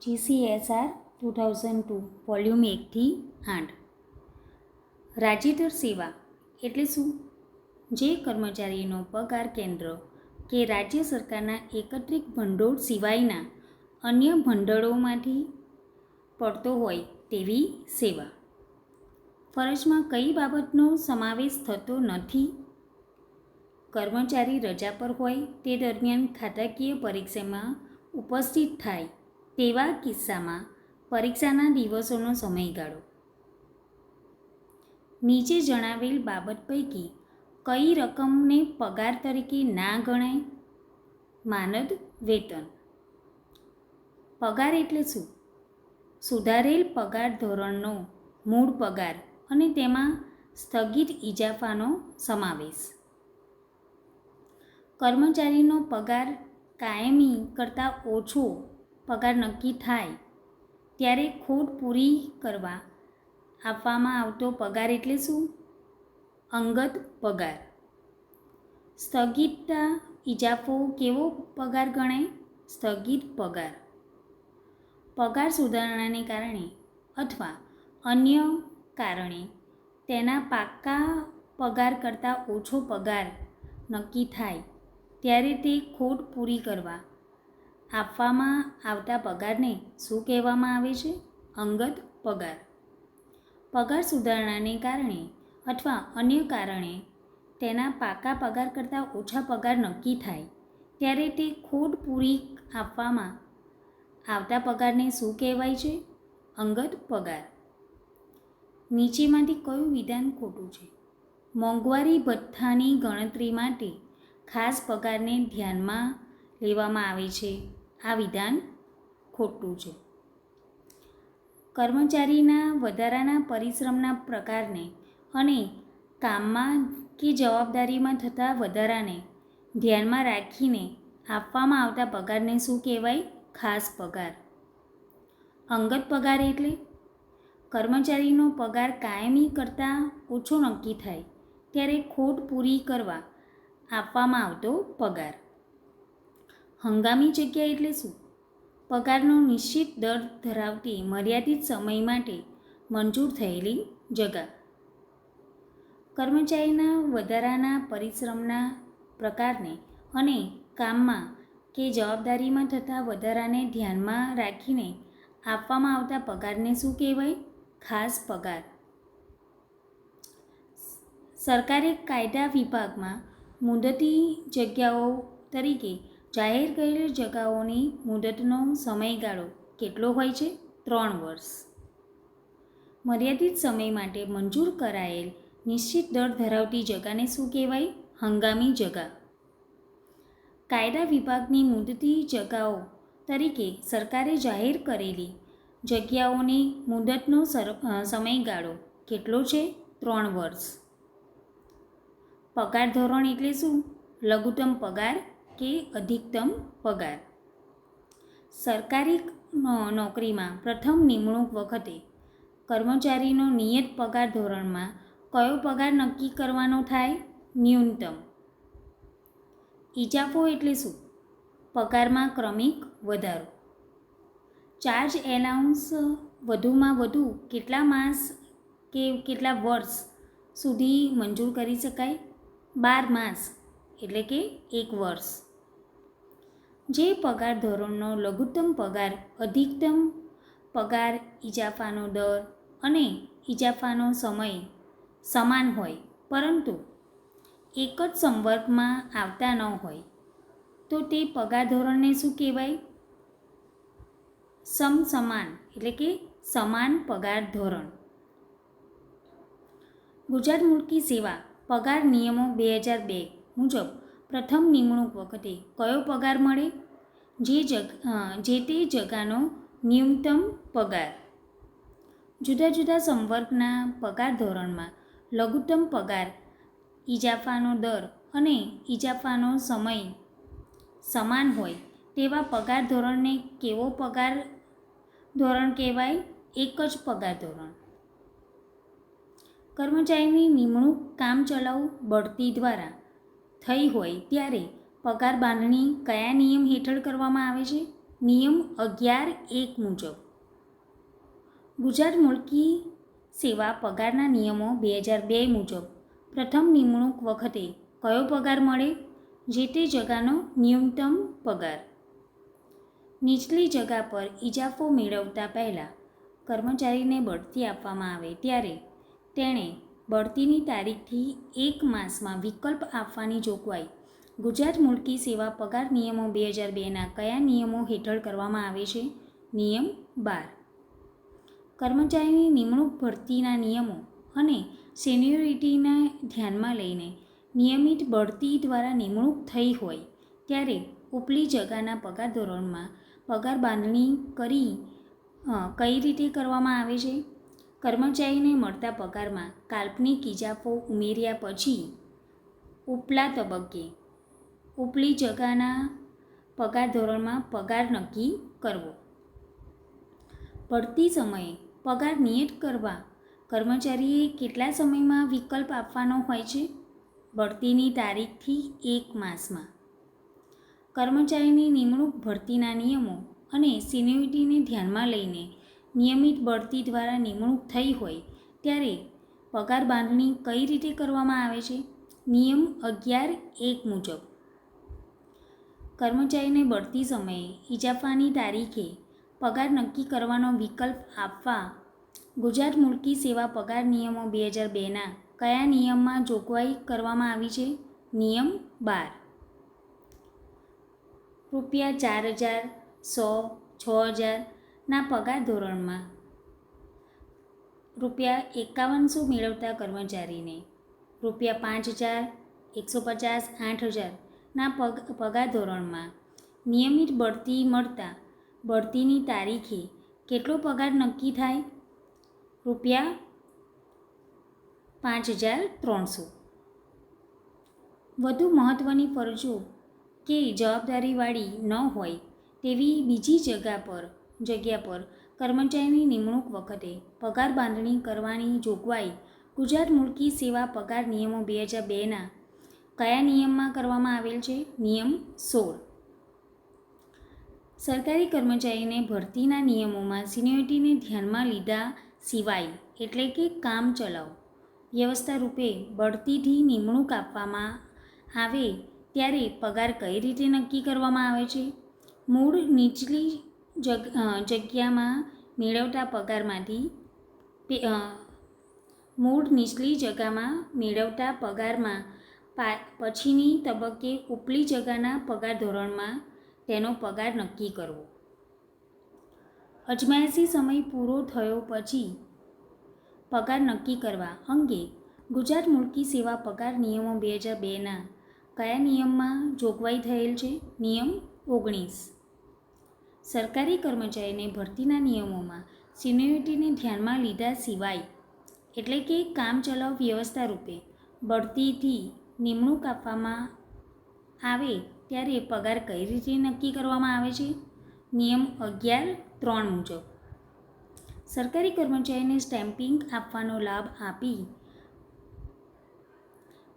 GCSR 2002 volume 1થી 8. રાજ્યધર સેવા એટલે શું? જે કર્મચારીનો પગાર કેન્દ્ર કે રાજ્ય સરકારના એકત્રિત ભંડોળ સિવાયના અન્ય ભંડોળોમાંથી પડતો હોય તેવી સેવા. ફરજમાં કઈ બાબતનો સમાવેશ થતો નથી? કર્મચારી રજા પર હોય તે દરમિયાન ખાતાકીય પરીક્ષામાં ઉપસ્થિત થાય તેવા કિસ્સામાં પરીક્ષાના દિવસોનો સમયગાળો. નીચે જણાવેલ બાબત પૈકી કઈ રકમને પગાર તરીકે ના ગણાય? માનદ વેતન. પગાર એટલે શું? સુધારેલ પગાર ધોરણનો મૂળ પગાર અને તેમાં સ્થગિત ઇજાફાનો સમાવેશ. કર્મચારીનો પગાર કાયમી કરતાં ઓછો પગાર નક્કી થાય ત્યારે ખોટ પૂરી કરવા આપવામાં આવતો પગાર એટલે શું? અંગત પગાર. સ્થગિતતા ઇજાફો કેવો પગાર ગણાય? સ્થગિત પગાર. પગાર સુધારણાને કારણે અથવા અન્ય કારણે તેના પાકા પગાર કરતાં ઓછો પગાર નક્કી થાય ત્યારે તે ખોટ પૂરી કરવા આપવામાં આવતા પગારને શું કહેવામાં આવે છે? અંગત પગાર. પગાર સુધારણાને કારણે અથવા અન્ય કારણે તેના પાકા પગાર કરતાં ઓછા પગાર નક્કી થાય ત્યારે તે ખોટ પૂરી આપવામાં આવતા પગારને શું કહેવાય છે? અંગત પગાર. નીચેમાંથી કયું વિધાન ખોટું છે? મોંઘવારી ભથ્થાની ગણતરી માટે ખાસ પગારને ધ્યાનમાં લેવામાં આવે છે. આ વિધાન ખોટું છે. કર્મચારીના વધારાના પરિશ્રમના પ્રકારને અને કામમાં કે જવાબદારીમાં થતા વધારાને ધ્યાનમાં રાખીને આપવામાં આવતા પગારને શું કહેવાય? ખાસ પગાર. અંગત પગાર એટલે કર્મચારીનો પગાર કાયમી કરતાં ઓછો નક્કી થાય ત્યારે ખોટ પૂરી કરવા આપવામાં આવતો પગાર. હંગામી જગ્યા એટલે શું? પગારનો નિશ્ચિત દર ધરાવતી મર્યાદિત સમય માટે મંજૂર થયેલી જગા. કર્મચારીના વધારાના પરિશ્રમના પ્રકારને અને કામમાં કે જવાબદારીમાં થતા વધારાને ધ્યાનમાં રાખીને આપવામાં આવતા પગારને શું કહેવાય? ખાસ પગાર. સરકારે કાયદા વિભાગમાં મુદતી જગ્યાઓ તરીકે જાહેર કરેલ જગાઓની મુદતનો સમયગાળો કેટલો હોય છે? 3 વર્ષ. મર્યાદિત સમય માટે મંજૂર કરાયેલ નિશ્ચિત દર ધરાવતી જગાને શું કહેવાય? હંગામી જગા. કાયદા વિભાગની મુદતી જગાઓ તરીકે સરકારે જાહેર કરેલી જગ્યાઓની મુદતનો સમયગાળો કેટલો છે? 3 વર્ષ. પગાર ધોરણ એટલે શું? લઘુત્તમ પગાર કે અધિકતમ પગાર. સરકારી નોકરીમાં પ્રથમ નિમણૂક વખતે કર્મચારીનો નિયત પગાર ધોરણમાં કયો પગાર નક્કી કરવાનો થાય? ન્યૂનતમ. ઇજાફો એટલે શું? પગારમાં ક્રમિક વધારો. ચાર્જ એલાઉન્સ વધુમાં વધુ કેટલા માસ કે કેટલા વર્ષ સુધી મંજૂર કરી શકાય? 12 માસ એટલે કે 1 વર્ષ. જે પગાર ધોરણનો લઘુત્તમ પગાર, અધિકતમ પગાર, ઇજાફાનો દર અને ઇજાફાનો સમય સમાન હોય પરંતુ એક જ સંવર્ગમાં આવતા ન હોય તો તે પગાર ધોરણને શું કહેવાય? સમસમાન એટલે કે સમાન પગાર ધોરણ. ગુજરાત મુલકી સેવા પગાર નિયમો 2002 મુજબ પ્રથમ નિમણૂક વખતે કયો પગાર મળે? જે તે જગાનો ન્યૂનતમ પગાર. જુદા જુદા સંવર્ગના પગાર ધોરણમાં લઘુત્તમ પગાર, ઇજાફાનો દર અને ઇજાફાનો સમય સમાન હોય તેવા પગાર ધોરણને કેવો પગાર ધોરણ કહેવાય? એક જ પગાર ધોરણ. કર્મચારીની નિમણૂક કામચલાઉ બઢતી દ્વારા થઈ હોય ત્યારે પગાર બાંધણી કયા નિયમ હેઠળ કરવામાં આવે છે? નિયમ 11(1) મુજબ. ગુજરાત મુલકી સેવા પગારના નિયમો 2002 મુજબ પ્રથમ નિમણૂક વખતે કયો પગાર મળે? જે તે જગાનો ન્યૂનતમ પગાર. નીચલી જગા પર ઇજાફો મેળવતા પહેલાં કર્મચારીને બઢતી આપવામાં આવે ત્યારે તેણે બઢતીની તારીખથી 1 માસમાં વિકલ્પ આપવાની જોગવાઈ ગુજરાત મુલકી સેવા પગાર નિયમો 2002ના કયા નિયમો હેઠળ કરવામાં આવે છે? નિયમ 12. કર્મચારીની નિમણૂક ભરતીના નિયમો અને સિનિયોરિટીને ધ્યાનમાં લઈને નિયમિત બઢતી દ્વારા નિમણૂક થઈ હોય ત્યારે ઉપલી જગાના પગાર ધોરણમાં પગાર બાંધણી કઈ રીતે કરવામાં આવે છે? કર્મચારીને મળતા પગારમાં કાલ્પનિક ઇજાફો ઉમેર્યા પછી ઉપલા તબક્કે ઉપલી જગાના પગાર ધોરણમાં પગાર નક્કી કરવો. બઢતી સમયે પગાર નિયત કરવા કર્મચારીએ કેટલા સમયમાં વિકલ્પ આપવાનો હોય છે? બઢતીની તારીખથી 1 માસમાં. કર્મચારીની નિમણૂક ભરતીના નિયમો અને સિનિયોરિટીને ધ્યાનમાં લઈને નિયમિત બઢતી દ્વારા નિમણૂક થઈ હોય ત્યારે પગાર બાંધણી કઈ રીતે કરવામાં આવે છે? નિયમ 11(1) મુજબ. કર્મચારીને બઢતી સમયે ઇજાફાની તારીખે પગાર નક્કી કરવાનો વિકલ્પ આપવા ગુજરાત મુલકી સેવા પગાર નિયમો 2002ના કયા નિયમમાં જોગવાઈ કરવામાં આવી છે? નિયમ 12. ₹4,000, 100, 6,000ના પગાર ધોરણમાં ₹5100 મેળવતા કર્મચારીને ₹5,000, 150, 8,000ના પગાર ધોરણમાં નિયમિત બઢતી મળતા બઢતીની તારીખે કેટલો પગાર નક્કી થાય? ₹5,300. વધુ મહત્ત્વની ફરજો કે જવાબદારીવાળી ન હોય તેવી બીજી જગ્યા પર કર્મચારીની નિમણૂક વખતે પગાર બાંધણી કરવાની જોગવાઈ ગુજરાત મુલકી સેવા પગાર નિયમો 2002ના કયા નિયમમાં કરવામાં આવેલ છે? નિયમ 16. સરકારી કર્મચારીને ભરતીના નિયમોમાં સિનિયોરિટીને ધ્યાનમાં લીધા સિવાય એટલે કે કામચલાઉ વ્યવસ્થા રૂપે બઢતીથી નિમણૂક આપવામાં આવે ત્યારે પગાર કઈ રીતે નક્કી કરવામાં આવે છે? મૂળ નીચલી જગ્યામાં મેળવતા પગારમાં પછીની તબક્કે ઉપલી જગાના પગાર ધોરણમાં તેનો પગાર નક્કી કરવો. અજમાયશી સમય પૂરો થયો પછી પગાર નક્કી કરવા અંગે ગુજરાત મુલકી સેવા પગાર નિયમો 2002ના કયા નિયમમાં જોગવાઈ થયેલ છે? નિયમ 19. સરકારી કર્મચારીને ભરતીના નિયમોમાં સિનિયોરિટીને ધ્યાનમાં લીધા સિવાય એટલે કે કામચલાઉ વ્યવસ્થા રૂપે બઢતીથી નિમણૂક આપવામાં આવે ત્યારે પગાર કઈ રીતે નક્કી કરવામાં આવે છે? નિયમ 11(3) મુજબ. સરકારી કર્મચારીને સ્ટેમ્પિંગ આપવાનો લાભ આપી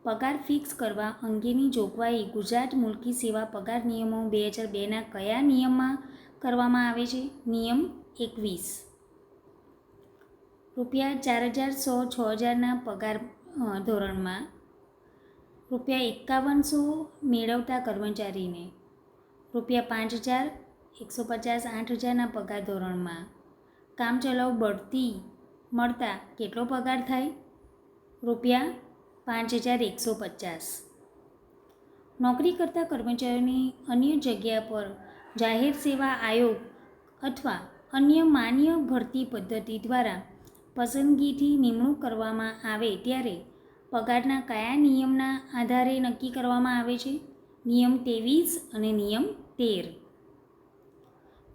પગાર ફિક્સ કરવા અંગેની જોગવાઈ ગુજરાત મુલકી સેવા પગાર નિયમો 2002ના કયા નિયમમાં કરવામાં આવે છે? નિયમ 21. ₹4,000, 100, 6,000ના પગાર ધોરણમાં ₹5,100 મેળવતા કર્મચારીને ₹5,000, 150, 8,000ના પગાર ધોરણમાં કામચલાઉ બઢતી મળતા કેટલો પગાર થાય? ₹5,150. નોકરી કરતા કર્મચારીઓની અન્ય જગ્યા પર જાહેર સેવા આયોગ અથવા અન્ય માન્ય ભરતી પદ્ધતિ દ્વારા પસંદગીથી નિમણૂક કરવામાં આવે ત્યારે પગારના કયા નિયમના આધારે નક્કી કરવામાં આવે છે? નિયમ 23 અને નિયમ 13.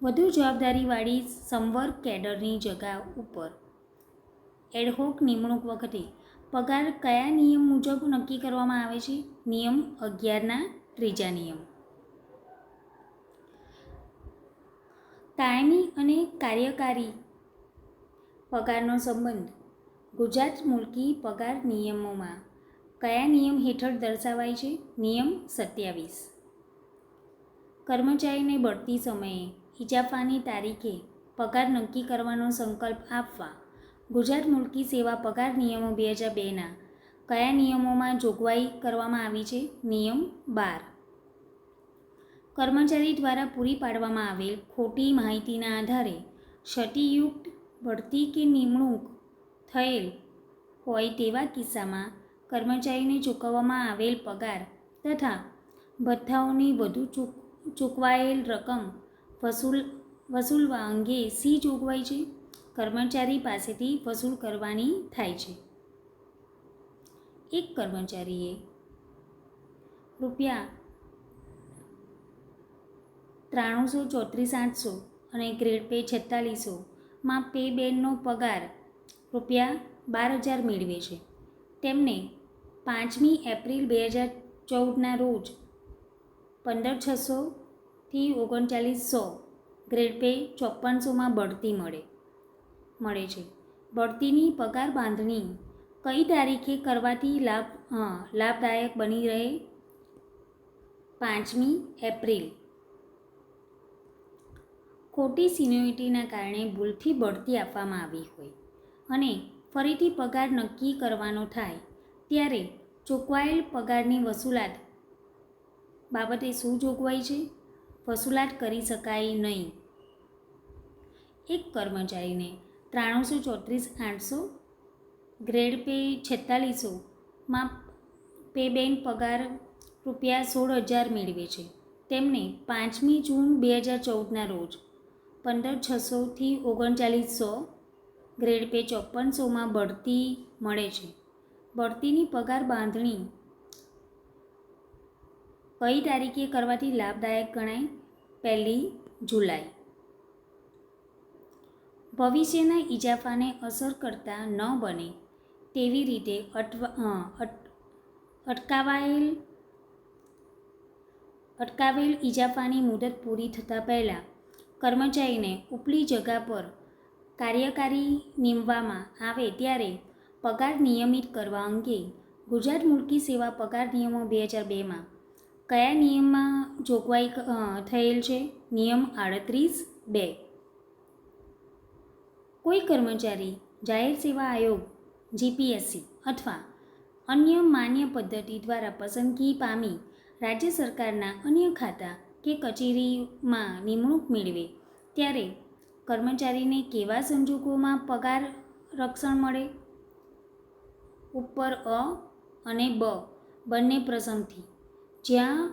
વધુ જવાબદારીવાળી સંવર્ગ કેડરની જગા ઉપર એડહોક નિમણૂક વખતે પગાર કયા નિયમ મુજબ નક્કી કરવામાં આવે છે? નિયમ 11ના ત્રીજા નિયમ. કાયમી અને કાર્યકારી પગારનો સંબંધ ગુજરાત મુલકી પગાર નિયમોમાં કયા નિયમ હેઠળ દર્શાવાય છે? નિયમ 27. કર્મચારીને બઢતી સમયે ઇજાફાની તારીખે પગાર નક્કી કરવાનો સંકલ્પ આપવા ગુજરાત મુલકી સેવા પગાર નિયમો 2002ના કયા નિયમોમાં જોગવાઈ કરવામાં આવી છે? નિયમ 12. કર્મચારી દ્વારા પૂરી પાડવામાં આવેલ ખોટી માહિતીના આધારે ક્ષતિયુક્ત બઢતી કે નિમણૂક થયેલ હોય તેવા કિસ્સામાં કર્મચારીને ચૂકવવામાં આવેલ પગાર તથા ભથ્થાઓની વધુ ચૂકવાયેલ રકમ વસૂલવા અંગે શી જોગવાઈ છે? કર્મચારી પાસેથી વસૂલ કરવાની થાય છે. એક કર્મચારીએ રૂપિયા 9334,800 અને ગ્રેડ પે 4600માં પે બેનનો પગાર રૂપિયા 12,000 મેળવે છે. તેમને 5મી એપ્રિલ 2014ના રોજ 15,600થી 39,100 ગ્રેડ પે 5400માં બઢતી મળે છે. બઢતીની પગાર બાંધણી કઈ તારીખે કરવાથી લાભદાયક બની રહે? 5મી એપ્રિલ. ખોટી સિનિયોરિટીના કારણે ભૂલથી બઢતી આપવામાં આવી હોય અને ફરીથી પગાર નક્કી કરવાનો થાય ત્યારે ચૂકવાયેલ પગારની વસૂલાત બાબતે શું જોગવાઈ છે? વસૂલાત કરી શકાય નહીં. એક કર્મચારીને 9334,800 ગ્રેડ પે 4600માં પે બેન પગાર રૂપિયા 16,000 મેળવે છે. તેમને 5મી જૂન 2014ના રોજ 15,600થી 39,100 ગ્રેડ પે 5400માં બઢતી મળે છે. બઢતીની પગાર બાંધણી કઈ તારીખે કરવાથી લાભદાયક ગણાય? 1 જુલાઈ. ભવિષ્યના ઇજાફાને અસર કરતા ન બને તેવી રીતે અટકાવેલ ઇજાફાની મુદત પૂરી થતાં પહેલાં કર્મચારીને ઉપલી જગા પર કાર્યકારી નીમવામાં આવે ત્યારે પગાર નિયમિત કરવા અંગે ગુજરાત મુલકી સેવા પગાર નિયમો 2002માં કયા નિયમમાં જોગવાઈ થયેલ છે? નિયમ 38(2). કોઈ કર્મચારી જાહેર સેવા આયોગ જીપીએસસી અથવા અન્ય માન્ય પદ્ધતિ દ્વારા પસંદગી પામી રાજ્ય સરકારના અન્ય ખાતા કે કચેરીમાં નિમણૂક મેળવે ત્યારે કર્મચારીને કેવા સંજોગોમાં પગાર રક્ષણ મળે? ઉપર અ અને બ બંને પ્રસંગથી જ્યાં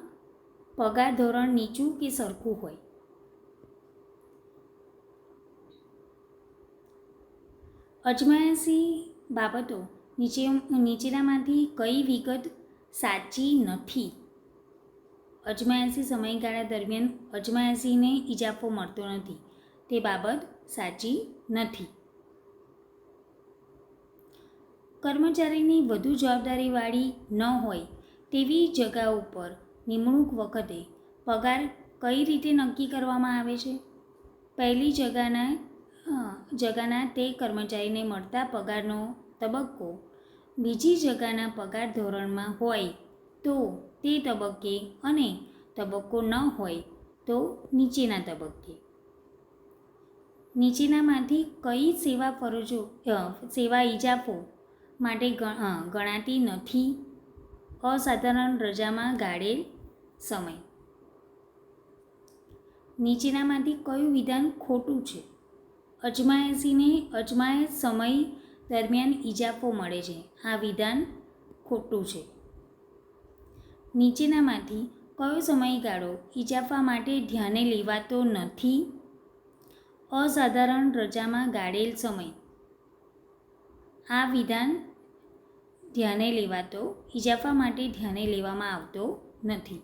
પગાર ધોરણ નીચું કે સરખું હોય. અજમાયશી બાબતો નીચેનામાંથી કઈ વિગત સાચી નથી? અજમાયશી સમયગાળા દરમિયાન અજમાયશીને ઇજાફો મળતો નથી તે બાબત સાચી નથી. કર્મચારીની વધુ જવાબદારીવાળી ન હોય તેવી જગાઓ પર નિમણૂક વખતે પગાર કઈ રીતે નક્કી કરવામાં આવે છે? પહેલી જગાના તે કર્મચારીને મળતા પગારનો તબક્કો બીજી જગાના પગાર ધોરણમાં હોય તો તે તબક્કે અને તબક્કો ન હોય તો નીચેના તબક્કે. નીચેનામાંથી કઈ સેવા ઇજાફો માટે ગણાતી નથી? અસાધારણ રજામાં ગાળેલ સમય. નીચેનામાંથી કયું વિધાન ખોટું છે? અજમાયશીને અજમાયશ સમય દરમિયાન ઇજાફો મળે છે. આ વિધાન ખોટું છે. નીચેનામાંથી કયો સમયગાળો ઇજાફા માટે ધ્યાને લેવાતો નથી? અસાધારણ રજામાં ગાળેલ સમય. આ વિધાન ઇજાફા માટે ધ્યાને લેવામાં આવતો નથી.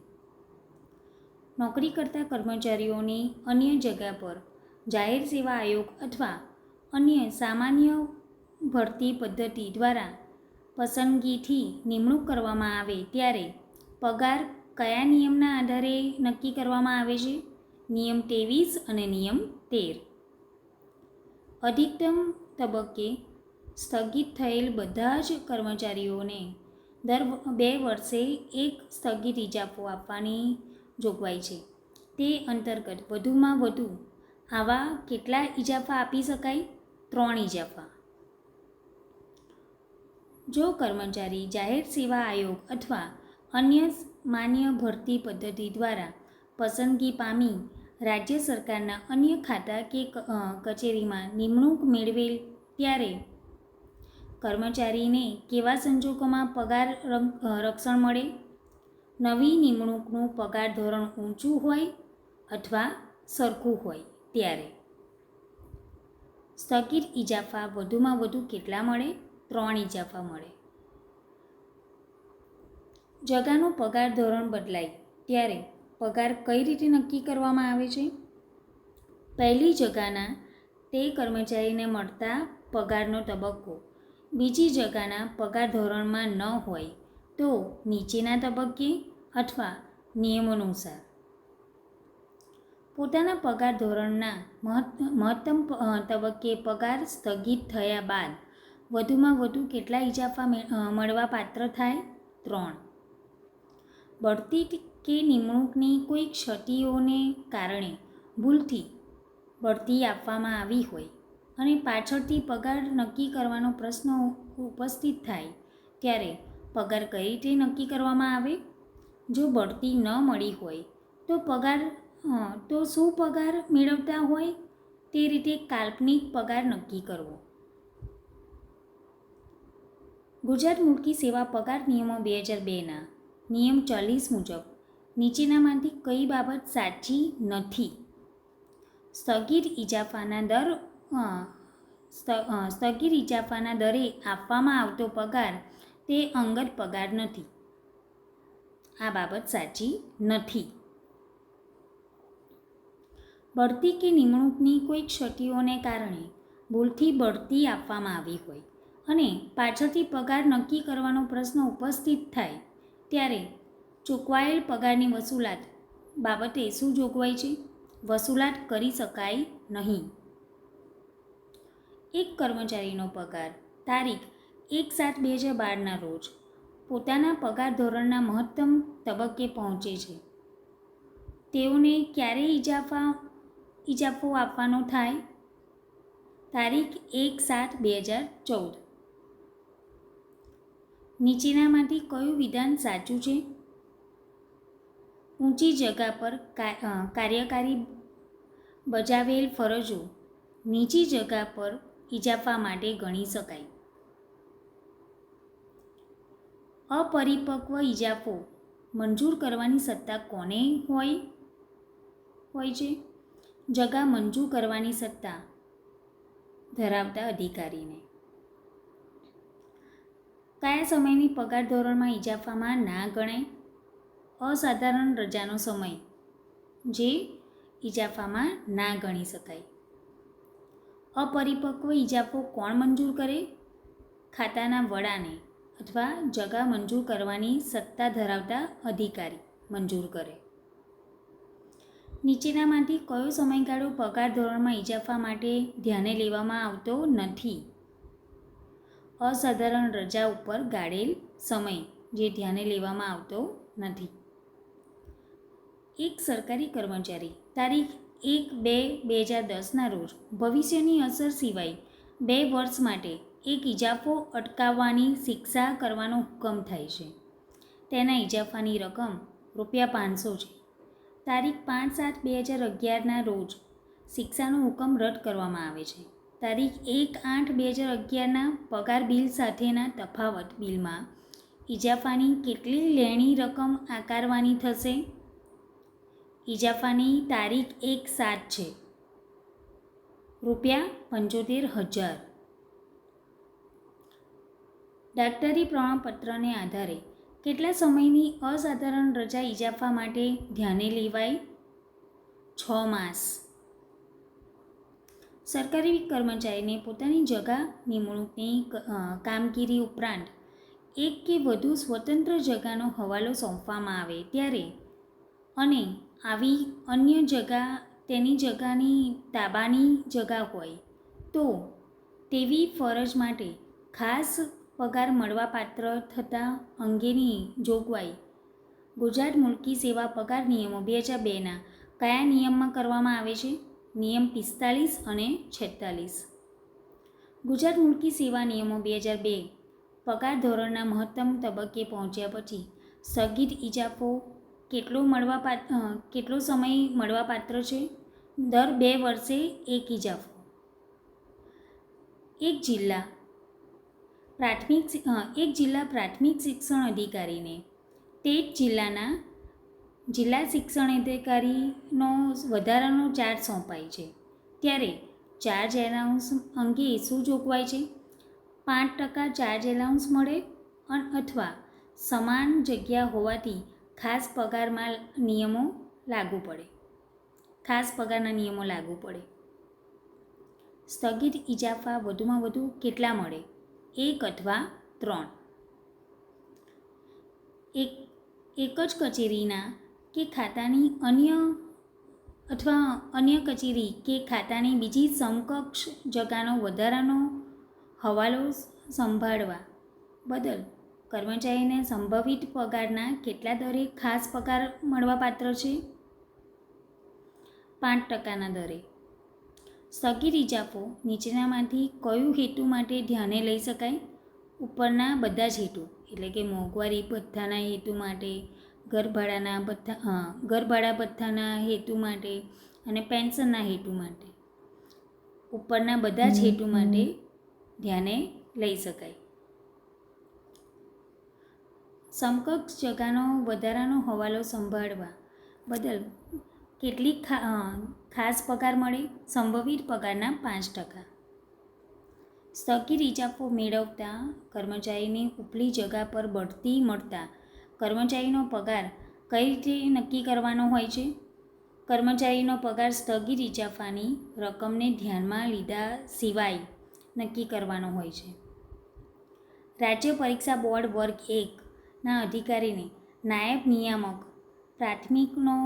નોકરી કરતા કર્મચારીઓની અન્ય જગા પર જાહેર સેવા આયોગ અથવા અન્ય સામાન્ય ભરતી પદ્ધતિ દ્વારા પસંદગીથી નિમણૂક કરવામાં આવે ત્યારે પગાર કયા નિયમના આધારે નક્કી કરવામાં આવે છે? નિયમ 23 અને નિયમ 13. અધિકતમ તબક્કે સ્થગિત થયેલ બધા જ કર્મચારીઓને દર 2 વર્ષે એક સ્થગિત ઇજાફો આપવાની જોગવાઈ છે. તે અંતર્ગત વધુમાં વધુ આવા કેટલા ઇજાફા આપી શકાય? 3 ઇજાફા. જો કર્મચારી જાહેર સેવા આયોગ અથવા અન્ય માન્ય ભરતી પદ્ધતિ દ્વારા પસંદગી પામી રાજ્ય સરકારના અન્ય ખાતા કે કચેરીમાં નિમણૂક મેળવેલ ત્યારે કર્મચારીને કેવા સંજોગોમાં પગાર રક્ષણ મળે? નવી નિમણૂકનું પગાર ધોરણ ઊંચું હોય અથવા સરખું હોય ત્યારે. સ્થગિત ઇજાફા વધુમાં વધુ કેટલા મળે? 3 ઇજાફા મળે. જગાનું પગાર ધોરણ બદલાય ત્યારે પગાર કઈ રીતે નક્કી કરવામાં આવે છે? પહેલી જગાના તે કર્મચારીને મળતા પગારનો તબક્કો બીજી જગાના પગાર ધોરણમાં ન હોય તો નીચેના તબક્કે અથવા નિયમાનુસાર. પોતાના પગાર ધોરણના મહત્તમ તબક્કે પગાર સ્થગિત થયા બાદ વધુમાં વધુ કેટલા ઇજાફા મળવા પાત્ર થાય? 3. બઢતી કે નિમણૂકની કોઈ ક્ષતિઓને કારણે ભૂલથી બઢતી આપવામાં આવી હોય અને પાછળથી પગાર નક્કી કરવાનો પ્રશ્ન ઉપસ્થિત થાય ત્યારે પગાર કઈ રીતે નક્કી કરવામાં આવે? જો બઢતી ન મળી હોય તો શું પગાર મેળવતા હોય તે રીતે કાલ્પનિક પગાર નક્કી કરવો. ગુજરાત મૂલકી સેવા પગાર નિયમો 2002ના નિયમ 40 મુજબ નીચેનામાંથી કઈ બાબત સાચી નથી? સ્થગિત ઇજાફાના દરે આપવામાં આવતો પગાર તે અંગત પગાર નથી. આ બાબત સાચી નથી. બઢતી કે નિમણૂકની કોઈ ક્ષતિઓને કારણે ભૂલથી બઢતી આપવામાં આવી હોય અને પાછળથી પગાર નક્કી કરવાનો પ્રશ્ન ઉપસ્થિત થાય ત્યારે ચૂકવાયેલ પગારની વસૂલાત બાબતે શું જોગવાઈ છે? વસૂલાત કરી શકાય નહીં. એક કર્મચારીનો પગાર તારીખ 1/7/2012ના રોજ પોતાના પગાર ધોરણના મહત્તમ તબક્કે પહોંચે છે. તેઓને ક્યારે ઇજાફો આપવાનો થાય? તારીખ 1/7/2014. નીચેનામાંથી કયું વિધાન સાચું છે? ઊંચી જગા પર કાર્યકારી બજાવેલ ફરજો નીચી જગા પર ઇજાફા માટે ગણી શકાય. અપરિપક્વ ઇજાફો મંજૂર કરવાની સત્તા કોને હોય છે? જગા મંજૂર કરવાની સત્તા ધરાવતા અધિકારીને. કયા સમયની પગાર ધોરણમાં ઇજાફામાં ના ગણાય? અસાધારણ રજાનો સમય જે ઇજાફામાં ના ગણી શકાય. અપરિપક્વ ઇજાફો કોણ મંજૂર કરે? ખાતાના વડાને અથવા જગા મંજૂર કરવાની સત્તા ધરાવતા અધિકારી મંજૂર કરે. નીચેનામાંથી કયો સમયગાળો પગાર ધોરણમાં ઇજાફા માટે ધ્યાને લેવામાં આવતો નથી? અસાધારણ રજા ઉપર ગાળેલ સમય જે ધ્યાને લેવામાં આવતો નથી. એક સરકારી કર્મચારી તારીખ 1/2/2010ના રોજ ભવિષ્યની અસર સિવાય 2 વર્ષ માટે એક ઇજાફો અટકાવવાની શિક્ષા કરવાનો હુકમ થાય છે. તેના ઇજાફાની રકમ ₹500 છે. તારીખ 5/7/2011ના રોજ શિક્ષાનો હુકમ રદ કરવામાં આવે છે. તારીખ 1/8/2011ના પગાર બિલ સાથેના તફાવત બિલમાં ઇજાફાની કેટલી લેણી રકમ આકારવાની થશે? ઇજાફાની તારીખ 1/7 છે. ₹75,000. ડાક્ટરી પ્રમાણપત્રને આધારે કેટલા સમયની અસાધારણ રજા ઇજાફા માટે ધ્યાને લેવાય? 6 માસ. સરકારી કર્મચારીને પોતાની જગા નિમણૂકની કામગીરી ઉપરાંત એક કે વધુ સ્વતંત્ર જગાનો હવાલો સોંપવામાં આવે ત્યારે અને આવી અન્ય જગા તેની જગાની તાબાની જગા હોય તો તેવી ફરજ માટે ખાસ પગાર મળવાપાત્ર થતા અંગેની જોગવાઈ ગુજરાત મૂલકી સેવા પગાર નિયમો 2002ના કયા નિયમમાં કરવામાં આવે છે? નિયમ 45 અને 46. ગુજરાત મુલકી સેવા નિયમો 2002 પગાર ધોરણના મહત્તમ તબક્કે પહોંચ્યા પછી સ્થગિત ઇજાફો કેટલો સમય મળવાપાત્ર છે? દર 2 વર્ષે એક ઇજાફો. એક જિલ્લા પ્રાથમિક શિક્ષણ અધિકારીને તે જ જિલ્લા શિક્ષણ અધિકારીનો વધારાનો ચાર્જ સોંપાય છે, ત્યારે ચાર્જ એલાઉન્સ અંગે શું જોગવાઈ છે? 5% ચાર્જ એલાઉન્સ મળે અથવા સમાન જગ્યા હોવાથી ખાસ પગારના નિયમો લાગુ પડે. સ્થગિત ઇજાફા વધુમાં વધુ કેટલા મળે? 1 અથવા 3. એક જ કચેરીના કે ખાતાની અન્ય કચેરી કે ખાતાની બીજી સમકક્ષ જગાનો વધારાનો હવાલો સંભાળવા બદલ કર્મચારીને સંભવિત પગારના કેટલા દરે ખાસ પગાર મળવાપાત્ર છે? 5%ના દરે. સ્થગિત ઇજાફો નીચેનામાંથી કયું હેતુ માટે ધ્યાને લઈ શકાય? ઉપરના બધા જ હેતુ, એટલે કે મોંઘવારી ભથ્થાના હેતુ માટે, ઘરભાડા ભથ્થાના હેતુ માટે અને પેન્શનના હેતુ માટે. ઉપરના બધા જ હેતુ માટે ધ્યાને લઈ શકાય. સમકક્ષ જગાનો વધારાનો હવાલો સંભાળવા બદલ કેટલીક ખાસ પગાર મળે? સંભવિત પગારના 5%. સ્થગિત ઇજાફો મેળવતા કર્મચારીને ઉપલી જગા પર બઢતી મળતા કર્મચારીનો પગાર કઈ રીતે નક્કી કરવાનો હોય છે? કર્મચારીનો પગાર સ્થગિત ઇજાફાની રકમને ધ્યાનમાં લીધા સિવાય નક્કી કરવાનો હોય છે. રાજ્ય પરીક્ષા બોર્ડ વર્ગ 1ના અધિકારીને નાયબ નિયામક પ્રાથમિકનો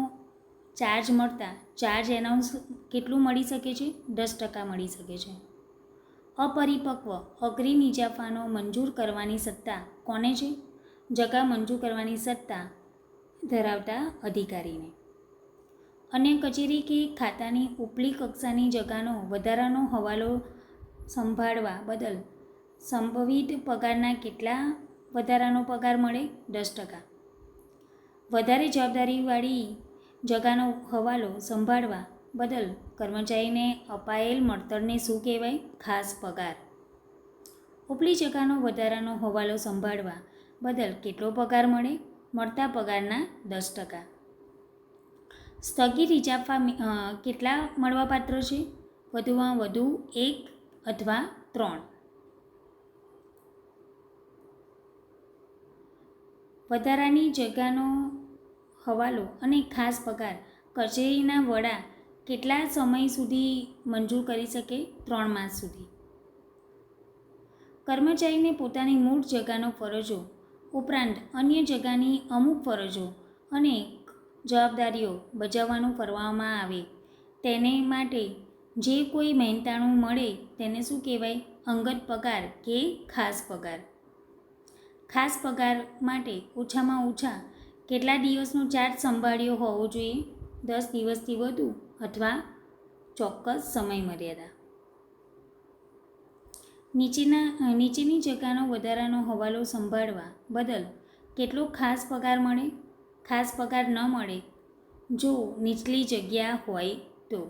ચાર્જ મળતા ચાર્જ એલાઉન્સ કેટલું મળી શકે છે? 10% મળી શકે છે. અપરિપક્વ અગ્રિમ ઇજાફાનો મંજૂર કરવાની સત્તા કોને છે? જગા મંજૂર કરવાની સત્તા ધરાવતા અધિકારીને. અન્ય કચેરી કે ખાતાની ઉપલી કક્ષાની જગાનો વધારાનો હવાલો સંભાળવા બદલ સંભવિત પગારના કેટલા વધારાનો પગાર મળે? 10%. વધારે જવાબદારીવાળી જગાનો હવાલો સંભાળવા બદલ કર્મચારીને અપાયેલ મળતરને શું કહેવાય? ખાસ પગાર. ઉપલી જગાનો વધારાનો હવાલો સંભાળવા બદલ કેટલો પગાર મળે? મળતા પગારના 10%. સ્થગિત ઇજાફા કેટલા મળવાપાત્ર છે? વધુમાં વધુ 1 અથવા 3. વધારાની જગાનો હવાલો અને ખાસ પગાર કચેરીના વડા કેટલા સમય સુધી મંજૂર કરી શકે? 3 માસ સુધી. કર્મચારીને પોતાની મૂળ જગાનો ફરજો ઉપરાંત અન્ય જગાની અમુક ફરજો અને જવાબદારીઓ બજાવવાનું ફરવામાં આવે તેને માટે જે કોઈ મહેનતાણું મળે તેને શું કહેવાય? અંગત પગાર કે ખાસ પગાર. ખાસ પગાર માટે ઓછામાં ઓછા કેટલા દિવસનો ચાર્જ સંભાળ્યો હોવો જોઈએ? 10 દિવસથી વધુ અથવા ચોક્કસ સમયમર્યાદા. નીચેની જગાનો વધારાનો હવાલો સંભાળવા બદલ કેટલો ખાસ પગાર મળે? ખાસ પગાર ન મળે જો નીચલી જગ્યા હોય તો.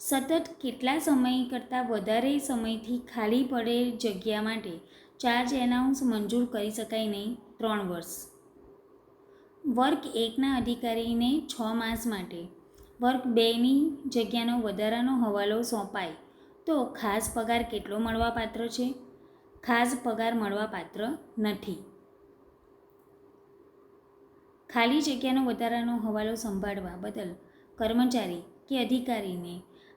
સતત કેટલા સમય કરતાં વધારે સમયથી ખાલી પડેલ જગ્યા માટે ચાર્જ એલાઉન્સ મંજૂર કરી શકાય નહીં? 3 વર્ષ. વર્ગ 1ના અધિકારીને 6 માસ માટે વર્ગ 2ની જગ્યાનો વધારાનો હવાલો સોંપાય તો ખાસ પગાર કેટલો મળવાપાત્ર છે? ખાસ પગાર મળવાપાત્ર નથી. ખાલી જગ્યાનો વધારાનો હવાલો સંભાળવા બદલ કર્મચારી કે અધિકારીને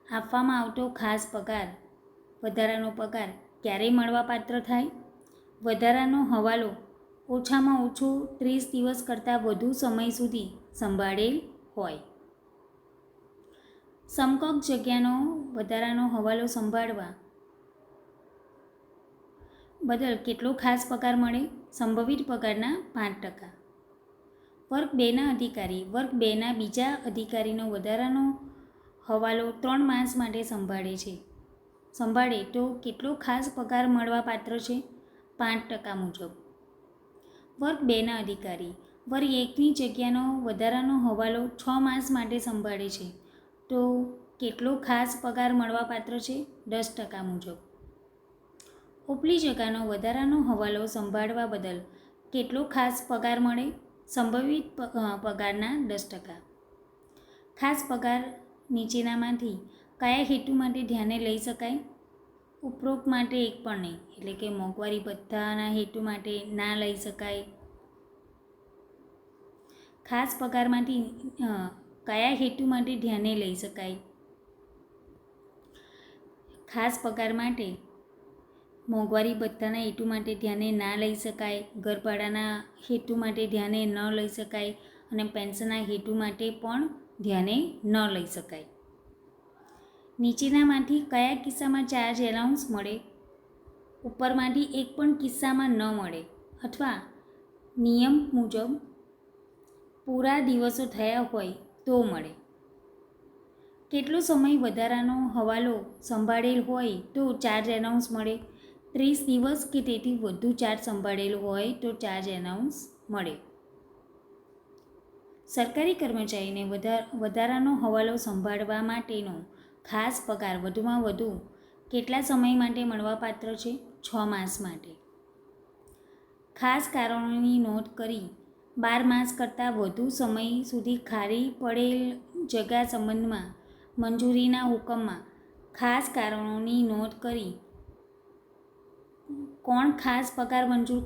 આપવામાં આવતો ખાસ પગાર વધારાનો પગાર ક્યારે મળવાપાત્ર થાય? વધારાનો હવાલો ઓછામાં ઓછો 30 દિવસ કરતાં વધુ સમય સુધી સંભાળેલ હોય. સમકક્ષ જગ્યાનો વધારાનો હવાલો સંભાળવા બદલ કેટલો ખાસ પગાર મળે? સંભવિત પગારના 5%. વર્ગ 2ના અધિકારી વર્ગ 2ના બીજા અધિકારીનો વધારાનો હવાલો 3 માસ માટે સંભાળે તો કેટલો ખાસ પગાર મળવાપાત્ર છે? 5% મુજબ. વર્ગ 2ના અધિકારી વર્ગ 1ની જગ્યાનો વધારાનો હવાલો 6 માસ માટે સંભાળે છે તો કેટલો ખાસ પગાર મળવાપાત્ર છે? 10% મુજબ. ઉપલી જગાનો વધારાનો હવાલો સંભાળવા બદલ કેટલો ખાસ પગાર મળે? સંભવિત પગારના 10%. ખાસ પગાર નીચેનામાંથી કયા હેતુ માટે ધ્યાને લઈ શકાય? ઉપરોક્ત માટે એક પણ નહીં, એટલે કે મોંઘવારી ભથ્થાના હેતુ માટે ના લઈ શકાય. ખાસ પગારમાંથી કયા હેતુ માટે ધ્યાને લઈ શકાય? ખાસ પગાર માટે મોંઘવારી ભથ્થાના હેતુ માટે ધ્યાને ના લઈ શકાય, ઘરભાડાના હેતુ માટે ધ્યાને ન લઈ શકાય અને પેન્શનના હેતુ માટે પણ ધ્યાને ન લઈ શકાય. નીચેનામાંથી કયા કિસ્સામાં ચાર્જ એલાઉન્સ મળે? ઉપરમાંથી એક પણ કિસ્સામાં ન મળે અથવા નિયમ મુજબ પૂરા દિવસો થયા હોય તો મળે. કેટલો સમય વધારાનો હવાલો સંભાળેલ હોય તો ચાર્જ એનાઉન્સ મળે? 30 દિવસ કે તેથી વધુ ચાર્જ સંભાળેલો હોય તો ચાર્જ એનાઉન્સ મળે. સરકારી કર્મચારીને વધારાનો હવાલો સંભાળવા માટેનો ખાસ પગાર વધુમાં વધુ કેટલા સમય માટે મળવાપાત્ર છે? 6 માસ માટે. ખાસ કારણોની નોંધ કરી 12 માસ કરતાં વધુ સમય સુધી ખાલી પડેલ જગા સંબંધમાં મંજૂરીના હુકમમાં ખાસ કારણોની નોંધ કરી કોણ ખાસ પગાર મંજૂર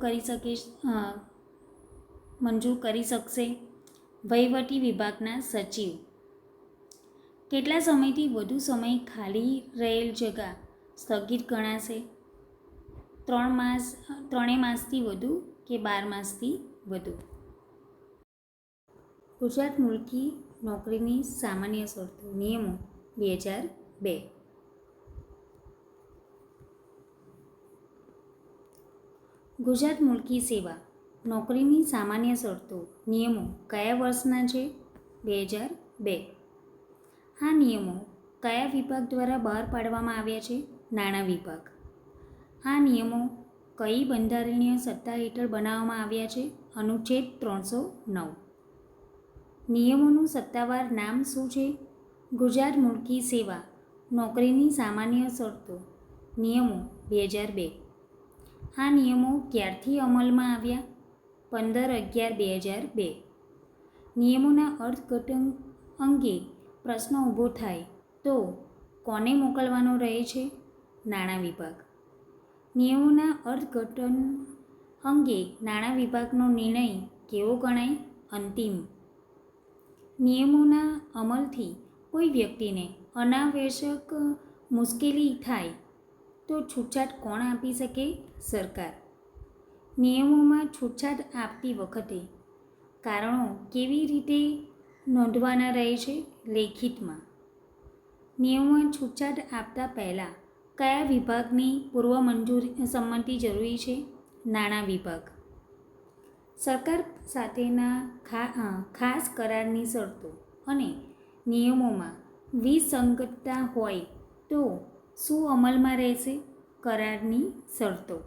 કરી શકશે? વહીવટી વિભાગના સચિવ. કેટલા સમયથી વધુ સમય ખાલી રહેલ જગા સ્થગિત ગણાશે? 3 માસથી વધુ કે 12 માસથી વધુ. ગુજરાત મુલકી નોકરીની સામાન્ય શરતો નિયમો 2002. ગુજરાત મુલકી સેવા નોકરીની સામાન્ય શરતો નિયમો કયા વર્ષના છે? 2002. આ નિયમો કયા વિભાગ દ્વારા બહાર પાડવામાં આવ્યા છે? નાણાં વિભાગ. આ નિયમો કઈ બંધારણીય સત્તા હેઠળ બનાવવામાં આવ્યા છે? અનુચ્છેદ 309. નિયમોનું સત્તાવાર નામ શું છે? ગુજરાત મુલકી સેવા નોકરીની સામાન્ય શરતો નિયમો 2002. આ નિયમો ક્યારથી અમલમાં આવ્યા? 15/11/2002. નિયમોના અર્થઘટન અંગે પ્રશ્ન ઊભો થાય તો કોને મોકલવાનો રહે છે? નાણાં વિભાગ. નિયમોના અર્થઘટન અંગે નાણાં વિભાગનો નિર્ણય કેવો ગણાય? અંતિમ. નિયમોના અમલથી કોઈ વ્યક્તિને અનાવશ્યક મુશ્કેલી થાય તો છૂટછાટ કોણ આપી શકે? સરકાર. નિયમોમાં છૂટછાટ આપતી વખતે કારણો કેવી રીતે નોંધવાના રહે છે? લેખિતમાં. નિયમોમાં છૂટછાટ આપતા પહેલાં કયા વિભાગની પૂર્વ સંમતિ જરૂરી છે? નાણાં વિભાગ. સરકાર સાથેના ખાસ કરારની શરતો અને નિયમોમાં વિસંગતતા હોય તો શું અમલમાં રહેશે? કરારની શરતો.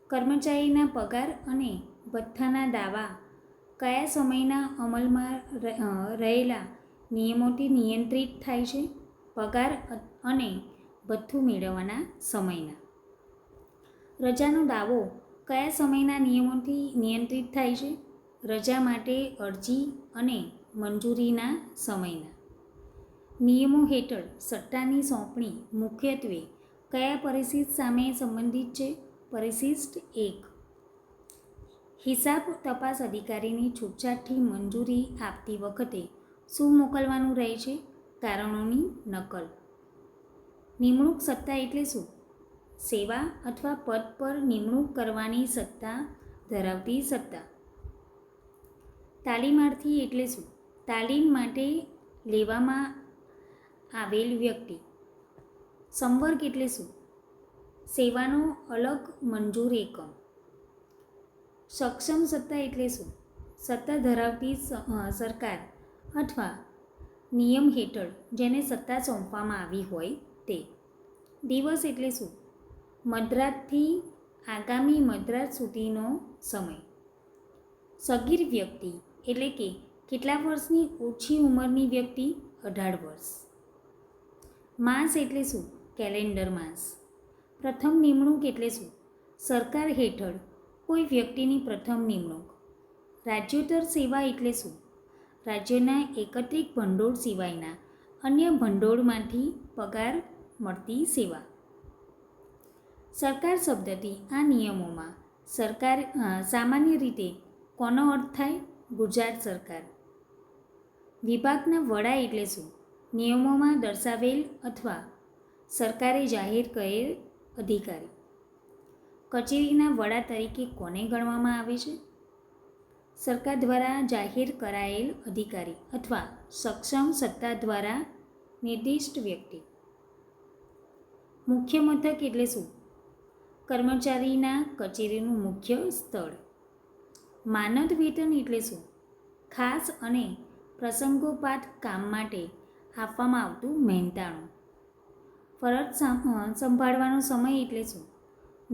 કર્મચારીના પગાર અને ભથ્થાના દાવા કયા સમયના અમલમાં રહેલા નિયમોથી નિયંત્રિત થાય છે? પગાર અને ભથ્થું મેળવવાના સમયના. રજાનો દાવો કયા સમયના નિયમોથી નિયંત્રિત થાય છે? રજા માટે અરજી અને મંજૂરીના સમયના. નિયમો હેઠળ સટ્ટાની સોંપણી મુખ્યત્વે કયા પરિશિષ્ટ સામે સંબંધિત છે? પરિશિષ્ટ 1. હિસાબ તપાસ અધિકારીની છૂટછાટથી મંજૂરી આપતી વખતે શું મોકલવાનું રહે છે? કારણોની નકલ. નિમણૂક સત્તા એટલે શું? સેવા અથવા પદ પર નિમણૂક કરવાની સત્તા ધરાવતી સત્તા. તાલીમાર્થી એટલે શું? તાલીમ માટે લેવામાં આવેલ વ્યક્તિ. સંવર્ગ એટલે શું? સેવાનો અલગ મંજૂર એકમ. સક્ષમ સત્તા એટલે શું? સત્તા ધરાવતી સરકાર અથવા નિયમ હેઠળ જેને સત્તા સોંપવામાં આવી હોય તે. દિવસ એટલે શું? મધરાતથી આગામી મધરાત સુધીનો સમય. સગીર વ્યક્તિ એટલે કે કેટલા વર્ષની ઓછી ઉંમરની વ્યક્તિ? 18 વર્ષ. માસ એટલે શું? કેલેન્ડર માસ. પ્રથમ નિમણૂક એટલે શું? સરકાર હેઠળ કોઈ વ્યક્તિની પ્રથમ નિમણૂક. રાજ્યોત્તર સેવા એટલે શું? રાજ્યના એકત્રિત ભંડોળ સિવાયના અન્ય ભંડોળમાંથી પગાર મળતી સેવા. સરકાર શબ્દથી આ નિયમોમાં સરકાર સામાન્ય રીતે કોનો અર્થ થાય? ગુજરાત સરકાર. વિભાગના વડા એટલે શું? નિયમોમાં દર્શાવેલ અથવા સરકારે જાહેર કરેલ અધિકારી. કચેરીના વડા તરીકે કોને ગણવામાં આવે છે? સરકાર દ્વારા જાહેર કરાયેલ અધિકારી અથવા સક્ષમ સત્તા દ્વારા નિર્દિષ્ટ વ્યક્તિ. મુખ્ય મથક એટલે શું? કર્મચારીના કચેરીનું મુખ્ય સ્થળ. માનદ વેતન એટલે શું? ખાસ અને પ્રસંગોપાત કામ માટે આપવામાં આવતું મહેનતાણું. ફરજ સંભાળવાનો સમય એટલે શું?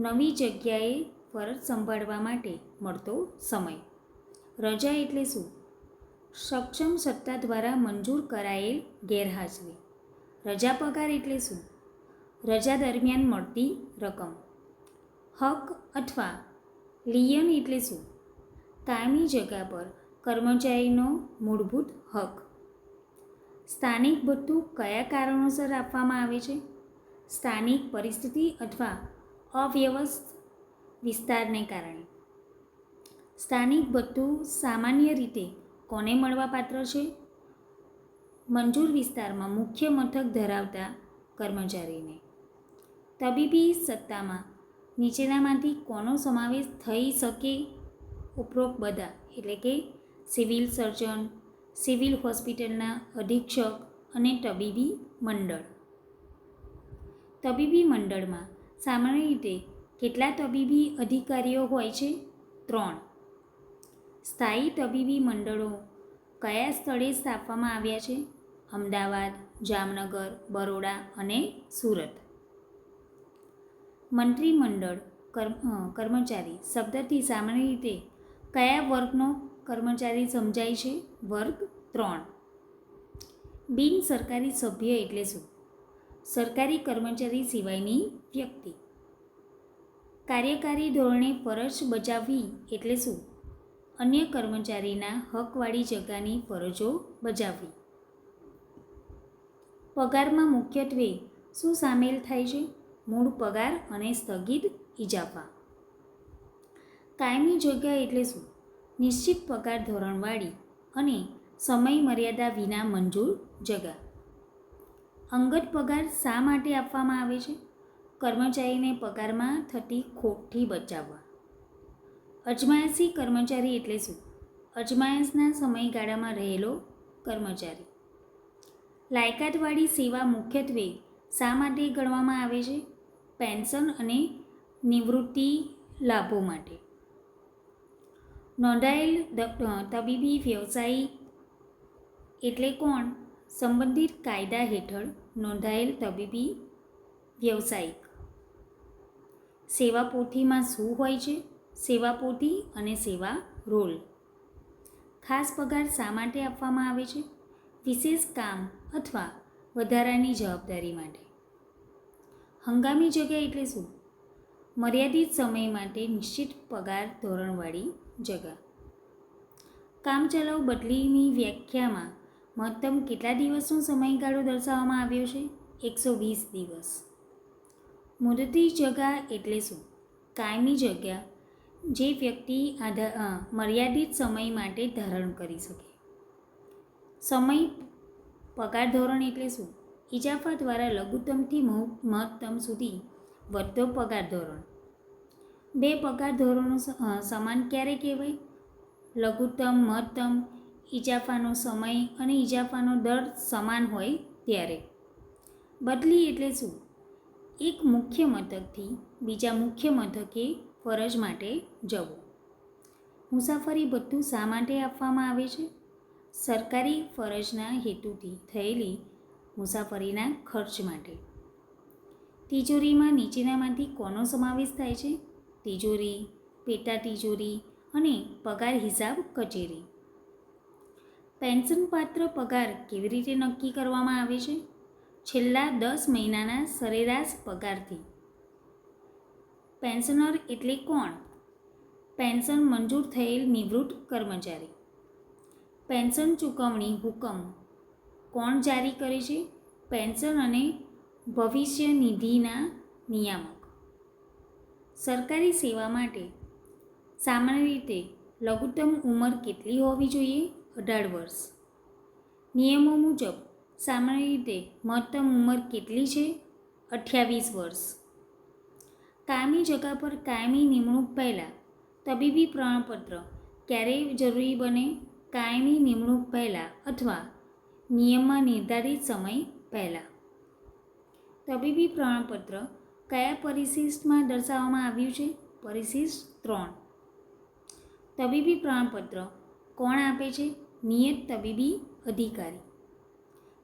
નવી જગ્યાએ ફરજ સંભાળવા માટે મળતો સમય. રજા એટલે શું? સક્ષમ સત્તા દ્વારા મંજૂર કરાયેલ ગેરહાજરી. રજા પગાર એટલે શું? રજા દરમિયાન મળતી રકમ. હક અથવા લિયન એટલે શું? કાયમી જગ્યા પર કર્મચારીનો મૂળભૂત હક. સ્થાનિક ભથ્થું કયા કારણોસર આપવામાં આવે છે? સ્થાનિક પરિસ્થિતિ અથવા અવ્યવસ્થિત વિસ્તારને કારણે. સ્થાનિક ભથ્થું સામાન્ય રીતે કોને મળવાપાત્ર છે? મંજૂર વિસ્તારમાં મુખ્ય મથક ધરાવતા કર્મચારીને. તબીબી સત્તામાં નીચેનામાંથી કોનો સમાવેશ થઈ શકે? ઉપરોક્ત બધા એટલે કે સિવિલ સર્જન, સિવિલ હોસ્પિટલના અધિક્ષક અને તબીબી મંડળ. તબીબી મંડળમાં સામાન્ય રીતે કેટલા તબીબી અધિકારીઓ હોય છે? 3. સ્થાયી તબીબી મંડળો કયા સ્થળે સ્થાપવામાં આવ્યા છે? અમદાવાદ, જામનગર, બરોડા અને સુરત. મંત્રીમંડળ કર્મચારી શબ્દથી સામાન્ય રીતે કયા વર્ગનો કર્મચારી સમજાય છે? વર્ગ 3. બિન સરકારી સભ્ય એટલે શું? સરકારી કર્મચારી સિવાયની વ્યક્તિ. કાર્યકારી ધોરણે ફરજ બજાવવી એટલે શું? અન્ય કર્મચારીના હકવાળી જગાની ફરજો બજાવવી. પગારમાં મુખ્યત્વે શું સામેલ થાય છે? મૂળ પગાર અને સ્થગિત ઇજાફા. કાયમી જગ્યા એટલે શું? નિશ્ચિત પગાર ધોરણવાળી અને સમય મર્યાદા વિના મંજૂર જગા. અંગત પગાર શા માટે આપવામાં આવે છે? કર્મચારીને પગારમાં થતી ખોટથી બચાવવા. અજમાયશી કર્મચારી એટલે શું? અજમાયશના સમયગાળામાં રહેલો કર્મચારી. લાયકાતવાળી સેવા મુખ્યત્વે શા માટે ગણવામાં આવે છે? પેન્શન અને નિવૃત્તિ લાભો માટે. નોંધાયેલ તબીબી વ્યવસાયિક એટલે કોણ? સંબંધિત કાયદા હેઠળ નોંધાયેલ તબીબી વ્યવસાયિક. સેવા પોથીમાં શું હોય છે? સેવા પોથી અને સેવા રોલ. ખાસ પગાર શા માટે આપવામાં આવે છે? વિશેષ કામ અથવા વધારાની જવાબદારી માટે. હંગામી જગ્યા એટલે શું? મર્યાદિત સમય માટે નિશ્ચિત પગાર ધોરણવાળી જગા. કામચલાઉ બદલીની વ્યાખ્યામાં મહત્તમ કેટલા દિવસનો સમયગાળો દર્શાવવામાં આવ્યો છે? 120 દિવસ. મુદતી જગા એટલે શું? કાયમી જગ્યા જે વ્યક્તિ મર્યાદિત સમય માટે ધારણ કરી શકે. સમય પગાર ધોરણ એટલે શું? ઇજાફા દ્વારા લઘુત્તમથી મહત્તમ સુધી વધતો પગાર ધોરણ. બે પગાર ધોરણો સમાન ક્યારે કહેવાય? લઘુત્તમ, મહત્તમ, ઇજાફાનો સમય અને ઇજાફાનો દર સમાન હોય ત્યારે. બદલી એટલે શું? એક મુખ્ય મથકથી બીજા મુખ્ય મથકે ફરજ માટે જવું. મુસાફરી ભથ્થું શા માટે આપવામાં આવે છે? સરકારી ફરજના હેતુથી થયેલી મુસાફરીના ખર્ચ માટે. તિજોરીમાં નીચેનામાંથી કોનો સમાવેશ થાય છે? તિજોરી, પેટા તિજોરી અને પગાર હિસાબ કચેરી. પેન્શનપાત્ર પગાર કેવી રીતે નક્કી કરવામાં આવે છે? છેલ્લા 10 મહિનાના સરેરાશ પગારથી. પેન્શનર એટલે કોણ? પેન્શન મંજૂર થયેલ નિવૃત્ત કર્મચારી. પેન્શન ચૂકવણી હુકમ કોણ જારી કરે છે? પેન્શન અને ભવિષ્ય નિધિના નિયામક. સરકારી સેવા માટે સામાન્ય રીતે લઘુત્તમ ઉંમર કેટલી હોવી જોઈએ? 18 વર્ષ. નિયમો મુજબ સામાન્ય રીતે મહત્તમ ઉંમર કેટલી છે? 28 વર્ષ. કાયમી જગા પર કાયમી નિમણૂક પહેલાં તબીબી પ્રમાણપત્ર ક્યારે જરૂરી બને? કાયમી નિમણૂક પહેલાં અથવા નિયમમાં નિર્ધારિત સમય પહેલાં. તબીબી પ્રમાણપત્ર કયા પરિશિષ્ટમાં દર્શાવવામાં આવ્યું છે? પરિશિષ્ટ 3. તબીબી પ્રમાણપત્ર કોણ આપે છે? નિયત તબીબી અધિકારી.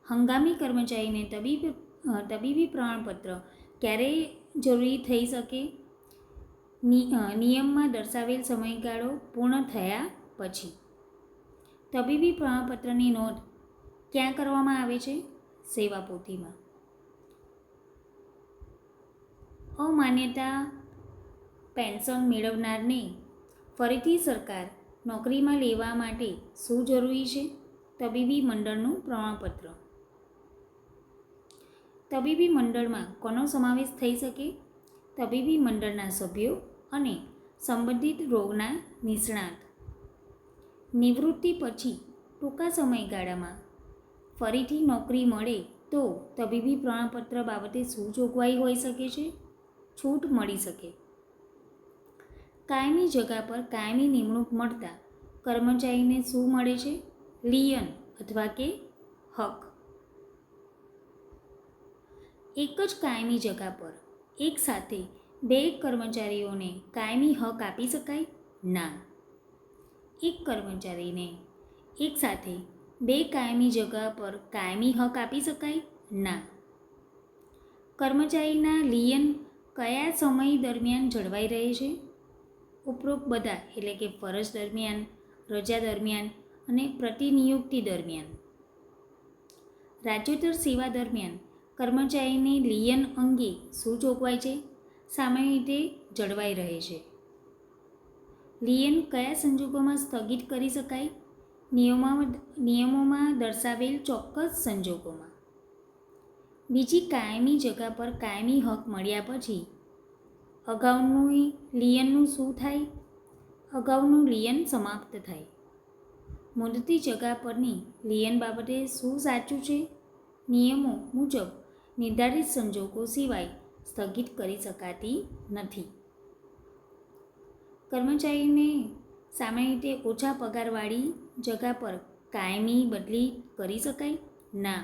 હંગામી કર્મચારીને તબીબી પ્રમાણપત્ર ક્યારે જરૂરી થઈ શકે? નિયમમાં દર્શાવેલ સમયગાળો પૂર્ણ થયા પછી. તબીબી પ્રમાણપત્રની નોંધ ક્યાં કરવામાં આવે છે? સેવાપોથીમાં. અમાન્યતા પેન્શન મેળવનારને ફરીથી સરકાર નોકરીમાં લેવા માટે શું જરૂરી છે? તબીબી મંડળનું પ્રમાણપત્ર. તબીબી મંડળમાં કોનો સમાવેશ થઈ શકે? તબીબી મંડળના સભ્યો અને સંબંધિત રોગના નિષ્ણાત. નિવૃત્તિ પછી ટૂંકા સમયગાળામાં ફરીથી નોકરી મળે તો તબીબી પ્રમાણપત્ર બાબતે શું જોગવાઈ હોઈ શકે છે? છૂટ મળી શકે. કાયમી જગા પર કાયમી નિમણૂક મળતા કર્મચારીને શું મળે છે? લિયન અથવા કે હક. એક જ કાયમી જગા પર એક સાથે 2 કર્મચારીઓને કાયમી હક આપી શકાય? ના. એક કર્મચારીને એક સાથે 2 કાયમી જગા પર કાયમી હક આપી શકાય? ના. કર્મચારીના લિયન કયા સમય દરમિયાન જળવાઈ રહે છે? ઉપરોક્ત બધા એટલે કે ફરજ દરમિયાન, રજા દરમિયાન અને પ્રતિનિયુક્તિ દરમિયાન. રાજ્યોત્તર સેવા દરમિયાન કર્મચારીની લિયન અંગે શું જોગવાઈ છે? સામાન્ય રીતે જળવાઈ રહે છે. લિયન કયા સંજોગોમાં સ્થગિત કરી શકાય? નિયમોમાં દર્શાવેલ ચોક્કસ સંજોગોમાં. બીજી કાયમી જગા પર કાયમી હક મળ્યા પછી અગાઉનું લિયનનું શું થાય? અગાઉનું લિયન સમાપ્ત થાય. મુદતી જગા પરની લિયન બાબતે શું સાચું છે? નિયમો મુજબ નિર્ધારિત સંજોગો સિવાય સ્થગિત કરી શકાતી નથી. કર્મચારીને સામાન્ય રીતે ઓછા પગારવાળી જગા પર કાયમી બદલી કરી શકાય? ના.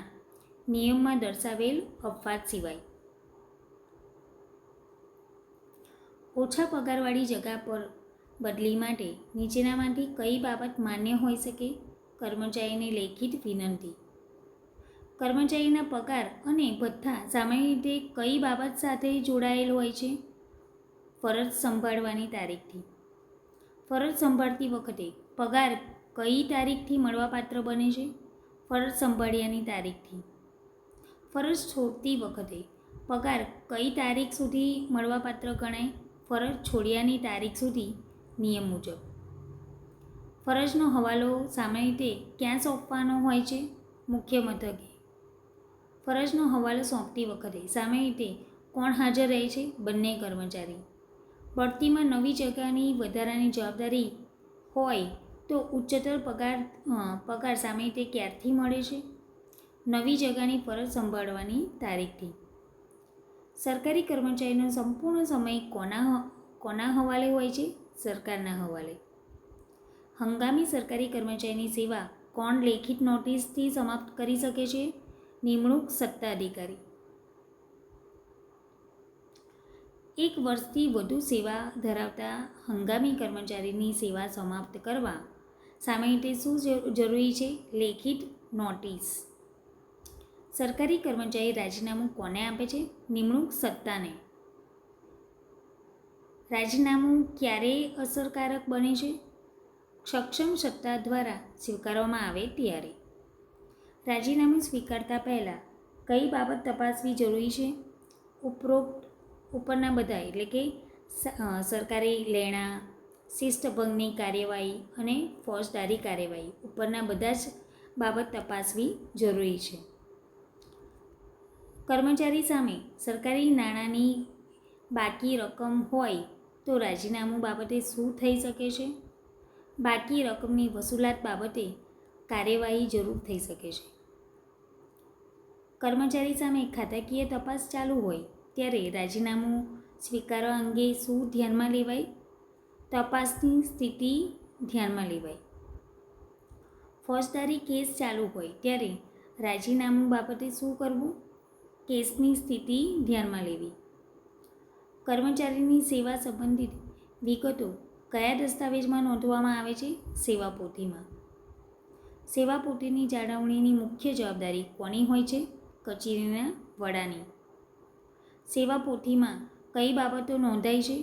નિયમમાં દર્શાવેલ અપવાદ સિવાય. ઓછા પગારવાળી જગા પર બદલી માટે નીચેનામાંથી કઈ બાબત માન્ય હોઈ શકે? કર્મચારીને લેખિત વિનંતી. કર્મચારીના પગાર અને ભથ્થા સામાન્ય રીતે કઈ બાબત સાથે જોડાયેલ હોય છે? ફરજ સંભાળવાની તારીખથી. ફરજ સંભાળતી વખતે પગાર કઈ તારીખથી મળવાપાત્ર બને છે? ફરજ સંભાળ્યાની તારીખથી. ફરજ છોડતી વખતે પગાર કઈ તારીખ સુધી મળવાપાત્ર ગણાય? ફરજ છોડ્યાની તારીખ સુધી નિયમ મુજબ. ફરજનો હવાલો સામાન્ય રીતે ક્યાં સોંપવાનો હોય છે? મુખ્ય મથકે. ફરજનો હવાલો સોંપતી વખતે સામાન્ય રીતે કોણ હાજર રહે છે? બંને કર્મચારી. બઢતીમાં નવી જગાની વધારાની જવાબદારી હોય તો ઉચ્ચતર પગાર સામાન્ય રીતે ક્યારથી મળે છે? નવી જગાની ફરજ સંભાળવાની તારીખથી. સરકારી કર્મચારીનો સંપૂર્ણ સમય કોના હવાલે હોય છે? સરકારના હવાલે. હંગામી સરકારી કર્મચારીની સેવા કોણ લેખિત નોટિસથી સમાપ્ત કરી શકે છે? નિમણૂક સત્તાધિકારી. 1 વર્ષથી વધુ સેવા ધરાવતા હંગામી કર્મચારીની સેવા સમાપ્ત કરવા સામે શું જરૂરી છે? લેખિત નોટિસ. સરકારી કર્મચારી રાજીનામું કોને આપે છે? નિમણૂક સત્તાને. રાજીનામું ક્યારે અસરકારક બને છે? સક્ષમ સત્તા દ્વારા સ્વીકારવામાં આવે ત્યારે. રાજીનામું સ્વીકારતા પહેલાં કઈ બાબત તપાસવી જરૂરી છે? ઉપરના બધા એટલે કે સરકારી લેણા, શિસ્તભંગની કાર્યવાહી અને ફોજદારી કાર્યવાહી ઉપરના બધા જ બાબત તપાસવી જરૂરી છે. કર્મચારી સામે સરકારી નાણાંની બાકી રકમ હોય તો રાજીનામું બાબતે શું થઈ શકે છે? બાકી રકમની વસૂલાત બાબતે કાર્યવાહી જરૂર થઈ શકે છે. કર્મચારી સામે ખાતાકીય તપાસ ચાલુ હોય ત્યારે રાજીનામું સ્વીકારવા અંગે શું ધ્યાનમાં લેવાય? તપાસની સ્થિતિ ધ્યાનમાં લેવાય. ફોજદારી કેસ ચાલુ હોય ત્યારે રાજીનામું બાબતે શું કરવું? કેસની સ્થિતિ ધ્યાનમાં લેવી. કર્મચારીની સેવા સંબંધિત વિગતો કયા દસ્તાવેજમાં નોંધવામાં આવે છે? સેવા પોથીમાં. સેવા પોથીની જાળવણીની મુખ્ય જવાબદારી કોની હોય છે? કચેરીના વડાની. સેવા પોથીમાં કઈ બાબતો નોંધાય છે?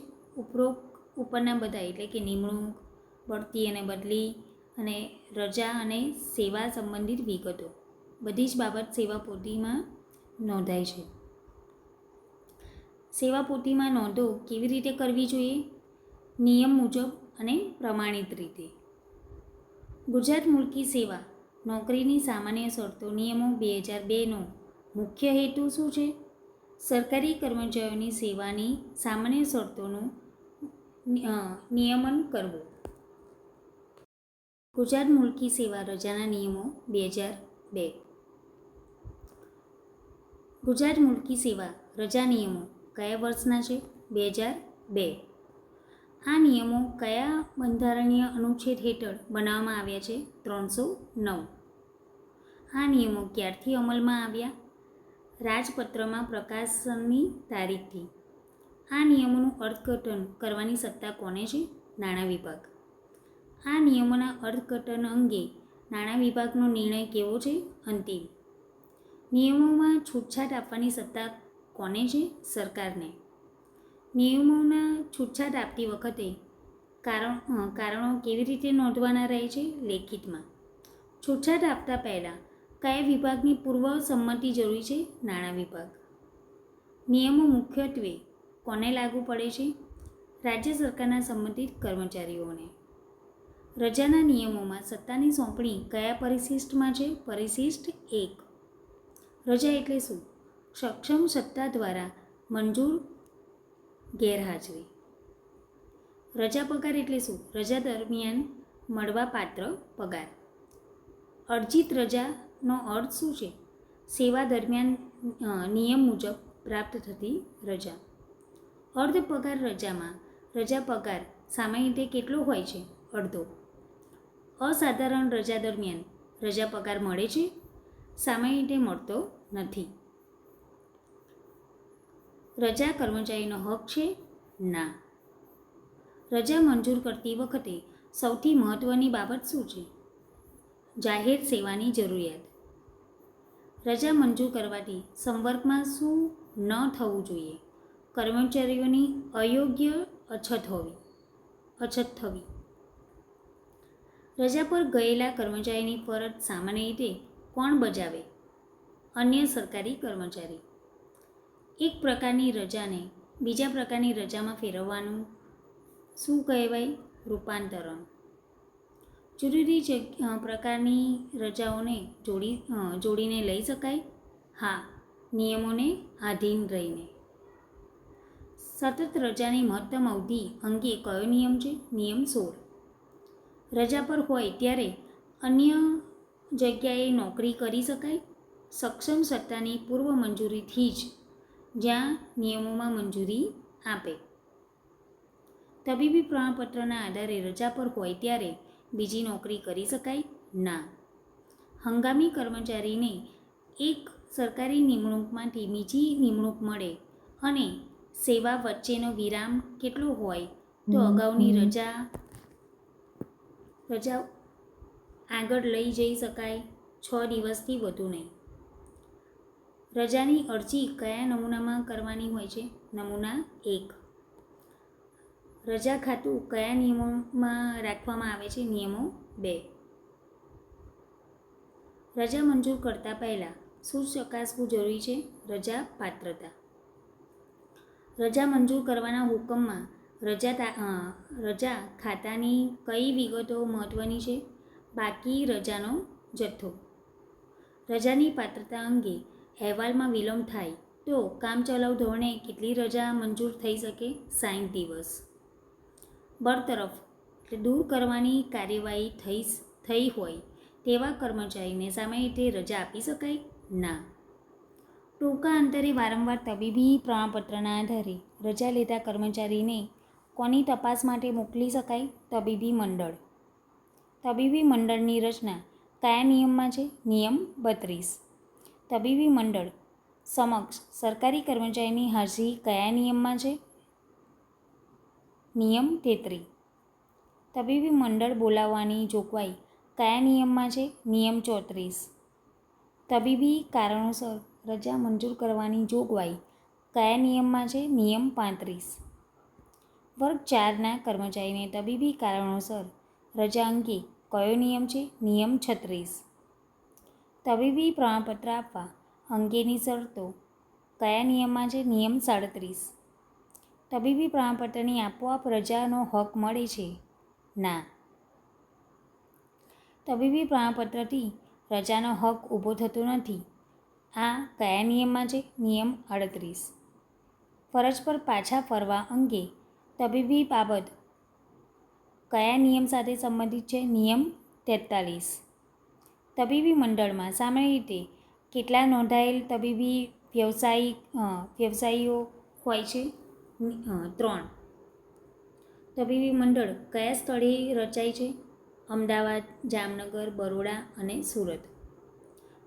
ઉપરના બધા એટલે કે નિમણૂક, બઢતી અને બદલી અને રજા અને સેવા સંબંધિત વિગતો બધી જ બાબત સેવા પોથીમાં નોંધાય છે. સેવા પોથીમાં નોંધો કેવી રીતે કરવી જોઈએ? નિયમ મુજબ અને પ્રમાણિત રીતે. ગુજરાત મુલકી સેવા નોકરીની સામાન્ય શરતો નિયમો 2002નો મુખ્ય હેતુ શું છે? સરકારી કર્મચારીઓની સેવાની સામાન્ય શરતોનું નિયમન કરવું. ગુજરાત મુલકી સેવા રજાના નિયમો 2002. ગુજરાત મુલકી સેવા રજા નિયમો કયા વર્ષના છે? 2002. આ નિયમો કયા બંધારણીય અનુચ્છેદ હેઠળ બનાવવામાં આવ્યા છે? 309. આ નિયમો ક્યારથી અમલમાં આવ્યા? રાજપત્રમાં પ્રકાશનની તારીખથી. આ નિયમોનું અર્થઘટન કરવાની સત્તા કોને છે? નાણાં વિભાગ. આ નિયમોના અર્થઘટન અંગે નાણાં વિભાગનો નિર્ણય કેવો છે? અંતિમ. નિયમોમાં છૂટછાટ આપવાની સત્તા કોને છે? સરકારને. નિયમોના છૂટછાટ આપતી વખતે કારણો કેવી રીતે નોંધવાના રહે છે? લેખિતમાં. છૂટછાટ આપતા પહેલાં કયા વિભાગની પૂર્વ સંમતિ જરૂરી છે? નાણાં વિભાગ. નિયમો મુખ્યત્વે કોને લાગુ પડે છે? રાજ્ય સરકારના સંબંધિત કર્મચારીઓને. રજાના નિયમોમાં સત્તાની સોંપણી કયા પરિશિષ્ટમાં છે? પરિશિષ્ટ 1. રજા એટલે શું? સક્ષમ સત્તા દ્વારા મંજૂર ગેરહાજરી. રજા પગાર એટલે શું? રજા દરમિયાન મળવાપાત્ર પગાર. અર્જિત રજાનો અર્થ શું છે? સેવા દરમિયાન નિયમ મુજબ પ્રાપ્ત થતી રજા. અર્ધ પગાર રજામાં રજા પગાર સામાન્ય રીતે કેટલો હોય છે? અડધો. અસાધારણ રજા દરમિયાન રજા પગાર મળે છે? સામાન્ય રીતે મળતો નથી. રજા કર્મચારીનો હક છે? ના. રજા મંજૂર કરતી વખતે સૌથી મહત્ત્વની બાબત શું છે? જાહેર સેવાની જરૂરિયાત. રજા મંજૂર કરવાથી સંવર્ગમાં શું ન થવું જોઈએ? કર્મચારીઓની અયોગ્ય અછત થવી. રજા પર ગયેલા કર્મચારીની ફરજ સામાન્ય રીતે કોણ બજાવે? અન્ય સરકારી કર્મચારી. એક પ્રકારની રજાને બીજા પ્રકારની રજામાં ફેરવવાનું શું કહેવાય? રૂપાંતરણ. જુદી પ્રકારની રજાઓને જોડીને લઈ શકાય? હા, નિયમોને આધીન રહીને. સતત રજાની મહત્તમ અવધિ અંગે કયો નિયમ છે? નિયમ 16. રજા પર હોય ત્યારે અન્ય જગ્યાએ નોકરી કરી શકાય? સક્ષમ સત્તાની પૂર્વ મંજૂરીથી જ, જ્યાં નિયમોમાં મંજૂરી આપે. તબીબી પ્રમાણપત્રના આધારે રજા પર હોય ત્યારે બીજી નોકરી કરી શકાય? ના. હંગામી કર્મચારીને એક સરકારી નિમણૂકમાંથી બીજી નિમણૂક મળે અને સેવા વચ્ચેનો વિરામ કેટલો હોય તો અગાઉની રજા આગળ લઈ જઈ શકાય, 6 દિવસથી વધુ નહીં. રજાની અરજી કયા નમૂનામાં કરવાની હોય છે? નમૂના 1. રજા ખાતું કયા નિયમોમાં રાખવામાં આવે છે? નિયમો 2. રજા મંજૂર કરતા પહેલાં શું ચકાસવું જરૂરી છે? રજા પાત્રતા. રજા મંજૂર કરવાના હુકમમાં રજા ખાતાની કઈ વિગતો મહત્ત્વની છે? બાકી રજાનો જથ્થો. રજાની પાત્રતા અંગે અહેવાલમાં વિલંબ થાય તો કામચલાઉ ધોરણે કેટલી રજા મંજૂર થઈ શકે? 60 દિવસ. બરતરફ એટલે દૂર કરવાની કાર્યવાહી થઈ હોય તેવા કર્મચારીને સામાન્ય રીતે રજા આપી શકાય? ના. ટૂંકા અંતરે વારંવાર તબીબી પ્રમાણપત્રના આધારે રજા લેતા કર્મચારીને કોની તપાસ માટે મોકલી શકાય? તબીબી મંડળ. તબીબી મંડળની રચના કયા નિયમમાં છે? નિયમ 32. તબીબી મંડળ સમક્ષ સરકારી કર્મચારીની હાજરી કયા નિયમમાં છે? નિયમ 33. તબીબી મંડળ બોલાવવાની જોગવાઈ કયા નિયમમાં છે? નિયમ 34. તબીબી કારણોસર રજા મંજૂર કરવાની જોગવાઈ કયા નિયમમાં છે? નિયમ 35. વર્ગ 4ના કર્મચારીને તબીબી કારણોસર રજા અંગે કયો નિયમ છે? નિયમ 36. તબીબી પ્રમાણપત્ર આપવા અંગેની શરતો કયા નિયમમાં છે? નિયમ 37. તબીબી પ્રમાણપત્રની આપોઆપ રજાનો હક મળે છે? ના. તબીબી પ્રમાણપત્રથી રજાનો હક ઊભો થતો નથી. આ કયા નિયમમાં છે? નિયમ 38. ફરજ પર પાછા ફરવા અંગે તબીબી બાબત કયા નિયમ સાથે સંબંધિત છે? નિયમ 43. તબીબી મંડળમાં સામાન્ય રીતે કેટલા નોંધાયેલ તબીબી વ્યવસાયીઓ હોય છે? 3. તબીબી મંડળ કયા સ્થળે રચાય છે? અમદાવાદ, જામનગર, બરોડા અને સુરત.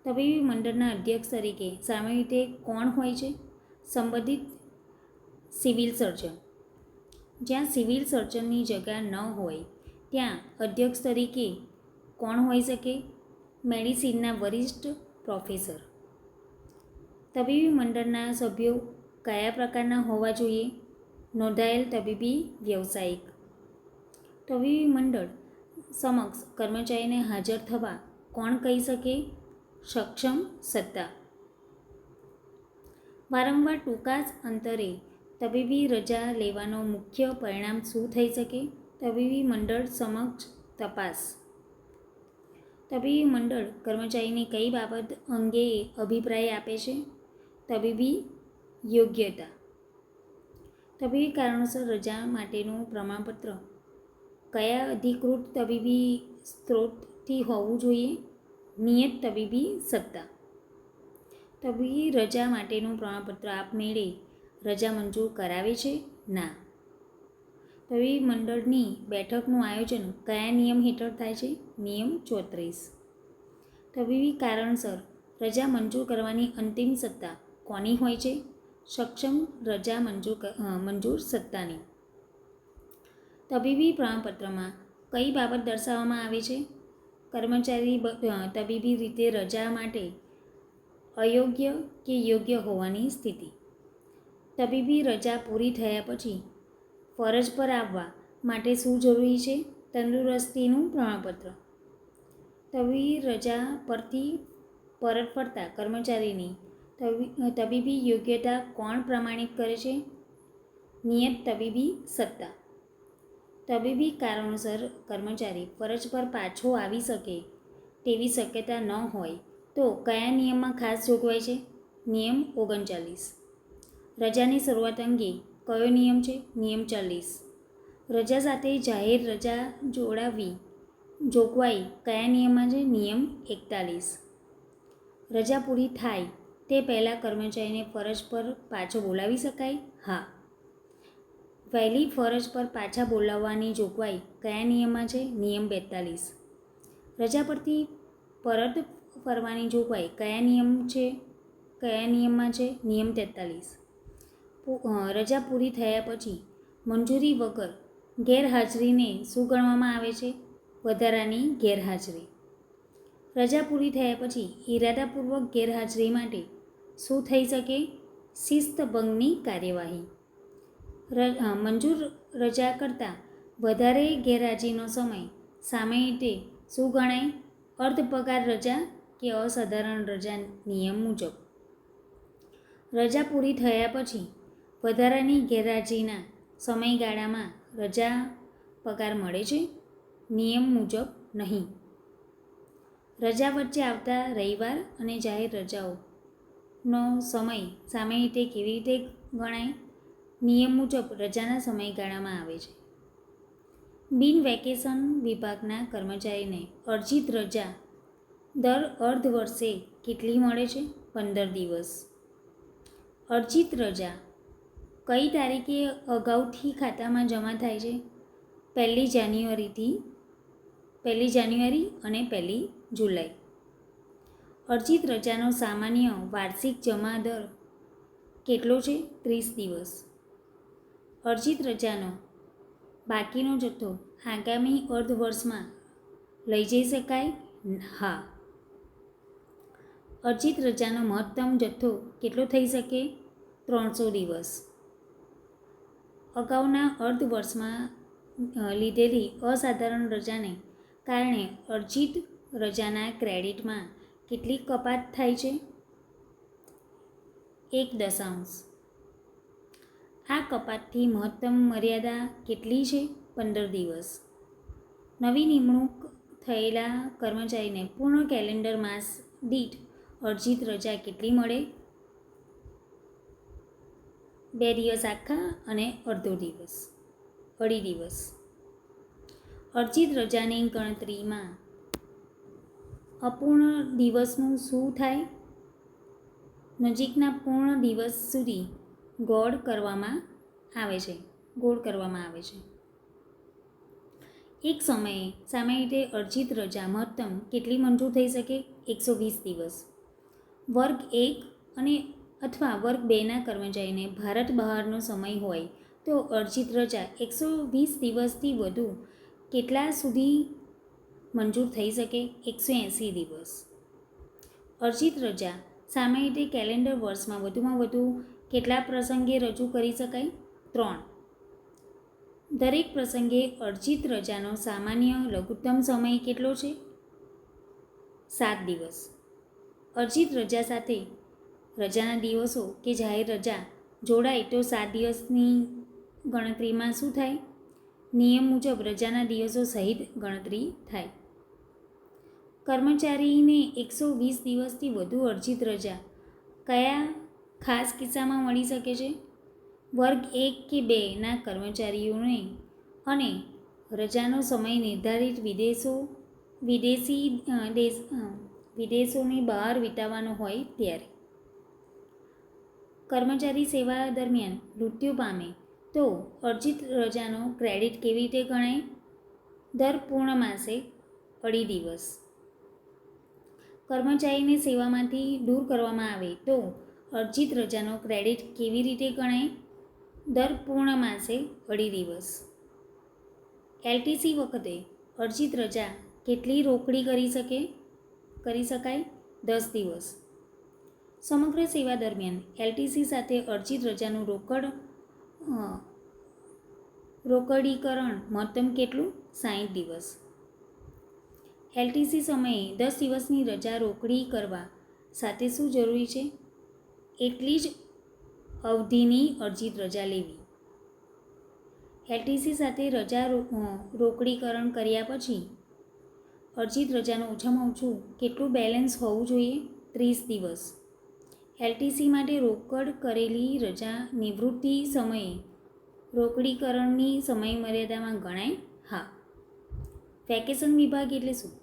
તબીબી મંડળના અધ્યક્ષ તરીકે સામાન્ય રીતે કોણ હોય છે? સંબંધિત સિવિલ સર્જન. જ્યાં સિવિલ સર્જનની જગ્યા ન હોય ત્યાં અધ્યક્ષ તરીકે કોણ હોઈ શકે? મેડિસિનના વરિષ્ઠ પ્રોફેસર. તબીબી મંડળના સભ્યો કયા પ્રકારના હોવા જોઈએ? નોંધાયેલ તબીબી વ્યવસાયિક. તબીબી મંડળ સમક્ષ કર્મચારીને હાજર થવા કોણ કહી શકે? સક્ષમ સત્તા. વારંવાર ટૂંકા અંતરે તબીબી રજા લેવાનું મુખ્ય પરિણામ શું થઈ શકે? તબીબી મંડળ સમક્ષ તપાસ. તબીબી મંડળ કર્મચારીની કઈ બાબત અંગે અભિપ્રાય આપે છે? તબીબી યોગ્યતા. તબીબી કારણોસર રજા માટેનું પ્રમાણપત્ર કયા અધિકૃત તબીબી સ્ત્રોતથી હોવું જોઈએ? નિયત તબીબી સત્તા. તબીબી રજા માટેનું પ્રમાણપત્ર આપમેળે રજા મંજૂર કરાવે છે? ના. તબીબી મંડળની બેઠકનું આયોજન કયા નિયમ હેઠળ થાય છે? નિયમ 34. તબીબી કારણસર રજા મંજૂર કરવાની અંતિમ સત્તા કોની હોય છે? સક્ષમ રજા મંજૂર સત્તાની. તબીબી પ્રમાણપત્રમાં કઈ બાબત દર્શાવવામાં આવે છે? કર્મચારી તબીબી રીતે રજા માટે અયોગ્ય કે યોગ્ય હોવાની સ્થિતિ. તબીબી રજા પૂરી થયા પછી ફરજ પર આવવા માટે શું જરૂરી છે? તંદુરસ્તીનું પ્રમાણપત્ર. તબીબી રજા પરથી પરત ફરતા કર્મચારીની તબીબી યોગ્યતા કોણ પ્રમાણિત કરે છે? નિયત તબીબી સત્તા. તબીબી કારણોસર કર્મચારી ફરજ પર પાછો આવી શકે તેવી શક્યતા ન હોય તો કયા નિયમમાં ખાસ જોગવાઈ છે? નિયમ 39. રજાની શરૂઆત અંગે કયો નિયમ છે? નિયમ 40. રજા સાથે જાહેર રજા જોડાવી જોગવાઈ કયા નિયમમાં છે? નિયમ 41. રજા પૂરી થાય તે પહેલાં કર્મચારીને ફરજ પર પાછો બોલાવી શકાય? હા. વહેલી ફરજ પર પાછા બોલાવવાની જોગવાઈ કયા નિયમમાં છે? નિયમ 42. રજા પરથી પરત ફરવાની જોગવાઈ કયા નિયમમાં છે? નિયમ 43. રજા પૂરી થયા પછી મંજૂરી વગર ગેરહાજરીને શું ગણવામાં આવે છે? વધારાની ગેરહાજરી. રજા પૂરી થયા પછી ઇરાદાપૂર્વક ગેરહાજરી માટે શું થઈ શકે? શિસ્તભંગની કાર્યવાહી. મંજૂર રજા કરતાં વધારે ગેરહાજરીનો સમય સામાન્ય શું ગણાય? અર્ધ પગાર રજા કે અસાધારણ રજા નિયમ મુજબ. રજા પૂરી થયા પછી વધારાની ગેરહાજરીના સમયગાળામાં રજા પગાર મળે છે? નિયમ મુજબ નહીં. રજા વચ્ચે આવતા રવિવાર અને જાહેર રજાઓનો સમય સામાન્ય કેવી રીતે ગણાય? નિયમ મુજબ રજાના સમયગાળામાં આવે છે. બિન વેકેશન વિભાગના કર્મચારીને અર્જિત રજા દર અર્ધ વર્ષે કેટલી મળે છે? 15 દિવસ. અર્જિત રજા કઈ તારીખે અગાઉથી ખાતામાં જમા થાય છે? 1 જાન્યુઆરી અને 1 જુલાઈ. અર્જિત રજાનો સામાન્ય વાર્ષિક જમા દર કેટલો છે? 30 દિવસ. અર્જિત રજાનો બાકીનો જથ્થો આગામી અર્ધ વર્ષમાં લઈ જઈ શકાય? હા. અર્જિત રજાનો મહત્તમ જથ્થો કેટલો થઈ શકે? 300 દિવસ. અગાઉના અર્ધ વર્ષમાં લીધેલી અસાધારણ રજાને કારણે અર્જિત રજાના ક્રેડિટમાં કેટલી કપાત થાય છે? 1 આ કપાતથી મહત્તમ મર્યાદા કેટલી છે? 15 દિવસ. નવી નિમણૂક થયેલા કર્મચારીને પૂર્ણ કેલેન્ડર માસ દીઠ અર્જિત રજા કેટલી મળે? 2 દિવસ આખા અને અડધી દિવસ. અર્જિત રજાની ગણતરીમાં અપૂર્ણ દિવસનું શું થાય? નજીકના પૂર્ણ દિવસ સુધી ગોળ કરવામાં આવે છે. એક સમયે સામાન્ય રીતે અર્જિત રજા મહત્તમ કેટલી મંજૂર થઈ શકે? 120 દિવસ. વર્ગ 1 અથવા વર્ગ 2ના કર્મચારીને ભારત બહારનો સમય હોય તો અર્જિત રજા 120 દિવસથી વધુ કેટલા સુધી મંજૂર થઈ શકે? 180 દિવસ. અર્જિત રજા સામાન્ય રીતે કેલેન્ડર વર્ષમાં વધુમાં વધુ કેટલા પ્રસંગે રજૂ કરી શકાય? 3. દરેક પ્રસંગે અર્જિત રજાનો સામાન્ય લઘુત્તમ સમય કેટલો છે? 7 દિવસ. અર્જિત રજા સાથે રજાના દિવસો કે જાહેર રજા જોડાય તો 7 દિવસની ગણતરીમાં શું થાય? નિયમ મુજબ રજાના દિવસો સહિત ગણતરી થાય. કર્મચારીને 120 દિવસથી વધુ અર્જિત રજા કયા ખાસ કિસ્સામાં મળી શકે છે? વર્ગ 1 કે 2ના કર્મચારીઓને અને રજાનો સમય નિર્ધારિત વિદેશોની બહાર વિતાવવાનો હોય ત્યારે. કર્મચારી સેવા દરમિયાન મૃત્યુ પામે તો અર્જિત રજાનો ક્રેડિટ કેવી રીતે ગણાય? દર પૂર્ણ માસે અઢી દિવસ. કર્મચારીને સેવામાંથી દૂર કરવામાં આવે તો અર્જિત રજાનો ક્રેડિટ કેવી રીતે ગણાય? દર પૂર્ણ માસે અઢી દિવસ. એલટીસી વખતે અર્જિત રજા કેટલી રોકડી કરી શકાય? 10 દિવસ. સમગ્ર સેવા દરમિયાન એલટીસી સાથે અર્જિત રજાનું રોકડીકરણ મહત્તમ કેટલું? 60 દિવસ. એલટીસી સમયે 10 દિવસની રજા રોકડી કરવા સાથે શું જરૂરી છે? એટલી જ અવધિની અર્જિત રજા લેવી. એલટીસી સાથે રજા રોકડીકરણ કર્યા પછી અર્જિત રજાનું ઓછામાં ઓછું કેટલું બેલેન્સ હોવું જોઈએ? 30 દિવસ. એલટીસી માટે રોકડ કરેલી રજા નિવૃત્તિ સમયે રોકડીકરણની સમયમર્યાદામાં ગણાય? હા. વેકેશન વિભાગ એટલે શું?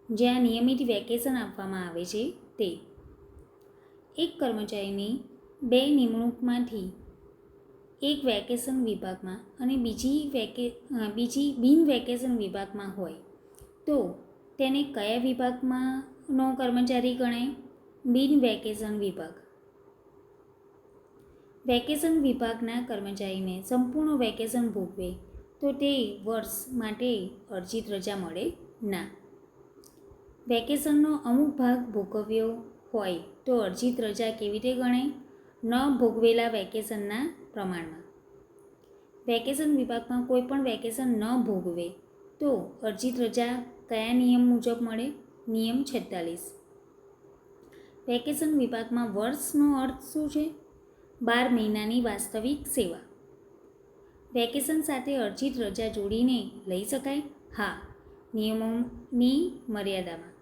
જ્યાં નિયમિત વેકેશન આપવામાં આવે છે તે. એક કર્મચારીની 2 નિમણૂકમાંથી એક વેકેશન વિભાગમાં અને બીજી બિન વેકેશન વિભાગમાં હોય તો તેને કયા વિભાગમાંનો કર્મચારી ગણાય? બિન વેકેશન વિભાગ. વેકેશન વિભાગના કર્મચારીને સંપૂર્ણ વેકેશન ભોગવે તો તે વર્ષ માટે અર્જિત રજા મળે ના. વેકેશનનો અમુક ભાગ ભોગવ્યો હોય તો અર્જિત રજા કેવી રીતે ગણાય? ન ભોગવેલા વેકેશનના પ્રમાણમાં. વેકેશન વિભાગમાં કોઈ પણ વેકેશન ન ભોગવે તો અર્જિત રજા કયા નિયમ મુજબ મળે? નિયમ 46. વેકેશન વિભાગમાં વર્ષનો અર્થ શું છે? 12 મહિનાની વાસ્તવિક સેવા. વેકેશન સાથે અર્જિત રજા જોડીને લઈ શકાય? હા, નિયમોની મર્યાદામાં.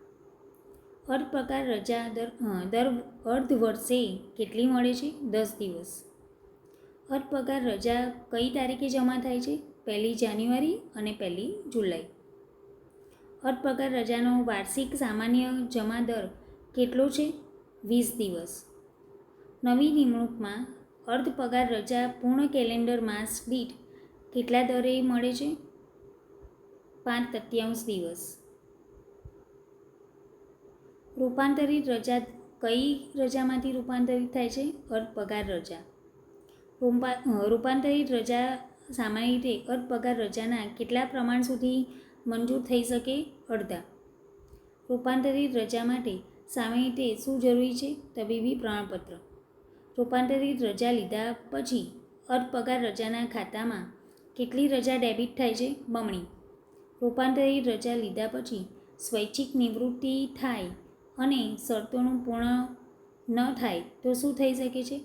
અર્ધ પગાર રજા દર અર્ધ વર્ષે કેટલી મળે છે? 10 દિવસ. અર્ધ પગાર રજા કઈ તારીખે જમા થાય છે? 1 જાન્યુઆરી અને 1 જુલાઈ. અર્ધ પગાર રજાનો વાર્ષિક સામાન્ય જમા દર કેટલો છે? 20 દિવસ. નવી નિમણૂકમાં અર્ધ પગાર રજા પૂર્ણ કેલેન્ડર માસ દીઠ કેટલા દરે મળે છે? 5/3 દિવસ. રૂપાંતરિત રજા કઈ રજામાંથી રૂપાંતરિત થાય છે? અર્ધ પગાર રજા. રૂપાંતરિત રજા સામાન્ય રીતે અર્ધ પગાર રજાના કેટલા પ્રમાણ સુધી મંજૂર થઈ શકે? અડધા. રૂપાંતરિત રજા માટે સામાન્ય રીતે શું જરૂરી છે? તબીબી પ્રમાણપત્ર. રૂપાંતરિત રજા લીધા પછી અર્ધ પગાર રજાના ખાતામાં કેટલી રજા ડેબિટ થાય છે? બમણી. રૂપાંતરિત રજા લીધા પછી સ્વૈચ્છિક નિવૃત્તિ થાય અને શરતોનું પૂર્ણ ન થાય તો શું થઈ શકે છે?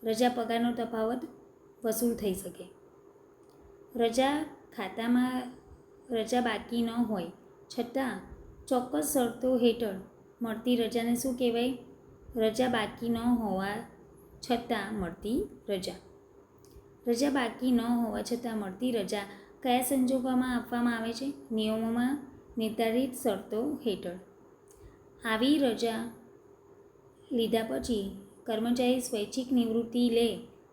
રજા પગારનો તફાવત વસૂલ થઈ શકે. રજા ખાતામાં રજા બાકી ન હોય છતાં ચોક્કસ શરતો હેઠળ મળતી રજાને શું કહેવાય? રજા બાકી ન હોવા છતાં મળતી રજા. રજા બાકી ન હોવા છતાં મળતી રજા કયા સંજોગોમાં આપવામાં આવે છે? નિયમોમાં નિર્ધારિત શરતો હેઠળ. આવી રજા લીધા પછી કર્મચારી સ્વૈચ્છિક નિવૃત્તિ લે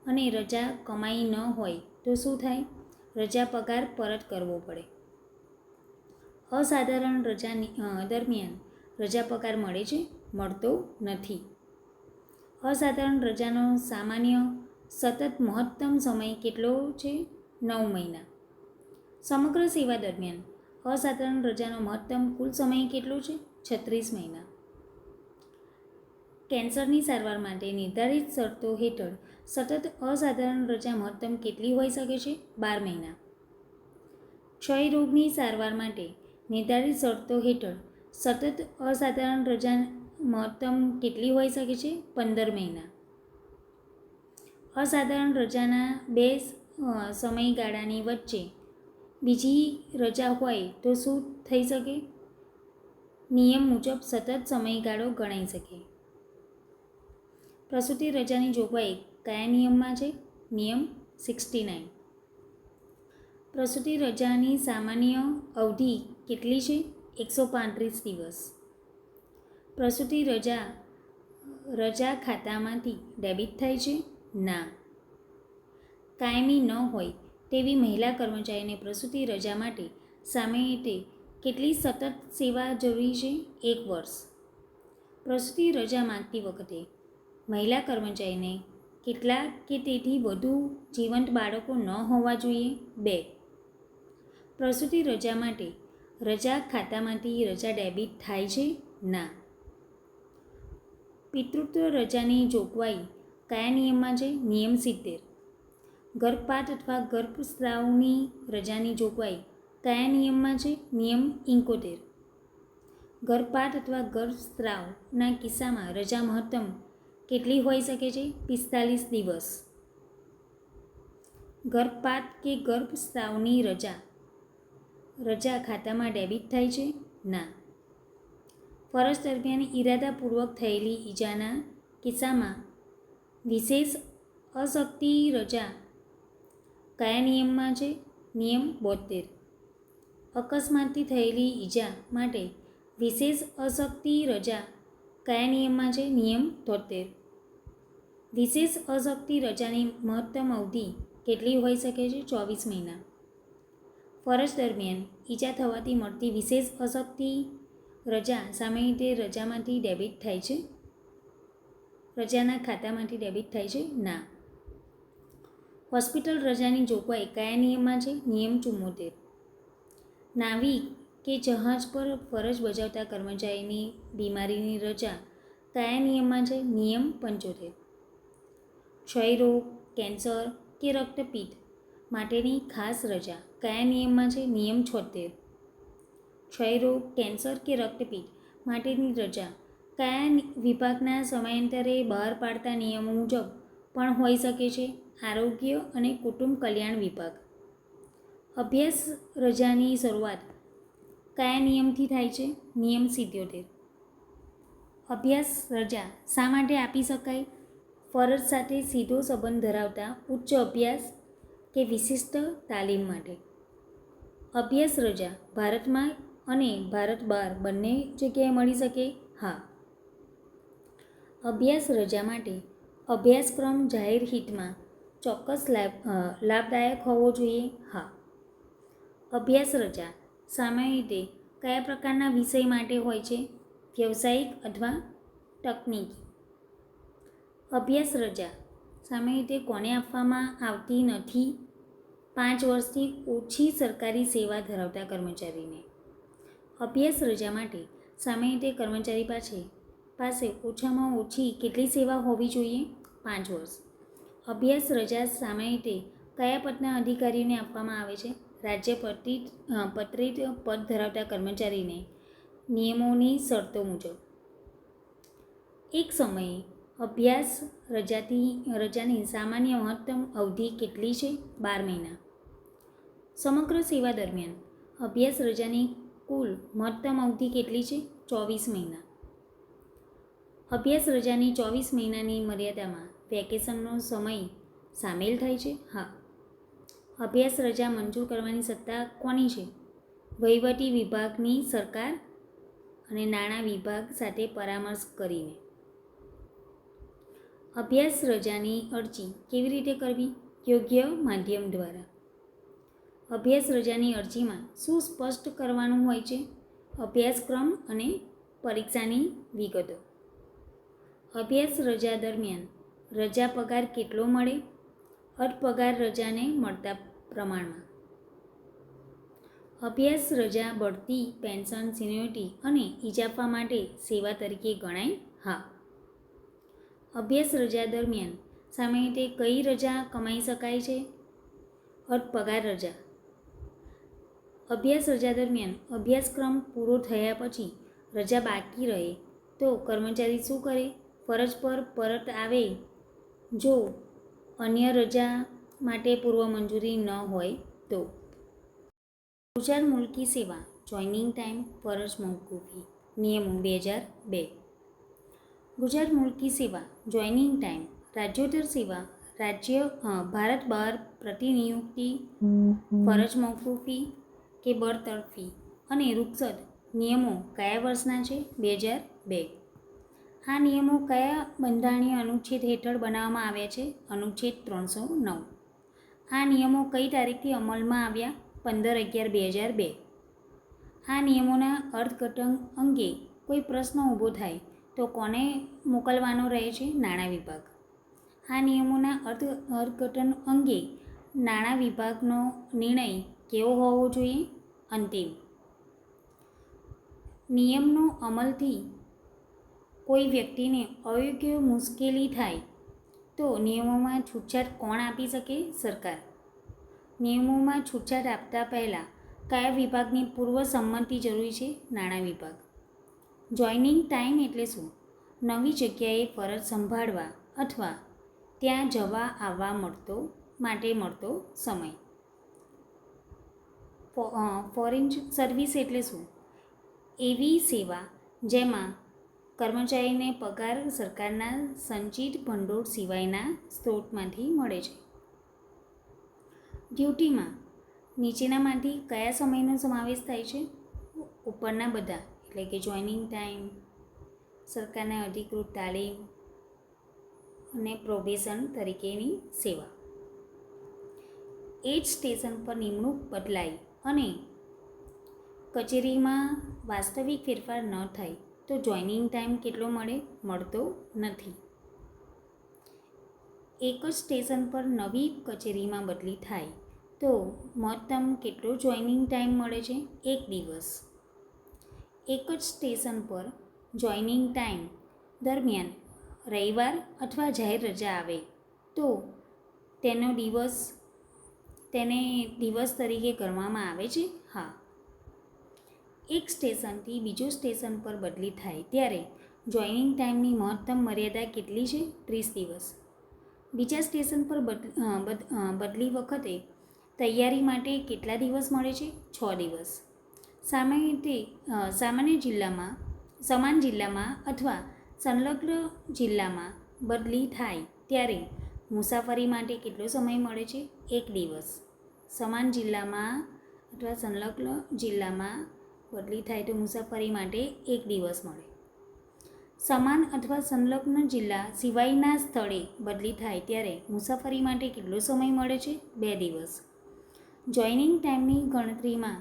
અને રજા કમાઈ ન હોય તો શું થાય? રજા પગાર પરત કરવો પડે. અસાધારણ રજા દરમિયાન રજા પગાર મળે છે? મળતો નથી. અસાધારણ રજાનો સામાન્ય સતત મહત્તમ સમય કેટલો છે? 9 મહિના. સમગ્ર સેવા દરમિયાન અસાધારણ રજાનો મહત્તમ કુલ સમય કેટલો છે? 36 મહિના. કેન્સરની સારવાર માટે નિર્ધારિત શરતો હેઠળ સતત અસાધારણ રજા મહત્તમ કેટલી હોઈ શકે છે? 12 મહિના. ક્ષય રોગની સારવાર માટે નિર્ધારિત શરતો હેઠળ સતત અસાધારણ રજા મહત્તમ કેટલી હોઈ શકે છે? 15 મહિના. અસાધારણ રજાના 2 સમયગાળાની વચ્ચે બીજી રજા હોય તો શું થઈ શકે? નિયમ મુજબ સતત સમયગાળો ગણાઈ શકે. પ્રસૂતિ રજાની જોગવાઈ કયા નિયમમાં છે? નિયમ 69. પ્રસૂતિ રજાની સામાન્ય અવધિ કેટલી છે? 135 દિવસ. પ્રસૂતિ રજા ખાતામાંથી ડેબિટ થાય છે? ના. કાયમી ન હોય તેવી મહિલા કર્મચારીને પ્રસૂતિ રજા માટે સામાન્ય રીતે કેટલી સતત સેવા જરૂરી છે? 1 વર્ષ. પ્રસૂતિ રજા માંગતી વખતે મહિલા કર્મચારીને કેટલા કે તેથી વધુ જીવંત બાળકો ન હોવા જોઈએ? 2. પ્રસૂતિ રજા માટે રજા ખાતામાંથી રજા ડેબિટ થાય છે? ના. પિતૃત્વ રજાની જોગવાઈ કયા નિયમમાં છે? નિયમ 70. ગર્ભપાત અથવા ગર્ભસ્રાવની રજાની જોગવાઈ કયા નિયમમાં છે? નિયમ 71. ગર્ભપાત અથવા ગર્ભસ્રાવના કિસ્સામાં રજા મહત્તમ કેટલી હોઈ શકે છે? 45 દિવસ. ગર્ભપાત કે ગર્ભસ્રાવની રજા ખાતામાં ડેબિટ થાય છે? ના. ફરજ દરમિયાન ઇરાદાપૂર્વક થયેલી ઈજાના કિસ્સામાં વિશેષ અશક્તિ રજા કયા નિયમમાં છે? નિયમ 72. અકસ્માતથી થયેલી ઈજા માટે વિશેષ અશક્તિ રજા કયા નિયમમાં છે? નિયમ 73. વિશેષ અશક્તિ રજાની મહત્તમ અવધિ કેટલી હોઈ શકે છે? 24 મહિના. ફરજ દરમિયાન ઈજા થવાથી મળતી વિશેષ અશક્તિ રજા સામાન્ય રીતે રજામાંથી ડેબિટ થાય છે? રજાના ખાતામાંથી ડેબિટ થાય છે? ના. હોસ્પિટલ રજાની જોગવાઈ કયા નિયમમાં છે? નિયમ 74. નાવિક કે જહાજ પર ફરજ બજાવતા કર્મચારીની બીમારીની રજા કયા નિયમમાં છે? નિયમ 75. ક્ષયરોગ, કેન્સર કે રક્તપિત્ત માટેની ખાસ રજા કયા નિયમમાં છે? નિયમ 76. ક્ષયરોગ, કેન્સર કે રક્તપિત્ત માટેની રજા કયા વિભાગના સમયાંતરે બહાર પાડતા નિયમો મુજબ પણ હોઈ શકે છે? આરોગ્ય અને કુટુંબ કલ્યાણ વિભાગ. અભ્યાસ રજાની શરૂઆત કયા નિયમથી થાય છે? નિયમ 77. અભ્યાસ રજા શા માટે આપી શકાય? ફરજ સાથે સીધો સંબંધ ધરાવતા ઉચ્ચ અભ્યાસ કે વિશિષ્ટ તાલીમ માટે. અભ્યાસ રજા ભારતમાં અને ભારત બહાર બંને જગ્યાએ મળી શકે? હા. અભ્યાસ રજા માટે અભ્યાસક્રમ જાહેર હિતમાં ચોક્કસ લાભદાયક હોવો જોઈએ? હા. અભ્યાસ રજા સામાન્ય રીતે કયા પ્રકારના વિષય માટે હોય છે? વ્યવસાયિક અથવા તકનીકી. અભ્યાસ રજા સામાન્ય રીતે કોને આપવામાં આવતી નથી? 5 વર્ષથી ઓછી સરકારી સેવા ધરાવતા કર્મચારીને. અભ્યાસ રજા માટે સામાન્ય રીતે કર્મચારી પાસે ઓછામાં ઓછી કેટલી સેવા હોવી જોઈએ? 5 વર્ષ. અભ્યાસ રજા સામાન્ય રીતે કયા પદના અધિકારીઓને આપવામાં આવે છે? રાજ્ય પત્રિત પદ ધરાવતા કર્મચારીને નિયમોની શરતો મુજબ. એક સમયે અભ્યાસ રજાની સામાન્ય મહત્તમ અવધિ કેટલી છે? 12 મહિના. સમગ્ર સેવા દરમિયાન અભ્યાસ રજાની કુલ મહત્તમ અવધિ કેટલી છે? 24 મહિના. અભ્યાસ રજાની 24 મહિનાની મર્યાદામાં વેકેશનનો સમય સામેલ થાય છે? હા. અભ્યાસ રજા મંજૂર કરવાની સત્તા કોની છે? વહીવટી વિભાગની સરકાર અને નાણાં વિભાગ સાથે પરામર્શ કરીને. અભ્યાસ રજાની અરજી કેવી રીતે કરવી? યોગ્ય માધ્યમ દ્વારા. અભ્યાસ રજાની અરજીમાં શું સ્પષ્ટ કરવાનું હોય છે? અભ્યાસક્રમ અને પરીક્ષાની વિગતો. અભ્યાસ રજા દરમિયાન રજા પગાર કેટલો મળે? અર્ધ પગાર રજાને મળતા પ્રમાણમાં. અભ્યાસ રજા બઢતી, પેન્શન, સિનિયોરિટી અને ઇજાફા માટે સેવા તરીકે ગણાય? હા. અભ્યાસ રજા દરમિયાન સામાન્ય રીતે કઈ રજા કમાઈ શકાય છે? અર્ધ પગાર રજા. અભ્યાસ રજા દરમિયાન અભ્યાસક્રમ પૂરો થયા પછી રજા બાકી રહે તો કર્મચારી શું કરે? ફરજ પર પરત આવે જો અન્ય રજા માટે પૂર્વ મંજૂરી ન હોય તો. ગુજરાત મુલકી સેવા જોઈનિંગ ટાઈમ, ફરજ મોકૂફી નિયમો 2002. ગુજરાત મુલકી સેવા જોઈનિંગ ટાઈમ, રાજ્યોત્તર સેવા, ભારત બહાર પ્રતિનિયુક્તિ, ફરજ મોકૂફી કે બરતરફી અને રૂખસત નિયમો કયા વર્ષના છે? 2002. આ નિયમો કયા બંધારણીય અનુચ્છેદ હેઠળ બનાવવામાં આવ્યા છે? અનુચ્છેદ 309. આ નિયમો કઈ તારીખથી અમલમાં આવ્યા? 15/11/2002. આ નિયમોના અર્થઘટન અંગે કોઈ પ્રશ્ન ઊભો થાય તો કોને મોકલવાનો રહે છે? નાણાં વિભાગ. આ નિયમોના અર્થઘટન અંગે નાણાં વિભાગનો નિર્ણય કેવો હોવો જોઈએ? અંતિમ. નિયમનો અમલથી કોઈ વ્યક્તિને અયોગ્ય મુશ્કેલી થાય તો નિયમોમાં છૂટછાટ કોણ આપી શકે? સરકાર. નિયમોમાં છૂટછાટ આપતા પહેલાં કયા વિભાગની પૂર્વ સંમતિ જરૂરી છે? નાણાં વિભાગ. જોઈનિંગ ટાઈમ એટલે શું? નવી જગ્યાએ ફરજ સંભાળવા અથવા ત્યાં જવા આવવા માટે મળતો સમય. ફોરેન સર્વિસ એટલે શું? એવી સેવા જેમાં કર્મચારીને પગાર સરકારના સંચિત ભંડોળ સિવાયના સ્ત્રોતમાંથી મળે છે. ડ્યુટીમાં નીચેનામાંથી કયા સમયનો સમાવેશ થાય છે? ઉપરના બધા એટલે કે જોઈનિંગ ટાઈમ, સરકારના અધિકૃત તાલીમ અને પ્રોબેશન તરીકેની સેવા. એજ સ્ટેશન પર નિમણૂક બદલાય અને કચેરીમાં વાસ્તવિક ફેરફાર ન થાય તો જોઈનિંગ ટાઈમ કેટલો મળતો નથી. એક જ સ્ટેશન પર નવી કચેરીમાં બદલી થાય તો મહત્તમ કેટલો જોઈનિંગ ટાઈમ મળે છે? 1 દિવસ. એક જ સ્ટેશન પર જોઈનિંગ ટાઈમ દરમિયાન રવિવાર અથવા જાહેર રજા આવે તો તેને દિવસ તરીકે ગણવામાં આવે છે? હા. એક સ્ટેશનથી બીજું સ્ટેશન પર બદલી થાય ત્યારે જોઈનિંગ ટાઈમની મહત્તમ મર્યાદા કેટલી છે? 30 દિવસ. બીજા સ્ટેશન પર બદલી વખતે તૈયારી માટે કેટલા દિવસ મળે છે? 6 દિવસ. સમાન જિલ્લામાં અથવા સંલગ્ન જિલ્લામાં બદલી થાય ત્યારે મુસાફરી માટે કેટલો સમય મળે છે? 1 દિવસ. સમાન જિલ્લામાં અથવા સંલગ્ન જિલ્લામાં બદલી થાય તો મુસાફરી માટે 1 દિવસ મળે. સમાન અથવા સંલગ્ન જિલ્લા સિવાયના સ્થળે બદલી થાય ત્યારે મુસાફરી માટે કેટલો સમય મળે છે? 2 દિવસ. જોઈનિંગ ટાઈમની ગણતરીમાં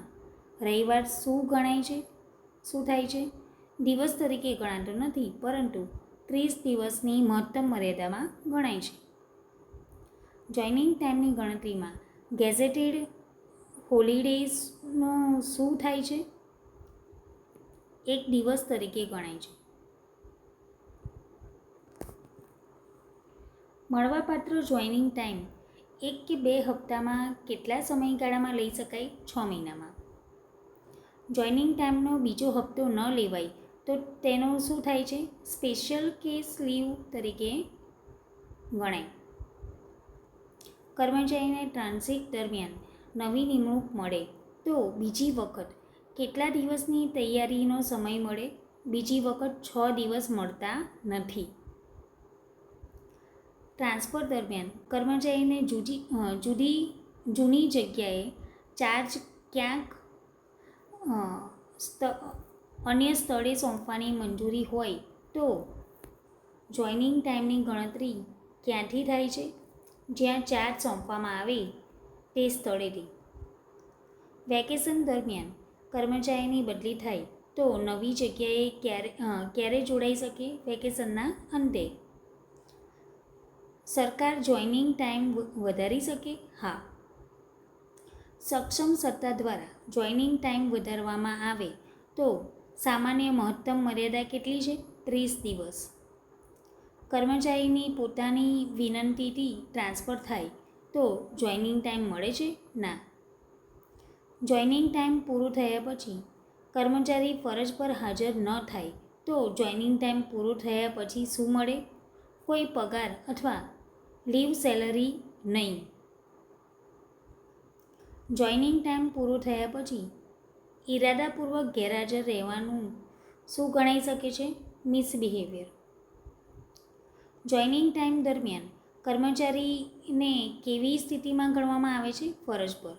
રવિવાર શું થાય છે? દિવસ તરીકે ગણાતો નથી, પરંતુ 30 દિવસની મહત્તમ મર્યાદામાં ગણાય છે. જોઈનિંગ ટાઈમની ગણતરીમાં ગેઝેટેડ હોલિડેઝનો શું થાય છે? 1 દિવસ તરીકે ગણાય છે. મળવાપાત્ર જોઈનિંગ ટાઈમ 1 કે 2 હપ્તામાં કેટલા સમયગાળામાં લઈ શકાય? 6 મહિનામાં. જોઈનિંગ ટાઈમનો બીજો હપ્તો ન લેવાય તો તેનો શું થાય છે? સ્પેશિયલ કેસ લીવ તરીકે ગણાય. કર્મચારીને ટ્રાન્ઝિટ દરમિયાન નવી નિમણૂક મળે તો બીજી વખત કેટલા દિવસની તૈયારીનો સમય મળે? બીજી વખત 6 દિવસ મળતા નથી. ટ્રાન્સફર દરમિયાન કર્મચારીને જૂની જગ્યાએ ચાર્જ ક્યાંક અન્ય સ્થળે સોંપવાની મંજૂરી હોય તો જોઈનિંગ ટાઈમની ગણતરી ક્યાંથી થાય છે? જ્યાં ચાર્જ સોંપવામાં આવે તે સ્થળેથી. વેકેશન દરમિયાન કર્મચારીની બદલી થાય તો નવી જગ્યાએ ક્યારે જોડાઈ શકે? વેકેશનના અંતે. સરકાર જોઈનિંગ ટાઈમ વધારી શકે? હા. સક્ષમ સત્તા દ્વારા જોઈનિંગ ટાઈમ વધારવામાં આવે તો સામાન્ય મહત્તમ મર્યાદા કેટલી છે? 30 દિવસ. કર્મચારીની પોતાની વિનંતીથી ટ્રાન્સફર થાય તો જોઈનિંગ ટાઈમ મળે છે? ના. જોઈનિંગ ટાઈમ પૂરું થયા પછી કર્મચારી ફરજ પર હાજર ન થાય તો જોઈનિંગ ટાઈમ પૂરું થયા પછી શું મળે? કોઈ પગાર અથવા લીવ સેલરી નહીં. જોઈનિંગ ટાઈમ પૂરું થયા પછી ઇરાદાપૂર્વક ગેરહાજર રહેવાનું શું ગણાઈ શકે છે? મિસબિહેવિયર. જોઈનિંગ ટાઈમ દરમિયાન કર્મચારીને કેવી સ્થિતિમાં ગણવામાં આવે છે? ફરજ પર.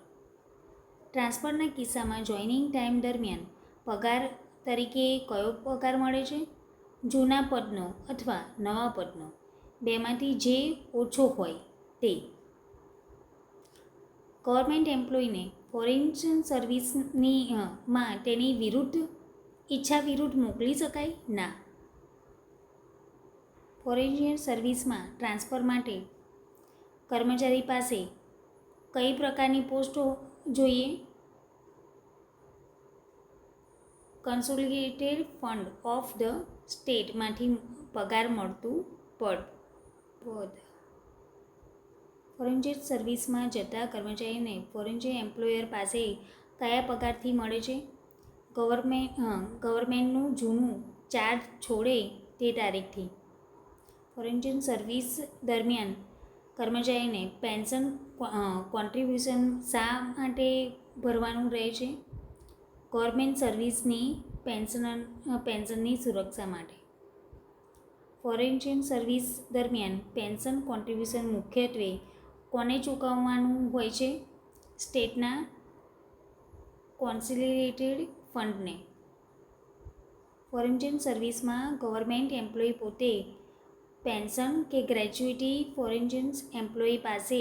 ટ્રાન્સફરના કિસ્સામાં જોઈનિંગ ટાઈમ દરમિયાન પગાર તરીકે કયો પગાર મળે છે? જૂના પદનો અથવા નવા પદનો, બેમાંથી જે ઓછો હોય તે. ગવર્મેન્ટ એમ્પ્લોયીને ફોરેન સર્વિસમાં તેની ઈચ્છા વિરુદ્ધ મોકલી શકાય? ના. ફોરેન સર્વિસમાં ટ્રાન્સફર માટે કર્મચારી પાસે કઈ પ્રકારની પોસ્ટ જોઈએ? કન્સોલિડેટેડ ફંડ ઓફ ધ સ્ટેટમાંથી પગાર મળતું પદ. ફોરેન સર્વિસમાં જતા કર્મચારીને ફોરેન એમ્પ્લોયર પાસે કયા પગારથી મળે છે? ગવર્મેન્ટનું જૂનું ચાર્જ છોડે તે તારીખથી. ફોરેન સર્વિસ દરમિયાન કર્મચારીને પેન્શન કોન્ટ્રીબ્યુશન શા માટે ભરવાનું રહે છે? ગવર્મેન્ટ સર્વિસની પેન્શનની સુરક્ષા માટે. ફોરેન સર્વિસ દરમિયાન પેન્શન કોન્ટ્રીબ્યુશન મુખ્યત્વે કોને ચૂકવવાનું હોય છે? સ્ટેટના કન્સોલિડેટેડ ફંડને. ફોરેન સર્વિસમાં ગવર્મેન્ટ એમ્પ્લોયી પોતે પેન્શન કે ગ્રેચ્યુટી ફોરેન એમ્પ્લોયી પાસે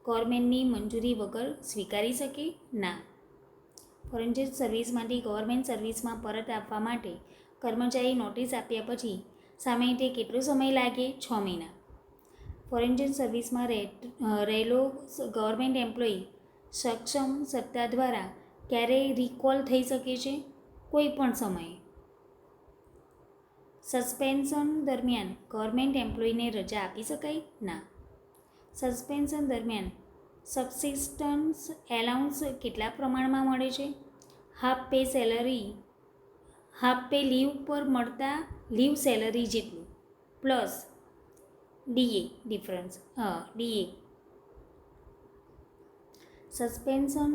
ગવર્મેન્ટની મંજૂરી વગર સ્વીકારી શકે? ના. ફોરેન સર્વિસમાંથી ગવર્મેન્ટ સર્વિસમાં પરત આવવા માટે કર્મચારી નોટિસ આપ્યા પછી સામાન્ય રીતે કેટલો સમય લાગે? 6 મહિના. ફોરેન સર્વિસમાં રહેલો ગવર્મેન્ટ એમ્પ્લોયી સક્ષમ સત્તા દ્વારા ક્યારેય રિકોલ થઈ શકે છે? કોઈ પણ સમયે. સસ્પેન્શન દરમિયાન ગવર્મેન્ટ એમ્પ્લોયીને રજા આપી શકાય? ના. સસ્પેન્શન દરમિયાન સબસિસ્ટન્સ એલાઉન્સ કેટલા પ્રમાણમાં મળે છે? હાફ પે લીવ પર મળતા લીવ સેલરી જેટલું પ્લસ ડીએ ડીએ. સસ્પેન્શન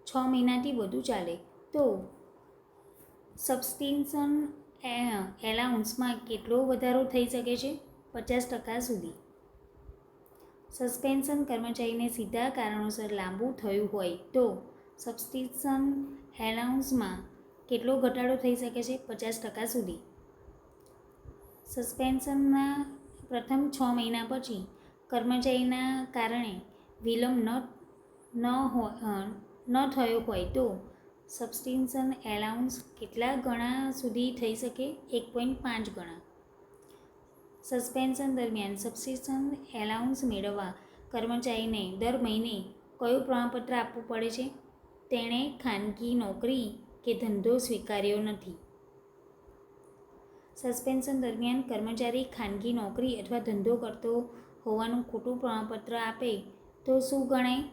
6 મહિનાથી વધુ ચાલે તો સબસ્ટિન્શન એલાઉન્સમાં કેટલો વધારો થઈ શકે છે? 50% સુધી. સસ્પેન્શન કર્મચારીને સીધા કારણોસર લાંબુ થયું હોય તો સબસ્ટિન્શન એલાઉન્સમાં કેટલો ઘટાડો થઈ શકે છે? 50% સુધી. સસ્પેન્શનના પ્રથમ 6 મહિના પછી કર્મચારીના કારણે વિલંબ ન થયો હોય તો સબસ્ટિન્શન એલાઉન્સ કેટલા ગણા સુધી થઈ શકે? 1.5 ગણા. સસ્પેન્શન દરમિયાન સબસ્ટિન્શન એલાઉન્સ મેળવવા કર્મચારીને દર મહિને કયું પ્રમાણપત્ર આપવું પડે છે? તેણે ખાનગી નોકરી કે ધંધો સ્વીકાર્યો નથી. સસ્પેન્શન દરમિયાન કર્મચારી ખાનગી નોકરી અથવા ધંધો કરતો હોવાનું ખોટું પ્રમાણપત્ર આપે તો શું ગણાય?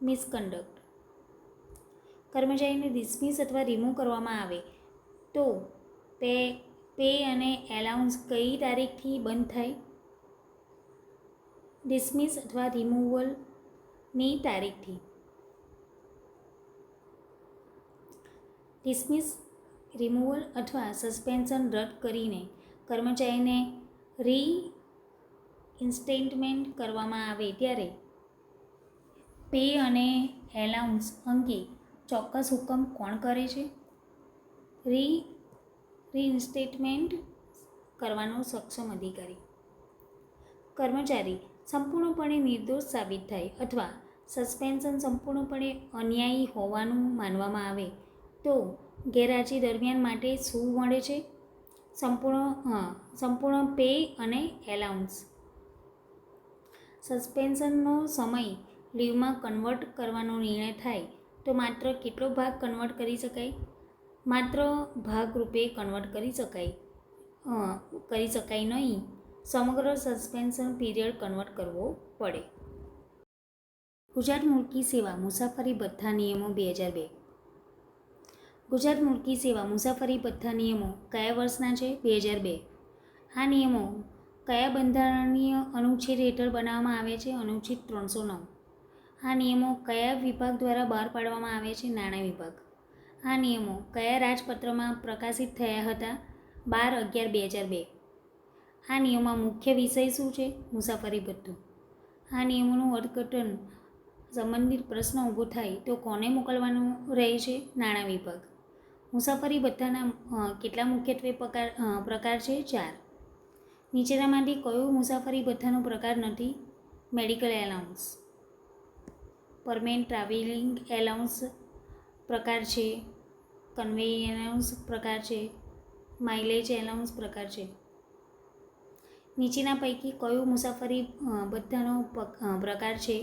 મિસકન્ડક્ટ. કર્મચારીને ડિસમિસ અથવા રિમૂવ કરવામાં આવે તો પે અને એલાઉન્સ કઈ તારીખથી બંધ થાય? ડિસમિસ અથવા રિમૂવલની તારીખથી. ડિસમિસ, રિમૂવલ અથવા સસ્પેન્શન રદ કરીને કર્મચારીને રીઇન્સ્ટેટમેન્ટ કરવામાં આવે ત્યારે પે અને એલાઉન્સ અંગે ચોક્કસ હુકમ કોણ કરે છે? રીઇન્સ્ટેટમેન્ટ કરવાનો સક્ષમ અધિકારી. કર્મચારી સંપૂર્ણપણે નિર્દોષ સાબિત થાય અથવા સસ્પેન્શન સંપૂર્ણપણે અન્યાયી હોવાનું માનવામાં આવે તો ગેરહાજરી દરમિયાન માટે શું મળે છે? સંપૂર્ણ પે અને એલાઉન્સ. સસ્પેન્શનનો સમય લીવમાં કન્વર્ટ કરવાનો નિર્ણય થાય તો માત્ર કેટલો ભાગ કન્વર્ટ કરી શકાય? માત્ર ભાગરૂપે કન્વર્ટ કરી શકાય નહીં, સમગ્ર સસ્પેન્શન પીરિયડ કન્વર્ટ કરવો પડે. ગુજરાત મૂલકી સેવા મુસાફરી ભથ્થા નિયમો 2002. ગુજરાત મૂલકી સેવા મુસાફરી ભથ્થા નિયમો કયા વર્ષના છે? 2002. આ નિયમો કયા બંધારણીય અનુચ્છેદ હેઠળ બનાવવામાં આવ્યા છે? અનુચ્છેદ 309. આ નિયમો કયા વિભાગ દ્વારા બહાર પાડવામાં આવ્યા છે? નાણાં વિભાગ. આ નિયમો કયા રાજપત્રમાં પ્રકાશિત થયા હતા? 12/11/2002. આ નિયમોમાં મુખ્ય વિષય શું છે? મુસાફરી ભથ્થું. આ નિયમોનું અર્થઘટન સંબંધિત પ્રશ્ન ઊભો થાય તો કોને મોકલવાનું રહે છે? નાણાં વિભાગ. મુસાફરી ભથ્થાના કેટલા મુખ્યત્વે પ્રકાર છે? 4. નીચેનામાંથી કયો મુસાફરી ભથ્થાનો પ્રકાર નથી? Medical allowance. Permanent travelling allowance પ્રકાર છે. કન્વેયન્સ એલાઉન્સ પ્રકાર છે. માઇલેજ એલાઉન્સ પ્રકાર છે. નીચેના પૈકી કયો મુસાફરી ભથ્થાનો પ્રકાર છે?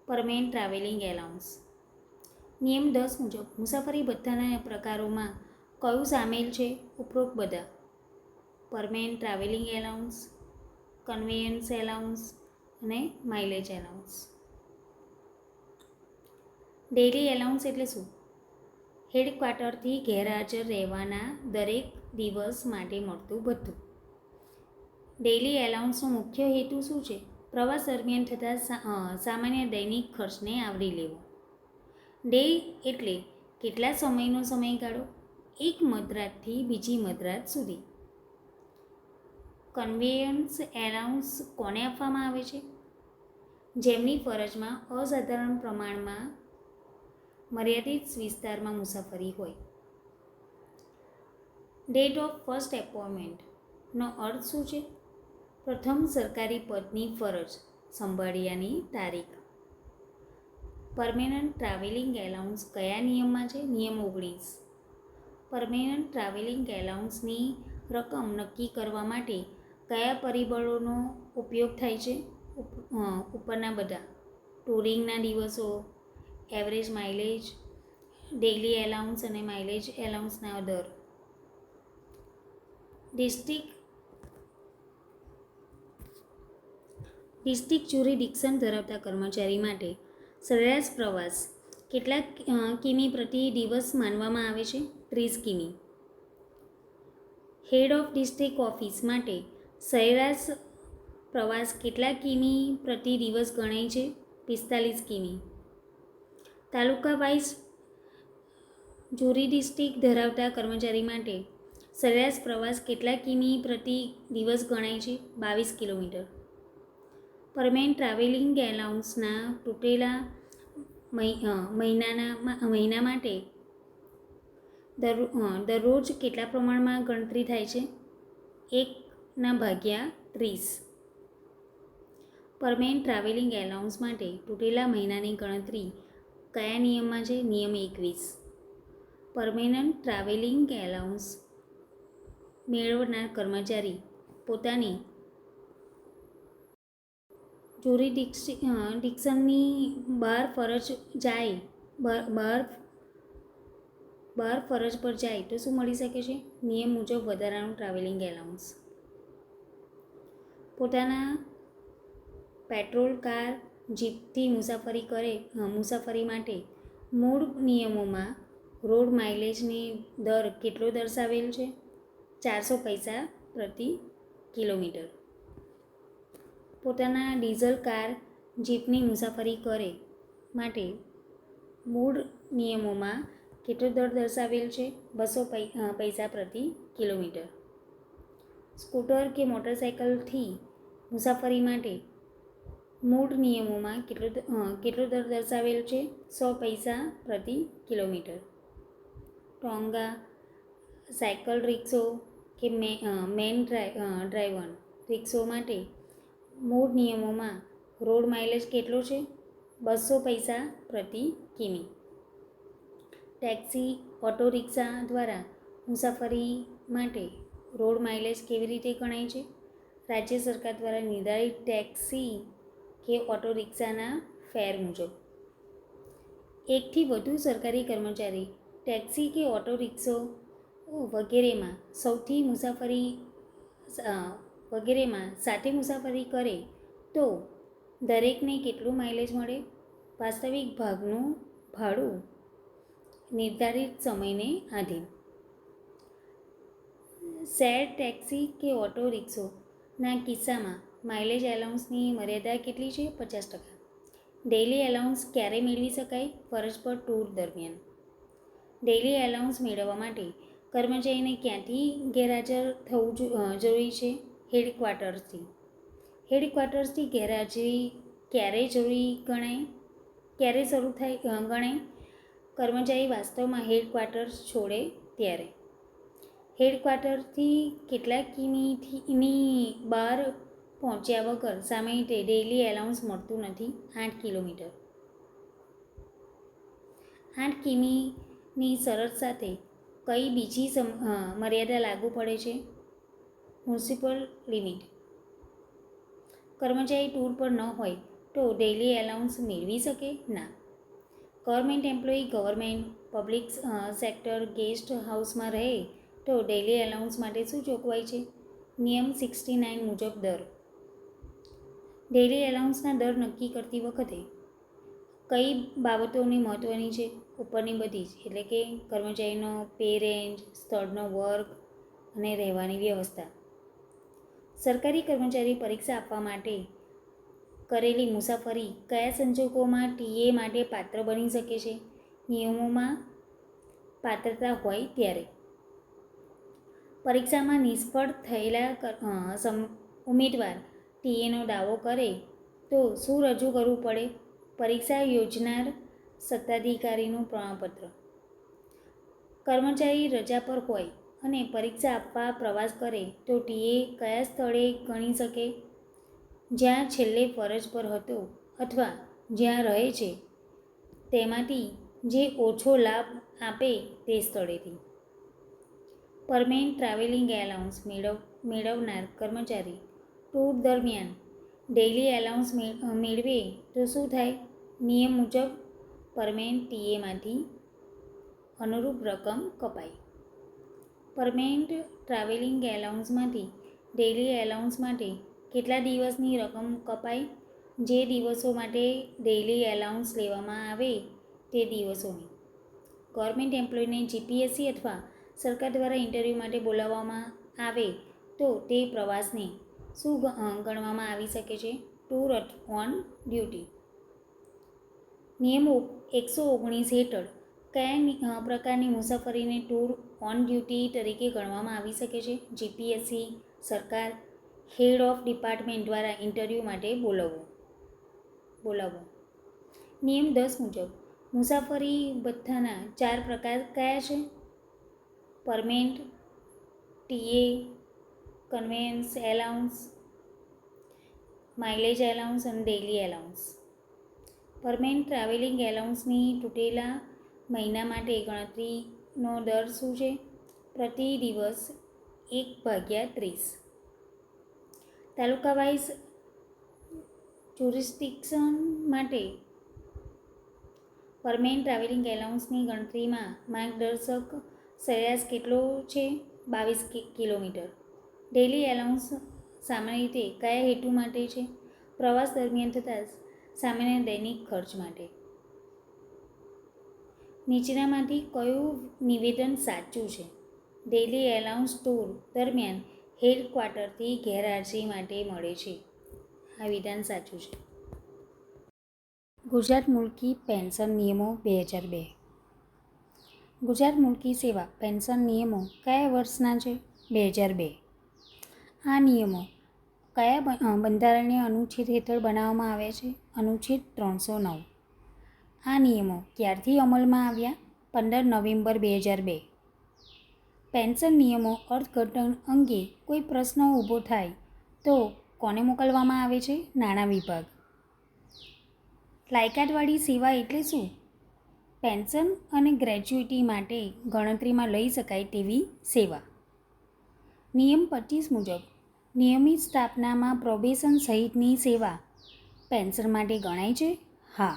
Permanent travelling allowance. નિયમ 10 મુજબ મુસાફરી ભથ્થાના પ્રકારોમાં કયું સામેલ છે? ઉપરોક્ત બધા. Permanent travelling allowance, conveyance allowance અને માઇલેજ એલાઉન્સ. ડેઇલી એલાઉન્સ એટલે શું? હેડક્વાર્ટરથી ગેરહાજર રહેવાના દરેક દિવસ માટે મળતું ભથ્થું. ડેઇલી એલાઉન્સનો મુખ્ય હેતુ શું છે? પ્રવાસ દરમિયાન થતા સામાન્ય દૈનિક ખર્ચને આવરી લેવો. ડે એટલે કેટલા સમયનો સમયગાળો? એક મધરાતથી બીજી મધરાત સુધી. કન્વેયન્સ એલાઉન્સ કોને આપવામાં આવે છે? જેમની ફરજમાં અસાધારણ પ્રમાણમાં મર્યાદિત વિસ્તારમાં મુસાફરી હોય. ડેટ ઓફ ફર્સ્ટ એપોઇન્ટમેન્ટનો અર્થ શું છે? પ્રથમ સરકારી પદની ફરજ સંભાળ્યાની તારીખ. પરમેનન્ટ ટ્રાવેલિંગ એલાઉન્સ કયા નિયમમાં છે? નિયમ 19. પરમેનન્ટ ટ્રાવેલિંગ એલાઉન્સની રકમ નક્કી કરવા માટે કયા પરિબળોનો ઉપયોગ થાય છે? ઉપરના બધા: ટૂરિંગના દિવસો, એવરેજ માઇલેજ, ડેઇલી એલાઉન્સ અને માઇલેજ એલાઉન્સના દર. ડિસ્ટ્રિક્ટ જ્યુરિડિક્શન ધરાવતા કર્મચારી માટે સરેરાશ પ્રવાસ કેટલા કિમી પ્રતિ દિવસ માનવામાં આવે છે? 30 કિમી. હેડ ઓફ ડિસ્ટ્રિક્ટ ઓફિસ માટે સરેરાશ પ્રવાસ કેટલા કિમી પ્રતિ દિવસ ગણાય છે? 45 કિમી. તાલુકા વાઇઝ જ્યુરિડિક્શન ધરાવતા કર્મચારી માટે સરેરાશ પ્રવાસ કેટલા કિમી પ્રતિ દિવસ ગણાય છે? 22 કિલોમીટર. પરમેનન્ટ ટ્રાવેલિંગ એલાઉન્સના તૂટેલા મહિના માટે દરરોજ કેટલા પ્રમાણમાં ગણતરી થાય છે? 1/30. પરમેનન્ટ ટ્રાવેલિંગ એલાઉન્સ માટે તૂટેલા મહિનાની ગણતરી કયા નિયમમાં છે? નિયમ 21. પરમેનન્ટ ટ્રાવેલિંગ એલાઉન્સ મેળવનાર કર્મચારી પોતાની જ્યુરિડિક્શનની બહાર ફરજ પર જાય તો શું મળી શકે છે? નિયમ મુજબ વધારાનું ટ્રાવેલિંગ એલાઉન્સ. પોતાના પેટ્રોલ કાર, જીપથી મુસાફરી માટે મૂળ નિયમોમાં રોડ માઇલેજની દર કેટલો દર્શાવેલ છે? 400 પૈસા પ્રતિ કિલોમીટર. પોતાના ડીઝલ કાર, જીપની મુસાફરી માટે મૂળ નિયમોમાં કેટલો દર દર્શાવેલ છે? 200 પૈસા પ્રતિ કિલોમીટર. સ્કૂટર કે મોટરસાઇકલથી મુસાફરી માટે મૂળ નિયમોમાં કેટલો દર દર્શાવેલ છે? 100 પૈસા પ્રતિ કિલોમીટર. ટોંગા, સાયકલ રિક્ષો કે મેન ડ્રાઈવન રિક્ષો માટે મૂળ નિયમોમાં રોડ માઇલેજ કેટલો છે? 200 પૈસા પ્રતિ કિમી. ટેક્સી, ઓટો રિક્ષા દ્વારા મુસાફરી માટે રોડ માઇલેજ કેવી રીતે ગણાય છે? રાજ્ય સરકાર દ્વારા નિર્ધારિત ટેક્સી કે ઓટો રિક્ષાના ફેર મુજબ. એકથી વધુ સરકારી કર્મચારી ટેક્સી કે ઓટો રિક્ષો વગેરેમાં સાથે મુસાફરી કરે તો દરેકને કેટલું માઇલેજ મળે? વાસ્તવિક ભાગનું ભાડું નિર્ધારિત સમયને આધીન. શેર ટેક્સી કે ઓટો રિક્ષોના કિસ્સામાં માઇલેજ એલાઉન્સની મર્યાદા કેટલી છે? 50%. ડેઇલી એલાઉન્સ ક્યારે મેળવી શકાય? ફરજ પર ટૂર દરમિયાન. ડેઇલી એલાઉન્સ મેળવવા માટે કર્મચારીને ક્યાંથી ગેરહાજર થવું જરૂરી છે? હેડક્વાર્ટર્સથી. હેડક્વાર્ટર્સથી ગેરહાજરી ક્યારે જરૂરી ગણાય? કર્મચારી વાસ્તવમાં હેડક્વાર્ટર્સ છોડે ત્યારે. હેડક્વાર્ટરથી કેટલા કિમીની બહાર પહોંચ્યા વગર સામાન્ય રીતે ડેઇલી એલાઉન્સ મળતું નથી? 8 કિલોમીટર. 8 કિમીની શરત સાથે કઈ બીજી મર્યાદા લાગુ પડે છે? Municipal limit. કર્મચારી ટૂર પર ન હોય તો ડેઇલી એલાઉન્સ મેળવી શકે? ના. Government employee government, public sector guest હાઉસમાં રહે તો ડેઇલી એલાઉન્સ માટે શું જોગવાઈ છે? નિયમ 69 મુજબ દર. ડેઇલી એલાઉન્સના દર નક્કી કરતી વખતે કઈ બાબતોની મહત્ત્વની છે? ઉપરની બધી જ, એટલે કે કર્મચારીનો પે રેન્જ, સ્થળનો વર્ગ અને રહેવાની વ્યવસ્થા. સરકારી કર્મચારી પરીક્ષા આપવા માટે કરેલી મુસાફરી કયા સંજોગોમાં ટીએ માટે પાત્ર બની શકે છે? નિયમોમાં પાત્રતા હોય ત્યારે. પરીક્ષામાં નિષ્ફળ થયેલા ઉમેદવાર ટીએનો દાવો કરે તો શું રજૂ કરવું પડે? પરીક્ષા યોજનાર સત્તાધિકારીનું પ્રમાણપત્ર. કર્મચારી રજા પર હોય અને પરીક્ષા આપવા પ્રવાસ કરે તો ટીએ કયા સ્થળે ગણી શકે? જ્યાં છેલ્લે ફરજ પર હતો અથવા જ્યાં રહે છે તેમાંથી જે ઓછો લાભ આપે તે સ્થળેથી. પરમેનન્ટ ટ્રાવેલિંગ એલાઉન્સ મેળવનાર કર્મચારી ટૂર દરમિયાન ડેઇલી એલાઉન્સ મેળવે તો શું થાય? નિયમ મુજબ પરમેનન્ટ ટીએમાંથી અનુરૂપ રકમ કપાય. પરમેનન્ટ ટ્રાવેલિંગ એલાઉન્સમાંથી ડેઇલી એલાઉન્સ માટે કેટલા દિવસની રકમ કપાય? જે દિવસો માટે ડેઇલી એલાઉન્સ લેવામાં આવે તે દિવસોની. ગવર્મેન્ટ એમ્પ્લોયને જીપીએસસી અથવા સરકાર દ્વારા ઇન્ટરવ્યૂ માટે બોલાવવામાં આવે તો તે પ્રવાસને શું ગણવામાં આવી શકે છે? Tour on duty. નિયમ 119 હેઠળ કયા પ્રકારની મુસાફરીને ટૂર ઓન ડ્યુટી તરીકે ગણવામાં આવી શકે છે? જીપીએસસી, સરકાર, હેડ ઓફ ડિપાર્ટમેન્ટ દ્વારા ઇન્ટરવ્યૂ માટે બોલાવવો. નિયમ 10 મુજબ મુસાફરી ભથ્થાના 4 પ્રકાર કયા છે? Permanent, ટીએ, conveyance allowance, mileage allowance અને ડેઇલી એલાઉન્સ. પરમેનન્ટ ટ્રાવેલિંગ એલાઉન્સની તૂટેલા મહિના માટે ગણતરીનો દર શું છે? પ્રતિ દિવસ 1/30. તાલુકા વાઇઝ જ્યુરિસ્ડિક્શન માટે પરમેનન્ટ ટ્રાવેલિંગ એલાઉન્સની ગણતરીમાં માર્ગદર્શક સરેરાશ કેટલો છે? 22 કિલોમીટર. ડેઇલી એલાઉન્સ સામાન્ય રીતે કયા હેતુ માટે છે? પ્રવાસ દરમિયાન થતા સામાન્ય દૈનિક ખર્ચ માટે. નીચેનામાંથી કયું નિવેદન સાચું છે? ડેઇલી એલાઉન્સ ટૂર દરમિયાન હેડક્વાર્ટરથી ગેરહાજરી માટે મળે છે. આ વિધાન સાચું છે. ગુજરાત મુલ્કી પેન્શન નિયમો 2002. ગુજરાત મુલ્કી સેવા પેન્શન નિયમો કયા વર્ષના છે? 2002. આ નિયમો કયા બંધારણીય અનુચ્છેદ હેઠળ બનાવવામાં આવ્યા છે? અનુચ્છેદ 309. આ નિયમો ક્યારથી અમલમાં આવ્યા? 15 નવેમ્બર 2002. પેન્શન નિયમો અર્થઘટન અંગે કોઈ પ્રશ્ન ઊભો થાય તો કોને મોકલવામાં આવે છે? નાણાં વિભાગ. લાયકાતવાળી સેવા એટલે શું? પેન્શન અને ગ્રેચ્યુઇટી માટે ગણતરીમાં લઈ શકાય તેવી સેવા. નિયમ 25 મુજબ નિયમિત સ્થાપનામાં પ્રોબેશન સહિતની સેવા પેન્શન માટે ગણાય છે? હા.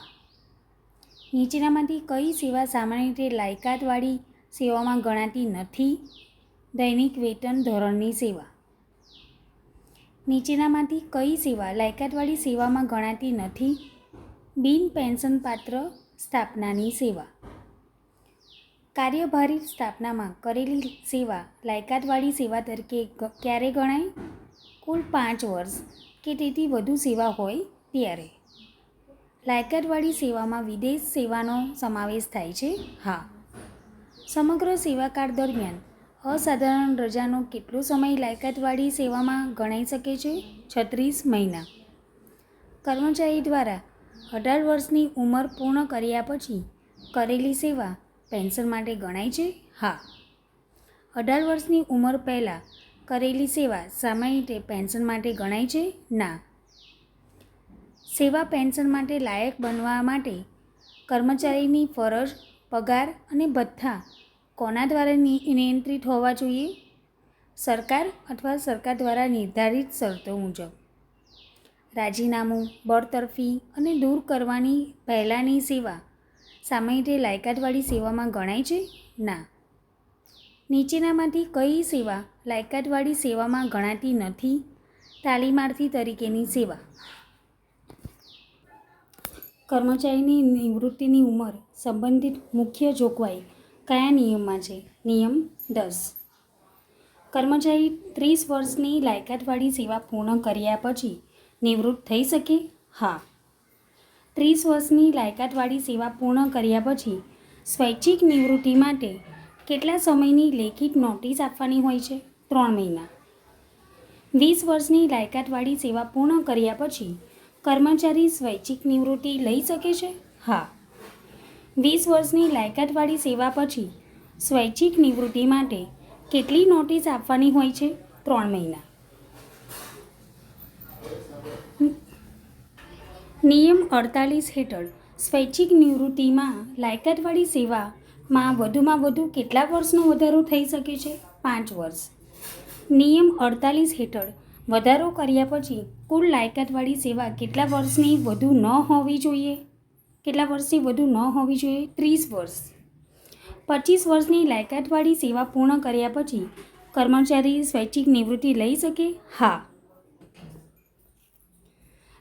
નીચેનામાંથી કઈ સેવા સામાન્ય રીતે લાયકાતવાળી સેવામાં ગણાતી નથી? દૈનિક વેતન ધોરણની સેવા. નીચેનામાંથી કઈ સેવા લાયકાતવાળી સેવામાં ગણાતી નથી? બિન પેન્શનપાત્ર સ્થાપનાની સેવા. કાર્યભારિત સ્થાપનામાં કરેલી સેવા લાયકાતવાળી સેવા તરીકે ક્યારે ગણાય? કુલ 5 વર્ષ કે તેથી વધુ સેવા હોય ત્યારે. લાયકાતવાળી સેવામાં વિદેશ સેવાનો સમાવેશ થાય છે? હા. સમગ્ર સેવાકાળ દરમિયાન અસાધારણ રજાનો કેટલો સમય લાયકાતવાળી સેવામાં ગણાઈ શકે છે? 36 મહિના. કર્મચારી દ્વારા 18 વર્ષની ઉંમર પૂર્ણ કર્યા પછી કરેલી સેવા પેન્શન માટે ગણાય છે? હા. 18 વર્ષની ઉંમર પહેલાં કરેલી સેવા સામાન્ય રીતે પેન્શન માટે ગણાય છે? ના. સેવા પેન્શન માટે લાયક બનવા માટે કર્મચારીની ફરજ, પગાર અને ભથ્થા કોના દ્વારા નિયંત્રિત હોવા જોઈએ? સરકાર અથવા સરકાર દ્વારા નિર્ધારિત શરતો મુજબ. રાજીનામું, બળતરફી અને દૂર કરવાની પહેલાંની સેવા સામાન્ય રીતે લાયકાતવાળી સેવામાં ગણાય છે? ના. નીચેનામાંથી કઈ સેવા લાયકાતવાળી સેવામાં ગણાતી નથી? તાલીમાર્થી તરીકેની સેવા. કર્મચારીની નિવૃત્તિની ઉંમર સંબંધિત મુખ્ય જોગવાઈ કયા નિયમમાં છે? નિયમ 10. કર્મચારી 30 વર્ષની લાયકાતવાળી સેવા પૂર્ણ કર્યા પછી નિવૃત્ત થઈ શકે? હા. 30 વર્ષની લાયકાતવાળી સેવા પૂર્ણ કર્યા પછી સ્વૈચ્છિક નિવૃત્તિ માટે કેટલા સમયની લેખિત નોટિસ આપવાની હોય છે? 3 મહિના. 20 વર્ષની લાયકાતવાળી સેવા પૂર્ણ કર્યા પછી કર્મચારી સ્વૈચ્છિક નિવૃત્તિ લઈ શકે છે? હા. 20 વર્ષની લાયકાતવાળી સેવા પછી સ્વૈચ્છિક નિવૃત્તિ માટે કેટલી નોટિસ આપવાની હોય છે? 3 મહિના. નિયમ 48 હેઠળ સ્વૈચ્છિક નિવૃત્તિમાં લાયકાતવાળી સેવામાં વધુમાં વધુ કેટલા વર્ષનો વધારો થઈ શકે છે? 5 વર્ષ. નિયમ 48 હેઠળ વધારો કર્યા પછી કુલ લાયકાતવાળી સેવા કેટલા વર્ષની વધુ ન હોવી જોઈએ? 30 વર્ષ. 25 વર્ષની લાયકાતવાળી સેવા પૂર્ણ કર્યા પછી કર્મચારી સ્વૈચ્છિક નિવૃત્તિ લઈ શકે? હા.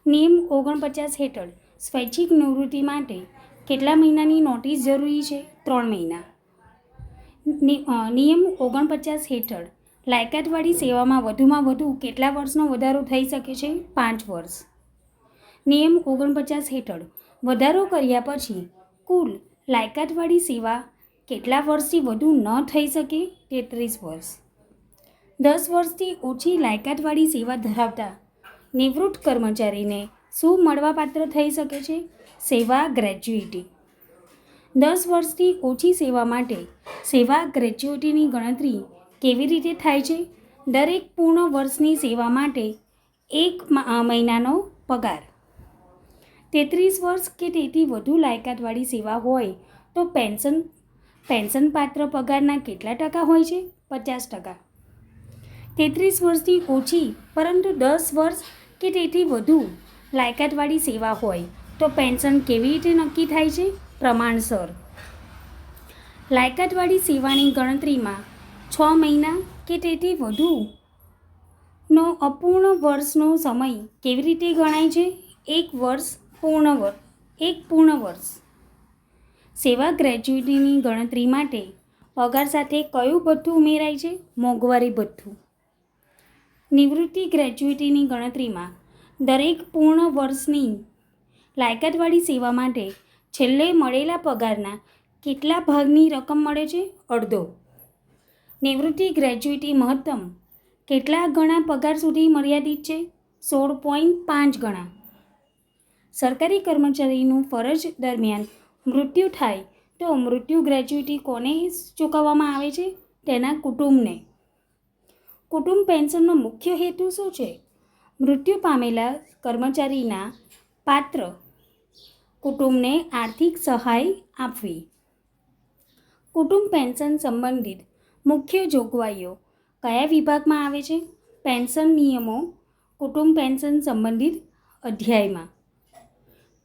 નિયમ 49 હેઠળ સ્વૈચ્છિક નિવૃત્તિ માટે કેટલા મહિનાની નોટિસ જરૂરી છે? 3 મહિના. નિયમ 49 હેઠળ લાયકાતવાળી સેવામાં વધુમાં વધુ કેટલા વર્ષનો વધારો થઈ શકે છે? 5 વર્ષ. નિયમ 49 હેઠળ વધારો કર્યા પછી કુલ લાયકાતવાળી સેવા કેટલા વર્ષથી વધુ ન થઈ શકે? 33 વર્ષ. 10 વર્ષથી ઓછી લાયકાતવાળી સેવા ધરાવતા નિવૃત્ત કર્મચારીને શું મળવાપાત્ર થઈ શકે છે? સેવા ગ્રેચ્યુઇટી. 10 વર્ષથી ઓછી સેવા માટે સેવા ગ્રેચ્યુઇટીની ગણતરી કેવી રીતે થાય છે? દરેક પૂર્ણ વર્ષની સેવા માટે 1 મહિનાનો પગાર. 33 વર્ષ કે તેથી વધુ લાયકાતવાળી સેવા હોય તો પેન્શન પાત્ર પગારના કેટલા ટકા હોય છે? 50%. 33 વર્ષથી ઓછી પરંતુ 10 વર્ષ કે તેથી વધુ લાયકાતવાળી સેવા હોય તો પેન્શન કેવી રીતે નક્કી થાય છે? પ્રમાણસર. લાયકાતવાળી સેવાની ગણતરીમાં 6 મહિના કે તેથી વધુનો અપૂર્ણ વર્ષનો સમય કેવી રીતે ગણાય છે? 1 પૂર્ણ વર્ષ. સેવા ગ્રેચ્યુઇટીની ગણતરી માટે પગાર સાથે કયું ભથ્થું ઉમેરાય છે? મોંઘવારી ભથ્થું. નિવૃત્તિ ગ્રેચ્યુઇટીની ગણતરીમાં દરેક પૂર્ણ વર્ષની લાયકાતવાળી સેવા માટે છેલ્લે મળેલા પગારના કેટલા ભાગની રકમ મળે છે? અડધો. નિવૃત્તિ ગ્રેચ્યુઇટી મહત્તમ કેટલા ગણા પગાર સુધી મર્યાદિત છે? 16.5 ગણા. સરકારી કર્મચારીનું ફરજ દરમિયાન મૃત્યુ થાય તો મૃત્યુ ગ્રેચ્યુઇટી કોને ચૂકવવામાં આવે છે? તેના કુટુંબને. કુટુંબ પેન્શનનો મુખ્ય હેતુ શું છે? મૃત્યુ પામેલા કર્મચારીના પાત્ર કુટુંબને આર્થિક સહાય આપવી. કુટુંબ પેન્શન સંબંધિત મુખ્ય જોગવાઈઓ કયા વિભાગમાં આવે છે? પેન્શન નિયમો કુટુંબ પેન્શન સંબંધિત અધ્યાયમાં.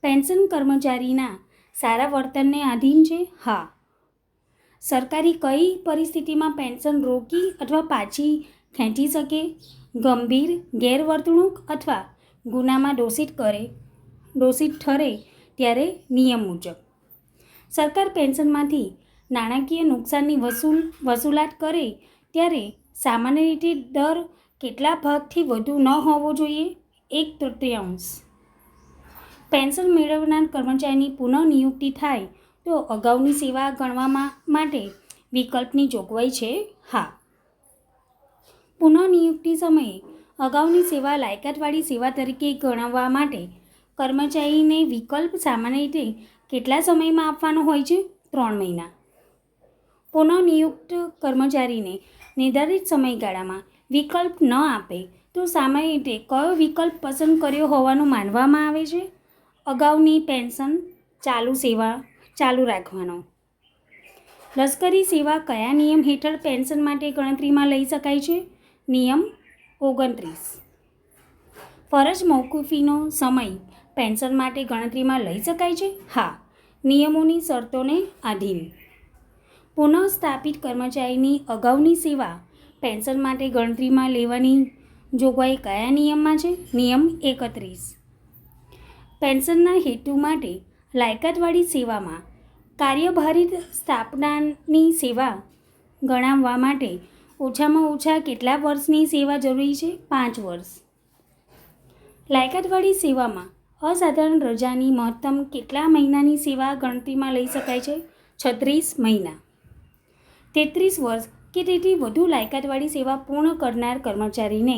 પેન્શન કર્મચારીના સારા વર્તનને આધીન છે? હા. સરકારી કઈ પરિસ્થિતિમાં પેન્શન રોકી અથવા પાછી ખેંચી શકે? ગંભીર ગેરવર્તણૂક અથવા ગુનામાં દોષિત ઠરે ત્યારે નિયમ મુજબ. સરકાર પેન્શનમાંથી નાણાકીય નુકસાનની વસૂલાત કરે ત્યારે સામાન્ય રીતે દર કેટલા ભાગથી વધુ ન હોવો જોઈએ? 1/3. પેન્શન મેળવનાર કર્મચારીની પુનઃનિયુક્તિ થાય તો અગાઉની સેવા ગણવા માટે વિકલ્પની જોગવાઈ છે? હા. પુનઃનિયુક્તિ સમયે અગાઉની સેવા લાયકાતવાળી સેવા તરીકે ગણવા માટે કર્મચારીને વિકલ્પ સામાન્ય રીતે કેટલા સમયમાં આપવાનો હોય છે? 3 મહિના. પુનઃનિયુક્ત કર્મચારીને નિર્ધારિત સમયગાળામાં વિકલ્પ ન આપે તો સામાન્ય રીતે કયો વિકલ્પ પસંદ કર્યો હોવાનું માનવામાં આવે છે? અગાઉની પેન્શન ચાલુ રાખવાનો. લશ્કરી સેવા કયા નિયમ હેઠળ પેન્શન માટે ગણતરીમાં લઈ શકાય છે? નિયમ 29. ફરજ મોકૂફીનો સમય પેન્શન માટે ગણતરીમાં લઈ શકાય છે? હા. નિયમોની શરતોને આધીન. પુનઃસ્થાપિત કર્મચારીની અગાઉની સેવા પેન્શન માટે ગણતરીમાં લેવાની જોગવાઈ કયા નિયમમાં છે? નિયમ 31. પેન્શનના હેતુ માટે લાયકાતવાળી સેવામાં કાર્યભારિત સ્થાપનાની સેવા ગણાવવા માટે ઓછામાં ઓછા કેટલા વર્ષની સેવા જરૂરી છે? 5 વર્ષ. લાયકાતવાળી સેવામાં અસાધારણ રજાની મહત્તમ કેટલા મહિનાની સેવા ગણતરીમાં લઈ શકાય છે? 36 મહિના. 33 વર્ષ કે તેથી વધુ લાયકાતવાળી સેવા પૂર્ણ કરનાર કર્મચારીને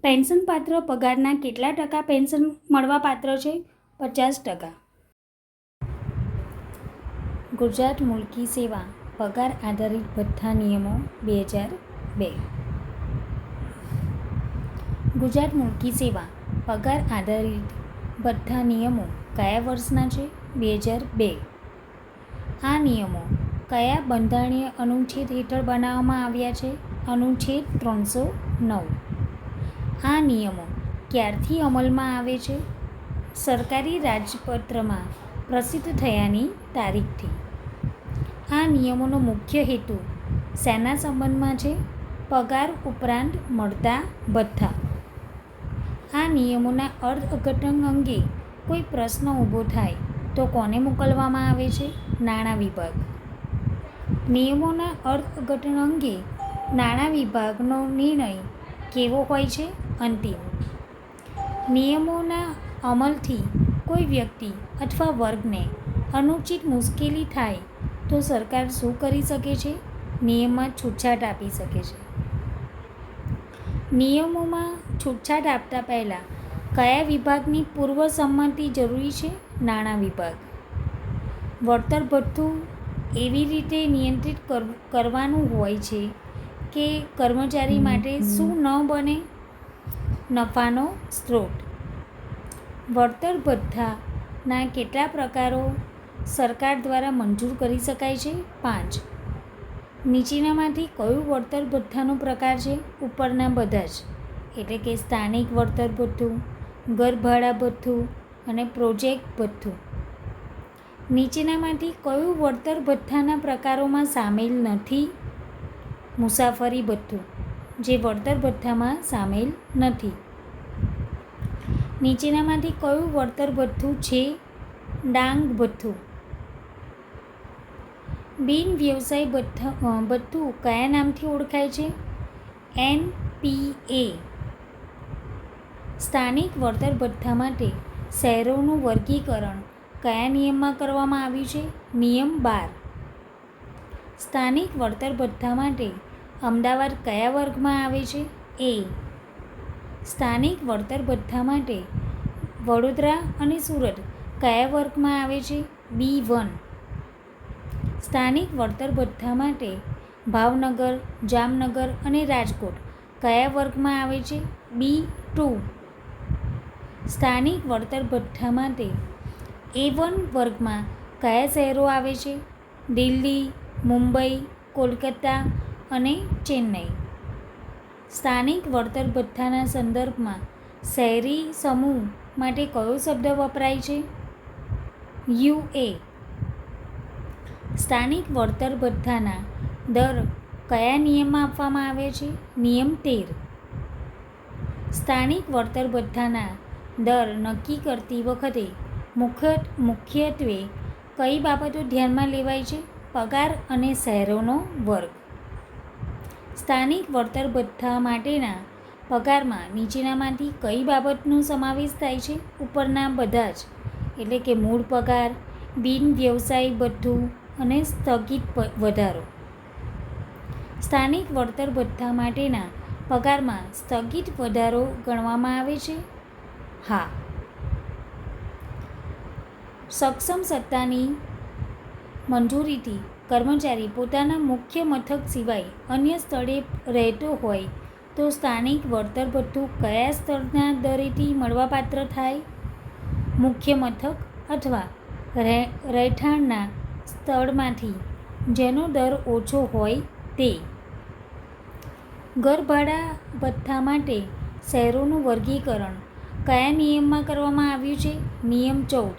પેન્શનપાત્ર પગારના કેટલા ટકા પેન્શન મળવાપાત્ર છે? 50%. ગુજરાત મુલકી સેવા પગાર આધારિત ભથ્થા નિયમો 2002. ગુજરાત મુલકી સેવા પગાર આધારિત ભથ્થા નિયમો કયા વર્ષના છે? 2002. આ નિયમો કયા બંધારણીય અનુચ્છેદ હેઠળ બનાવવામાં આવ્યા છે? અનુચ્છેદ 309. આ નિયમો ક્યારથી અમલમાં આવે છે? સરકારી રાજપત્રમાં પ્રસિદ્ધ થયાની તારીખથી. આ નિયમોનો મુખ્ય હેતુ શેના સંબંધમાં છે? પગાર ઉપરાંત મળતા ભથ્થા. આ નિયમોના અર્થઘટન અંગે કોઈ પ્રશ્ન ઊભો થાય તો કોને મોકલવામાં આવે છે? નાણાં વિભાગ. નિયમોના અર્થઘટન અંગે નાણાં વિભાગનો નિર્ણય કેવો હોય છે? અંતિમ. નિયમોના અમલથી કોઈ વ્યક્તિ અથવા વર્ગને અનુચિત મુશ્કેલી થાય તો સરકાર શું કરી શકે છે? નિયમમાં છૂટછાટ આપી શકે છે. નિયમોમાં છૂટછાટ આપતા પહેલાં કયા વિભાગની પૂર્વ સંમતિ જરૂરી છે? નાણાં વિભાગ. વળતર ભથ્થું એવી રીતે નિયંત્રિત કરવાનું હોય છે કે કર્મચારી માટે શું ન બને? નફાનો સ્ત્રોત. વળતર ભથ્થાના કેટલા પ્રકારો સરકાર દ્વારા મંજૂર કરી શકાય છે? 5. નીચેનામાંથી કયું વળતર ભથ્થાનો પ્રકાર છે? ઉપરના બધા જ, એટલે કે સ્થાનિક વળતર ભથ્થું, ઘર ભાડા ભથ્થું અને પ્રોજેક્ટ ભથ્થું. નીચેનામાંથી કયું વળતર ભથ્થાના પ્રકારોમાં સામેલ નથી? મુસાફરી ભથ્થું, જે વળતર ભથ્થામાં સામેલ નથી. નીચેનામાંથી કયું વળતર ભથ્થું છે? ડાંગ ભથ્થું. બિન વ્યવસાય ભથ્થું કયા નામથી ઓળખાય છે? NPA. સ્થાનિક વળતર ભથ્થા માટે શહેરોનું વર્ગીકરણ કયા નિયમમાં કરવામાં આવ્યું છે? નિયમ 12. સ્થાનિક વળતર ભથ્થા માટે અમદાવાદ કયા વર્ગમાં આવે છે? A. સ્થાનિક વળતર ભથ્થા માટે વડોદરા અને સુરત કયા વર્ગમાં આવે છે? B1. સ્થાનિક વળતર ભથ્થા માટે ભાવનગર, જામનગર અને રાજકોટ કયા વર્ગમાં આવે છે? B2. સ્થાનિક વળતર ભથ્થા માટે A1 વર્ગમાં કયા શહેરો આવે છે? દિલ્હી, મુંબઈ, કોલકાતા અને ચેન્નઈ. સ્થાનિક વળતર ભથ્થાના સંદર્ભમાં શહેરી સમૂહ માટે કયો શબ્દ વપરાય છે? UA. સ્થાનિક વળતર ભથ્થાના દર કયા નિયમમાં આપવામાં આવે છે? નિયમ 13. સ્થાનિક વળતર ભથ્થાના દર નક્કી કરતી વખતે મુખ્યત્વે કઈ બાબતો ધ્યાનમાં લેવાય છે? પગાર અને શહેરોનો વર્ગ. સ્થાનિક વળતર ભથ્થા માટેના પગારમાં નીચેનામાંથી કઈ બાબતનો સમાવેશ થાય છે? ઉપરના બધા જ, એટલે કે મૂળ પગાર, બિન વ્યવસાય ભથ્થું અને સ્થગિત વધારો. સ્થાનિક વળતર ભથ્થા માટેના પગારમાં સ્થગિત વધારો ગણવામાં આવે છે? હા. સક્ષમ સત્તાની મંજૂરીથી કર્મચારી પોતાના મુખ્ય મથક સિવાય અન્ય સ્થળે રહેતો હોય તો સ્થાનિક વળતર ભથ્થું કયા સ્તરના દરેથી મળવાપાત્ર થાય? મુખ્ય મથક અથવા રહેઠાણના સ્થળમાંથી જેનો દર ઓછો હોય તે. ઘર ભાડા ભથ્થા માટે શહેરોનું વર્ગીકરણ કયા નિયમમાં કરવામાં આવ્યું છે? નિયમ 14.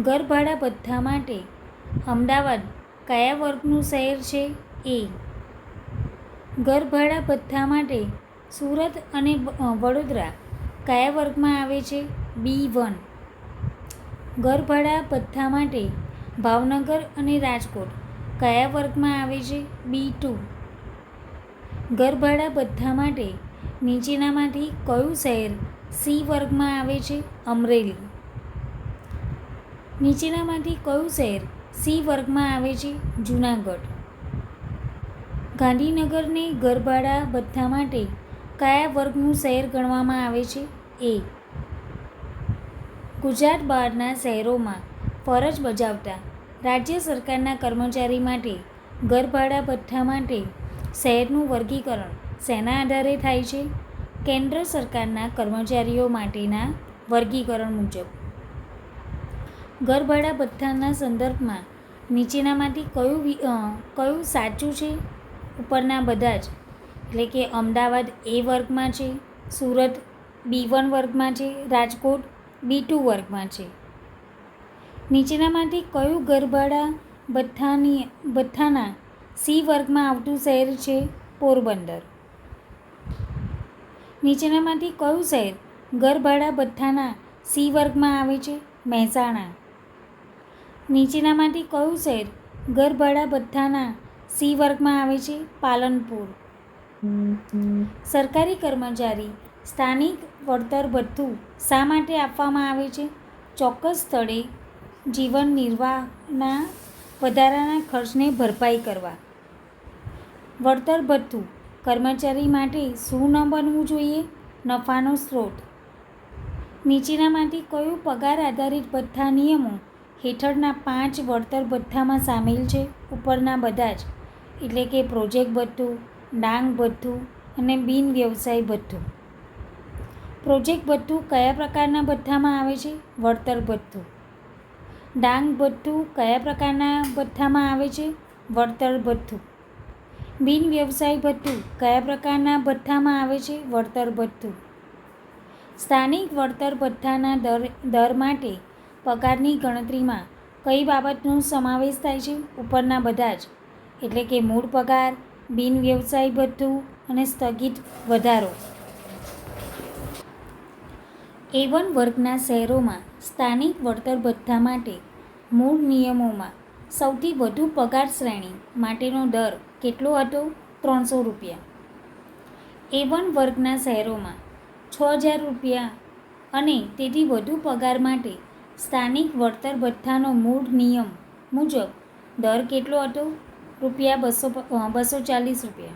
ઘર ભાડા ભથ્થા માટે અમદાવાદ કયા વર્ગનું શહેર છે? A. ઘર ભાડા ભથ્થા માટે સુરત અને વડોદરા કયા વર્ગમાં આવે છે? B1. ઘર ભાડા ભથ્થા માટે ભાવનગર અને રાજકોટ કયા વર્ગમાં આવે છે? B2. ઘર ભાડા ભથ્થા માટે નીચેનામાંથી કયું શહેર C વર્ગમાં આવે છે? અમરેલી. નીચેનામાંથી કયું શહેર C વર્ગમાં આવે છે? જૂનાગઢ. ગાંધીનગરને ઘર ભાડા ભથ્થા માટે કયા વર્ગનું શહેર ગણવામાં આવે છે? A. ગુજરાત બહારના શહેરોમાં ફરજ બજાવતા રાજ્ય સરકારના કર્મચારી માટે ઘર ભાડા ભથ્થા માટે શહેરનું વર્ગીકરણ શેના આધારે થાય છે? કેન્દ્ર સરકારના કર્મચારીઓ માટેના વર્ગીકરણ મુજબ. ઘર ભાડા ભથ્થાના સંદર્ભમાં નીચેનામાંથી કયું સાચું છે? ઉપરના બધા જ, એટલે કે અમદાવાદ A વર્ગમાં છે, સુરત B1 વર્ગમાં છે, રાજકોટ B2 વર્ગમાં છે. નીચેનામાંથી કયું ઘરભાડા ભથ્થાના C વર્ગમાં આવતું શહેર છે? પોરબંદર. નીચેનામાંથી કયું શહેર ઘરભાડા ભથ્થાના C વર્ગમાં આવે છે? મહેસાણા. નીચેનામાંથી કયું શહેર ઘરભાડા ભથ્થાના C વર્ગમાં આવે છે? પાલનપુર. સરકારી કર્મચારી સ્થાનિક વળતર ભથ્થું શા માટે આપવામાં આવે છે? ચોક્કસ સ્થળે જીવન નિર્વાહના વધારાના ખર્ચને ભરપાઈ કરવા. વળતર ભથ્થું કર્મચારી માટે શું ન બનવું જોઈએ? નફાનો સ્ત્રોત. નીચેનામાંથી કયું પગાર આધારિત ભથ્થા નિયમો હેઠળના 5 વળતર ભથ્થામાં સામેલ છે? ઉપરના બધા જ, એટલે કે પ્રોજેક્ટ ભથ્થું, ડાંગ ભથ્થું અને બિન વ્યવસાય ભથ્થું. પ્રોજેક્ટ ભથ્થું કયા પ્રકારના ભથ્થામાં આવે છે? વળતર ભથ્થું. ડાંગ ભથ્થું કયા પ્રકારના ભથ્થામાં આવે છે? વળતર ભથ્થું. બિન વ્યવસાય ભથ્થું કયા પ્રકારના ભથ્થામાં આવે છે? વળતર ભથ્થું. સ્થાનિક વળતર ભથ્થાના દર માટે પગારની ગણતરીમાં કઈ બાબતનો સમાવેશ થાય છે? ઉપરના બધા જ, એટલે કે મૂળ પગાર, બિન વ્યવસાય ભથ્થું અને સ્થગિત વધારો. A1 વર્ગના શહેરોમાં સ્થાનિક વળતર ભથ્થા માટે મૂળ નિયમોમાં સૌથી વધુ પગાર શ્રેણી માટેનો દર કેટલો હતો? 300 રૂપિયા. A1 વર્ગના શહેરોમાં 6000 રૂપિયા અને તેથી વધુ પગાર માટે સ્થાનિક વળતર ભથ્થાનો મૂળ નિયમ મુજબ દર કેટલો હતો? ₹240.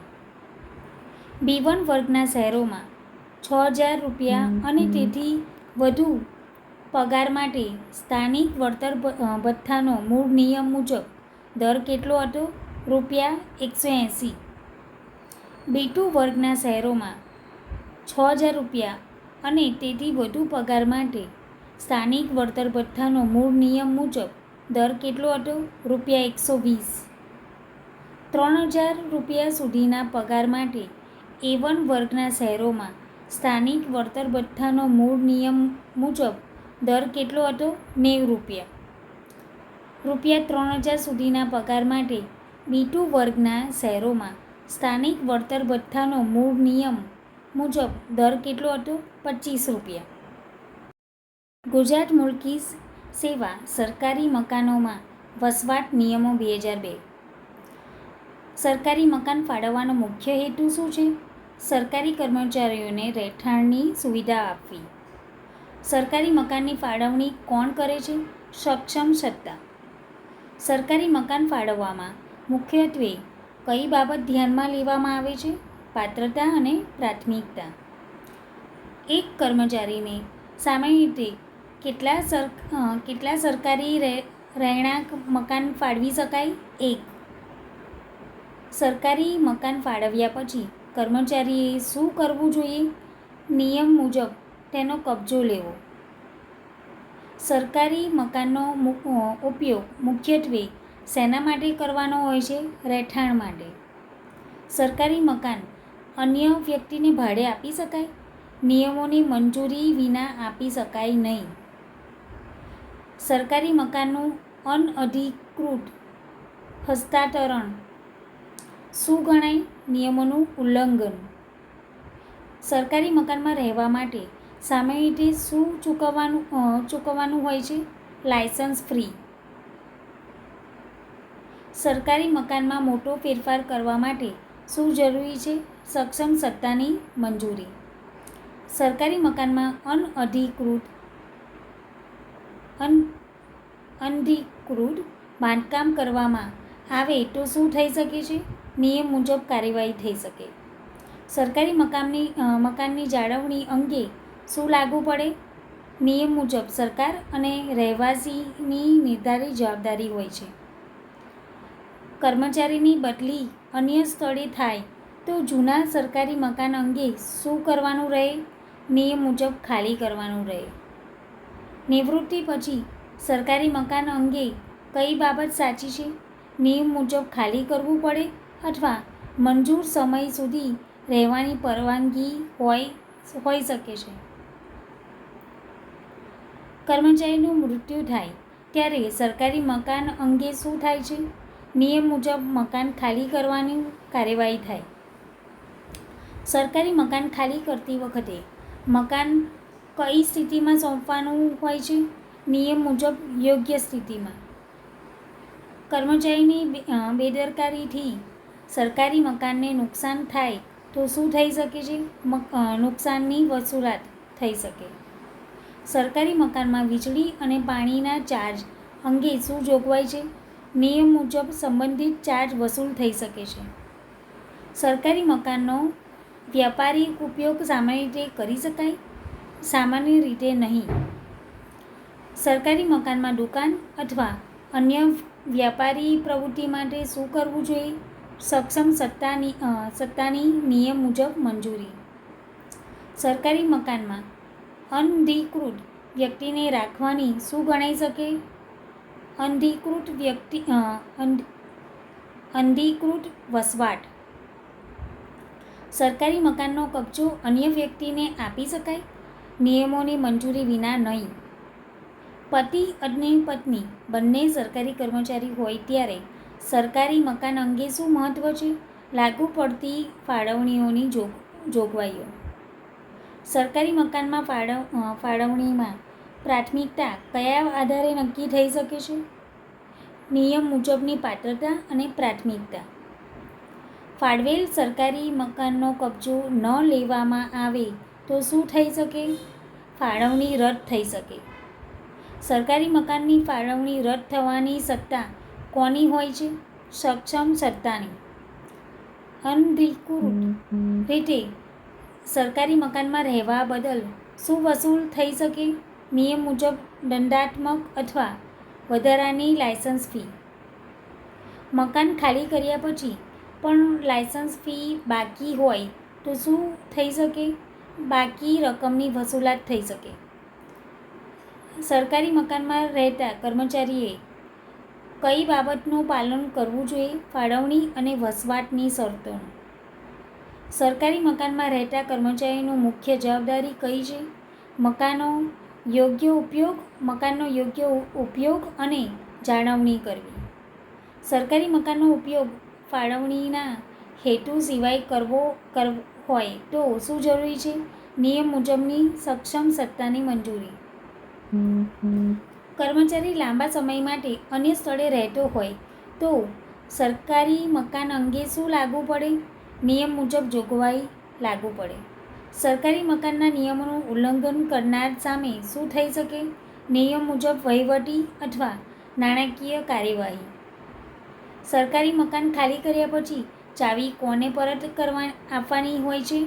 B1 વર્ગના શહેરોમાં 6000 રૂપિયા અને તેથી વધુ પગાર માટે સ્થાનિક વળતર ભથ્થાનો મૂળ નિયમ મુજબ દર કેટલો હતો? ₹180. B2 વર્ગના શહેરોમાં 6000 રૂપિયા અને તેથી વધુ પગાર માટે સ્થાનિક વળતર ભથ્થાનો મૂળ નિયમ મુજબ દર કેટલો હતો? ₹120. 3000 રૂપિયા સુધીના પગાર માટે A1 વર્ગના શહેરોમાં સ્થાનિક વળતર ભથ્થાનો મૂળ નિયમ મુજબ દર કેટલો હતો? ₹90. ₹3000 સુધીના પગાર માટે B2 વર્ગના શહેરોમાં સ્થાનિક વળતર ભથ્થાનો મૂળ નિયમ મુજબ દર કેટલો હતો? ₹25. ગુજરાત મુલ્કી સેવા સરકારી મકાનોમાં વસવાટ નિયમો 2002. સરકારી મકાન ફાળવવાનો મુખ્ય હેતુ શું છે? સરકારી કર્મચારીઓને રહેઠાણની સુવિધા આપવી. સરકારી મકાનની ફાળવણી કોણ કરે છે? સક્ષમ સત્તા. સરકારી મકાન ફાળવવામાં મુખ્યત્વે કઈ બાબત ધ્યાનમાં લેવામાં આવે છે? પાત્રતા અને પ્રાથમિકતા. એક કર્મચારીને સામાન્ય રીતે કેટલા સરકારી રહેણાંક મકાન ફાળવી શકાય? 1. સરકારી મકાન ફાળવ્યા પછી કર્મચારીએ શું કરવું જોઈએ? નિયમ મુજબ તેનો કબજો લેવો. સરકારી મકાનનો ઉપયોગ મુખ્યત્વે શેના માટે કરવાનો હોય છે? રહેઠાણ માટે. સરકારી મકાન અન્ય વ્યક્તિને ભાડે આપી શકાય? નિયમોની મંજૂરી વિના આપી શકાય નહીં. સરકારી મકાનનું અનઅધિકૃત હસ્તાંતરણ શું ગણાય? નિયમોનું ઉલ્લંઘન. સરકારી મકાનમાં રહેવા માટે સામાન્ય રીતે શું ચૂકવવાનું હોય છે? Licence fee. સરકારી મકાનમાં મોટો ફેરફાર કરવા માટે શું જરૂરી છે? સક્ષમ સત્તાની મંજૂરી. સરકારી મકાનમાં અનધિકૃત બાંધકામ કરવામાં આવે તો શું થઈ શકે છે? નિયમ મુજબ કાર્યવાહી થઈ શકે. સરકારી મકાનની જાળવણી અંગે શું લાગુ પડે? નિયમ મુજબ સરકાર અને રહેવાસીની નિર્ધારિત જવાબદારી હોય છે. કર્મચારીની બદલી અન્ય સ્થળે થાય તો જૂના સરકારી મકાન અંગે શું કરવાનું રહે? નિયમ મુજબ ખાલી કરવાનું રહે. નિવૃત્તિ પછી સરકારી મકાન અંગે કઈ બાબત સાચી છે? નિયમ મુજબ ખાલી કરવું પડે અથવા મંજૂર સમય સુધી રહેવાની પરવાનગી હોઈ શકે છે. કર્મચારીનું મૃત્યુ થાય ત્યારે સરકારી મકાન અંગે શું થાય છે? નિયમ મુજબ મકાન ખાલી કરવાની કાર્યવાહી થાય. સરકારી મકાન ખાલી કરતી વખતે મકાન કઈ સ્થિતિમાં સોંપવાનું હોય છે? નિયમ મુજબ યોગ્ય સ્થિતિમાં. કર્મચારીની બેદરકારીથી સરકારી મકાનને નુકસાન થાય તો શું થઈ શકે છે? નુકસાનની વસૂલાત થઈ શકે. સરકારી મકાનમાં વીજળી અને પાણીના ચાર્જ અંગે શું જોગવાઈ છે? નિયમ મુજબ સંબંધિત ચાર્જ વસૂલ થઈ શકે છે. સરકારી મકાનનો વ્યાપારિક ઉપયોગ સામાન્ય રીતે કરી શકાય? સામાન્ય રીતે નહીં. સરકારી મકાનમાં દુકાન અથવા અન્ય વ્યાપારી પ્રવૃત્તિ માટે શું કરવું જોઈએ? સક્ષમ સત્તાની નિયમ મુજબ મંજૂરી. સરકારી મકાનમાં અનધિકૃત વ્યક્તિને રાખવાની શું ગણાઈ શકે? અનધિકૃત વસવાટ. સરકારી મકાનનો કબજો અન્ય વ્યક્તિને આપી શકાય? નિયમોની મંજૂરી વિના નહીં. પતિ અને પત્ની બંને સરકારી કર્મચારી હોય ત્યારે સરકારી મકાન અંગે શું મહત્વ છે? લાગુ પડતી ફાળવણીઓની જોગવાઈઓ. સરકારી મકાનમાં ફાળવણીમાં પ્રાથમિકતા કયા આધારે નક્કી થઈ શકે છે? નિયમ મુજબની પાત્રતા અને પ્રાથમિકતા. ફાળવેલ સરકારી મકાનનો કબજો ન લેવામાં આવે તો શું થઈ શકે? ફાળવણી રદ થઈ શકે. સરકારી મકાનની ફાળવણી રદ થવાની સત્તા કોની હોય છે? સક્ષમ સત્તાની. અનધિકૃત રીતે સરકારી મકાનમાં રહેવા બદલ શું વસૂલ થઈ શકે? નિયમ મુજબ દંડાત્મક અથવા વધારાની લાયસન્સ ફી. મકાન ખાલી કર્યા પછી પણ લાયસન્સ ફી બાકી હોય તો શું થઈ શકે? બાકી રકમની વસૂલાત થઈ શકે. સરકારી મકાનમાં રહેતા કર્મચારીએ કઈ બાબતનું પાલન કરવું જોઈએ? ફાળવણી અને વસવાટની શરતોનું. સરકારી મકાનમાં રહેતા કર્મચારીની મુખ્ય જવાબદારી કઈ છે? મકાનનો યોગ્ય ઉપયોગ અને જાળવણી કરવી. સરકારી મકાનનો ઉપયોગ ફાળવણીના હેતુ સિવાય કરવો હોય તો શું જરૂરી છે? નિયમ મુજબની સક્ષમ સત્તાની મંજૂરી. કર્મચારી લાંબા સમય માટે અન્ય સ્થળે રહેતો હોય તો સરકારી મકાન અંગે શું લાગુ પડે? નિયમ મુજબ જોગવાઈ લાગુ પડે. સરકારી મકાનના નિયમોનું ઉલ્લંઘન કરનાર સામે શું થઈ શકે? નિયમ મુજબ વહીવટી અથવા નાણાકીય કાર્યવાહી. સરકારી મકાન ખાલી કર્યા પછી ચાવી કોને પરત આપવાની હોય છે?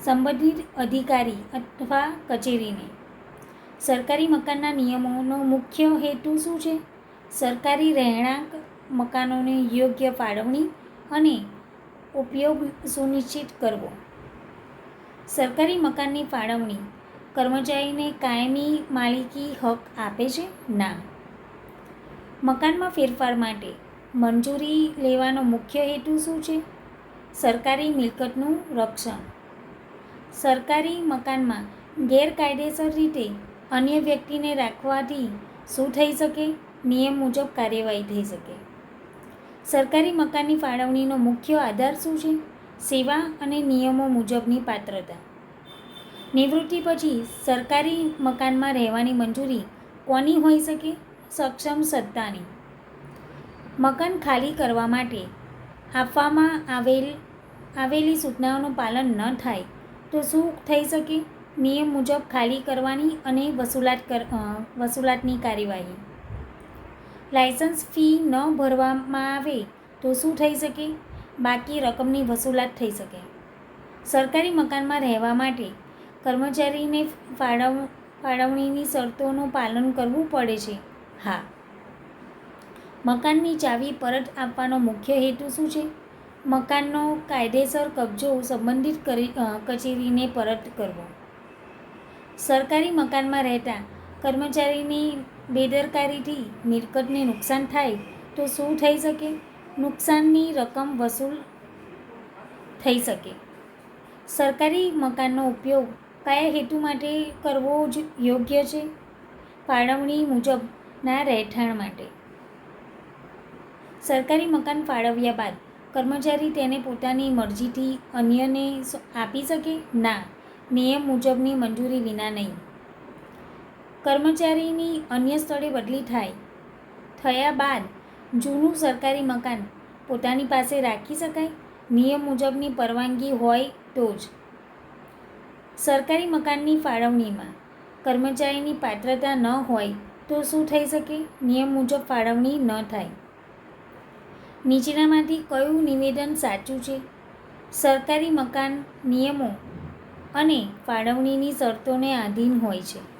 સંબંધિત અધિકારી અથવા કચેરીને. સરકારી મકાનના નિયમોનો મુખ્ય હેતુ શું છે? સરકારી રહેણાંક મકાનોની યોગ્ય ફાળવણી અને ઉપયોગ સુનિશ્ચિત કરવો. સરકારી મકાનની ફાળવણી કર્મચારીને કાયમી માલિકી હક આપે છે? ના. મકાનમાં ફેરફાર માટે મંજૂરી લેવાનો મુખ્ય હેતુ શું છે? સરકારી મિલકતનું રક્ષણ. સરકારી મકાનમાં ગેરકાયદેસર રીતે અન્ય વ્યક્તિને રાખવાથી શું થઈ શકે? નિયમ મુજબ કાર્યવાહી થઈ શકે. સરકારી મકાનની ફાળવણીનો મુખ્ય આધાર શું છે? સેવા અને નિયમો મુજબની પાત્રતા. નિવૃત્તિ પછી સરકારી મકાનમાં રહેવાની મંજૂરી કોની હોઈ શકે? સક્ષમ સત્તાની. મકાન ખાલી કરવા માટે આપવામાં આવેલી સૂચનાઓનું પાલન ન થાય તો શું થઈ શકે? નિયમ મુજબ ખાલી કરવાની અને વસૂલાતની કાર્યવાહી. લાયસન્સ ફી ન ભરવામાં આવે તો શું થઈ શકે? બાકી રકમની વસૂલાત થઈ શકે. સરકારી મકાનમાં રહેવા માટે કર્મચારીને ફાળવણીની શરતોનું પાલન કરવું પડે છે? હા. મકાનની ચાવી પરત આપવાનો મુખ્ય હેતુ શું છે? મકાનનો કાયદેસર કબજો સંબંધિત કચેરીને પરત કરવો. સરકારી મકાનમાં રહેતા કર્મચારીની બેદરકારીથી મિલકતને નુકસાન થાય તો શું થઈ શકે? નુકસાનની રકમ થઈ શકે. સરકારી મકાનનો ઉપયોગ કયા હેતુ માટે કરવો યોગ્ય છે? ફાળવણી મુજબના રહેઠાણ માટે. સરકારી મકાન ફાળવ્યા બાદ કર્મચારી તેને પોતાની મરજીથી અન્યને આપી શકે? ના, નિયમ મુજબની મંજૂરી વિના નહીં. કર્મચારીની અન્ય સ્થળે બદલી થયા બાદ જૂનું સરકારી મકાન પોતાની પાસે રાખી શકાય? નિયમ મુજબની પરવાનગી હોય તો જ. સરકારી મકાનની ફાળવણીમાં કર્મચારીની પાત્રતા ન હોય તો શું થઈ શકે? નિયમ મુજબ ફાળવણી ન થાય. નીચેનામાંથી કયું નિવેદન સાચું છે? સરકારી મકાન નિયમો અને ફાળવણીની શરતોને આધીન હોય છે.